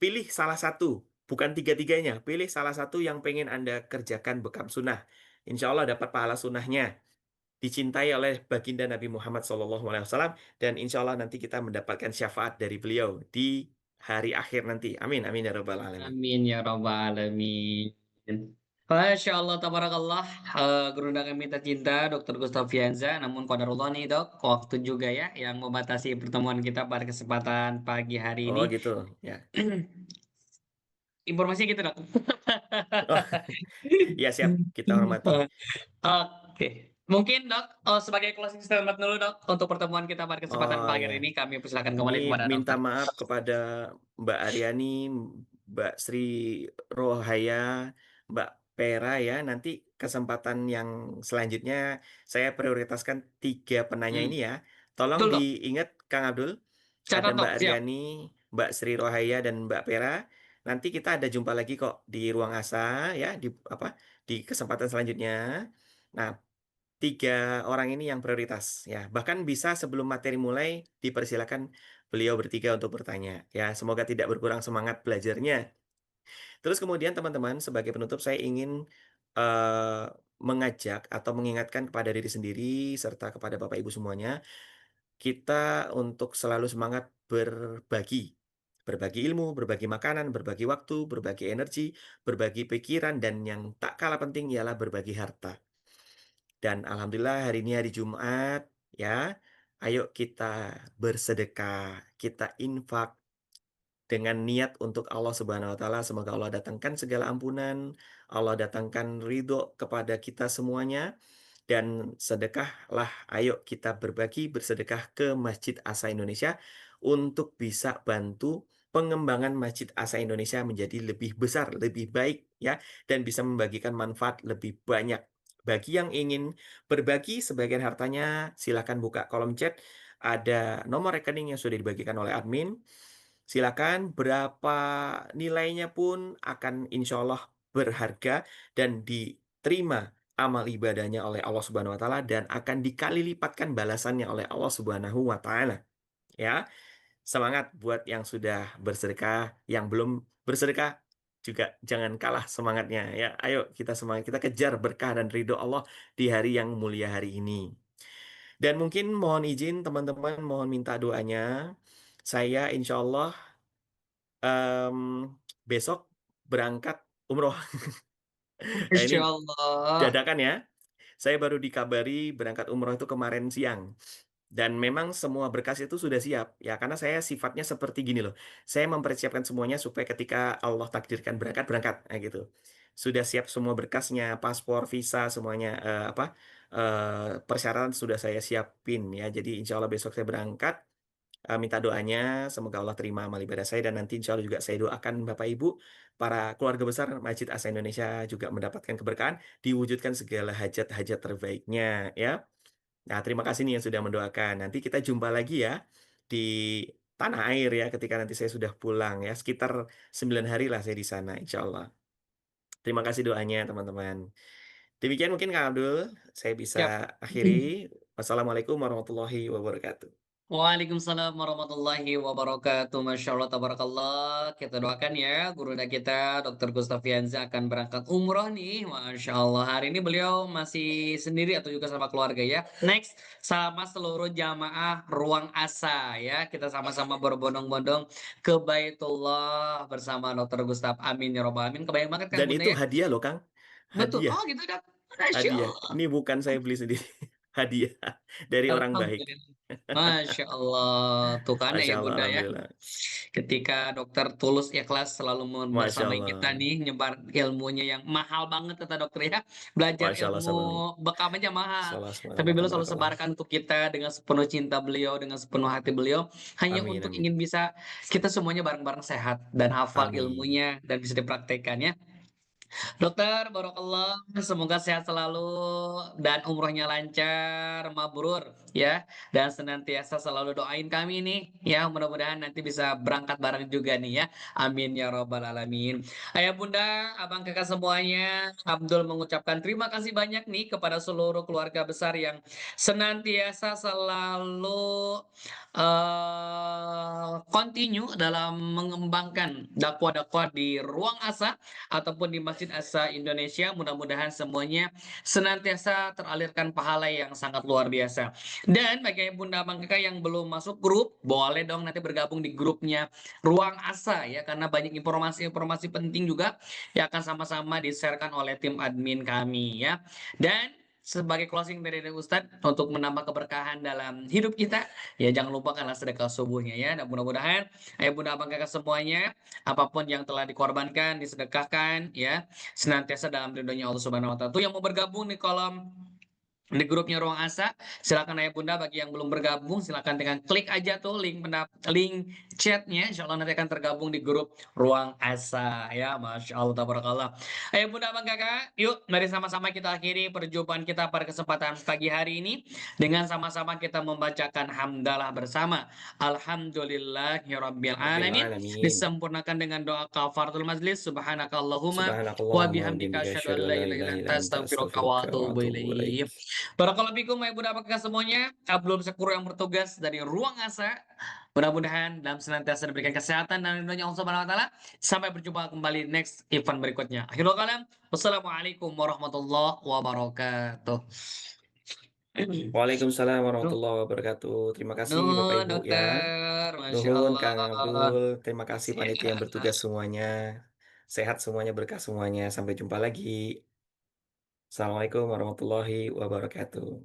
Pilih salah satu, bukan tiga-tiganya. Pilih salah satu yang pengen Anda kerjakan bekam sunnah. Insya Allah dapat pahala sunnahnya. Dicintai oleh baginda Nabi Muhammad SAW. Dan insya Allah nanti kita mendapatkan syafaat dari beliau di hari akhir nanti. Amin, amin ya rabbal alamin. Amin ya rabbal alamin. Masya Allah, tabarakallah. Gurunda kami tercinta, Dr. Gustavianza. Namun qadarullah nih dok, waktu juga ya yang membatasi pertemuan kita pada kesempatan pagi hari ini. Oh gitu, ya. Informasinya gitu dok. Oh, ya siap, kita hormati. Oke. Mungkin dok, sebagai closing statement dulu dok, untuk pertemuan kita pada kesempatan Oh pagi ya. hari ini, kami persilakan Ini kembali kepada minta dokter. maaf kepada Mbak Aryani, Mbak Sri Rohaya, Mbak Pera ya. Nanti kesempatan yang selanjutnya saya prioritaskan 3 penanya Hmm. ini ya. Tolong Betul dok, diingat Kang Abdul, ada catat Mbak dok, siap. Aryani, Mbak Sri Rohaya dan Mbak Pera. Nanti kita ada jumpa lagi kok di ruang asa ya di kesempatan selanjutnya. Nah, 3 orang ini yang prioritas ya. Bahkan bisa sebelum materi mulai dipersilakan beliau bertiga untuk bertanya ya. Semoga tidak berkurang semangat belajarnya. Terus kemudian teman-teman sebagai penutup saya ingin mengajak atau mengingatkan kepada diri sendiri serta kepada Bapak Ibu semuanya, kita untuk selalu semangat berbagi. Berbagi ilmu, berbagi makanan, berbagi waktu, berbagi energi, berbagi pikiran, dan yang tak kalah penting ialah berbagi harta. Dan alhamdulillah hari ini hari Jumat ya. Ayo kita bersedekah, kita infak dengan niat untuk Allah Subhanahu wa taala. Semoga Allah datangkan segala ampunan, Allah datangkan ridho kepada kita semuanya. Dan sedekahlah, ayo kita berbagi bersedekah ke Masjid Asa Indonesia untuk bisa bantu pengembangan Masjid Asa Indonesia menjadi lebih besar, lebih baik ya, dan bisa membagikan manfaat lebih banyak. Bagi yang ingin berbagi sebagian hartanya, silakan buka kolom chat. Ada nomor rekening yang sudah dibagikan oleh admin. Silakan berapa nilainya pun akan insya Allah berharga dan diterima amal ibadahnya oleh Allah Subhanahu wa taala dan akan dikali lipatkan balasannya oleh Allah Subhanahu wa taala. Ya, semangat buat yang sudah bersedekah, yang belum bersedekah juga jangan kalah semangatnya ya. Ayo kita semangat, kita kejar berkah dan ridho Allah di hari yang mulia hari ini. Dan mungkin mohon izin teman-teman, mohon minta doanya. Saya insya Allah em, besok berangkat umroh. Nah ini Insya Allah. dadakan ya. Saya baru dikabari berangkat umroh itu kemarin siang. Dan memang semua berkas itu sudah siap. Ya, karena saya sifatnya seperti gini loh. Saya mempersiapkan semuanya supaya ketika Allah takdirkan berangkat, berangkat. Nah, gitu. Sudah siap semua berkasnya, paspor, visa, semuanya. Persyaratan sudah saya siapin ya. Jadi insya Allah besok saya berangkat. Minta doanya, semoga Allah terima amal ibadah saya dan nanti insya Allah juga saya doakan Bapak Ibu, para keluarga besar Masjid Asa Indonesia juga mendapatkan keberkahan, diwujudkan segala hajat-hajat terbaiknya ya. Nah, terima kasih nih yang sudah mendoakan. Nanti kita jumpa lagi ya di tanah air ya ketika nanti saya sudah pulang ya. Sekitar 9 hari lah saya di sana insya Allah. Terima kasih doanya teman-teman. Demikian mungkin Kak Abdul, saya bisa Siap. akhiri. Wassalamualaikum warahmatullahi wabarakatuh. Waalaikumsalam warahmatullahi wabarakatuh. Masya Allah, tabarakallah. Kita doakan ya, Guruda kita, Dr. Gustavianza akan berangkat umroh nih. Masya Allah, hari ini beliau masih sendiri atau juga sama keluarga ya. Next, sama seluruh jamaah Ruang Asa ya. Kita sama-sama berbondong-bondong ke Baitullah bersama Dr. Gustaf. Amin ya robbal alamin. Kebayang banget kan Dan Bunda itu ya? hadiah loh Kang. Betul. Hadiah. Oh gitu, Dok. Masya Hadiah. Allah. Ini bukan saya beli sendiri. Hadiah dari orang baik. Alhamdulillah. Masya Allah. Tuh kan ya Masya Allah, Bunda ya. Alhamdulillah. ketika dokter tulus ikhlas selalu Masya bersama kita Allah. nih, nyebar ilmunya yang mahal banget kata dokter ya. Belajar Masya Allah, ilmu sama nih. bekam aja mahal. Salah, Tapi beliau selalu tabarakallah. sebarkan untuk kita dengan sepenuh cinta beliau, dengan sepenuh hati beliau, hanya Amin, untuk amin. ingin bisa kita semuanya bareng-bareng sehat dan hafal Amin. ilmunya dan bisa dipraktekkannya. Dokter, Barakallah, semoga sehat selalu dan umrohnya lancar, mabrur ya. Dan senantiasa selalu doain kami nih ya, mudah-mudahan nanti bisa berangkat bareng juga nih ya. Amin ya robbal alamin. Ayah bunda, abang kakak semuanya, Abdul mengucapkan terima kasih banyak nih kepada seluruh keluarga besar yang senantiasa selalu continue dalam mengembangkan dakwah-dakwah di ruang asa ataupun di Masjid Asa Indonesia. Mudah-mudahan semuanya senantiasa teralirkan pahala yang sangat luar biasa. Dan bagi Bunda Abang Kakak yang belum masuk grup, boleh dong nanti bergabung di grupnya Ruang Asa ya, karena banyak informasi-informasi penting juga yang akan sama-sama di-sharekan oleh tim admin kami ya. Dan sebagai closing dari Ustadz untuk menambah keberkahan dalam hidup kita, ya jangan lupakanlah sedekah subuhnya ya. Dan mudah-mudahan ayo bunda abang kakak semuanya, apapun yang telah dikorbankan, disedekahkan, ya, senantiasa dalam ridhonya Allah Subhanahu Wa Taala. Tuh yang mau bergabung di kolom di grupnya Ruang Asa, silakan ayah bunda. Bagi yang belum bergabung, silakan dengan klik aja tuh link chatnya. Insya Allah nanti akan tergabung di grup Ruang Asa. Ya, masya Allah, tabarakallah. Ayah bunda, abang kakak, yuk mari sama-sama kita akhiri perjumpaan kita pada kesempatan pagi hari ini dengan sama-sama kita membacakan hamdalah bersama. Alhamdulillahirabbil Rabbil alamin. alamin. Disempurnakan dengan doa kafaratul majlis. Subhanakallahumma wa Subhanakallahumma wa bihamdika bihamdika asyhadu asyhadu an an la la ilaha illa ilaha illa anta anta astaghfiruka wa astaghfiruka wa atubu atubu ilaik. ilaik. Barakallahu fikum ya budak kakak semuanya. Abdul Syakur yang bertugas dari Ruang Asa. Mudah-mudahan dalam senantiasa diberikan kesehatan dan ridhonya Allah Subhanahu wa taala. Sampai berjumpa kembali next event berikutnya. Akhirul kalam. Wassalamualaikum warahmatullahi wabarakatuh. Waalaikumsalam Nuh, warahmatullahi wabarakatuh. Terima kasih Bapak nuh, Ibu ya. dokter, masya Nuhun Allah. Kang Abdul. Terima kasih panitia yang Siap. bertugas semuanya. Sehat semuanya, berkah semuanya. Sampai jumpa lagi. Assalamualaikum warahmatullahi wabarakatuh.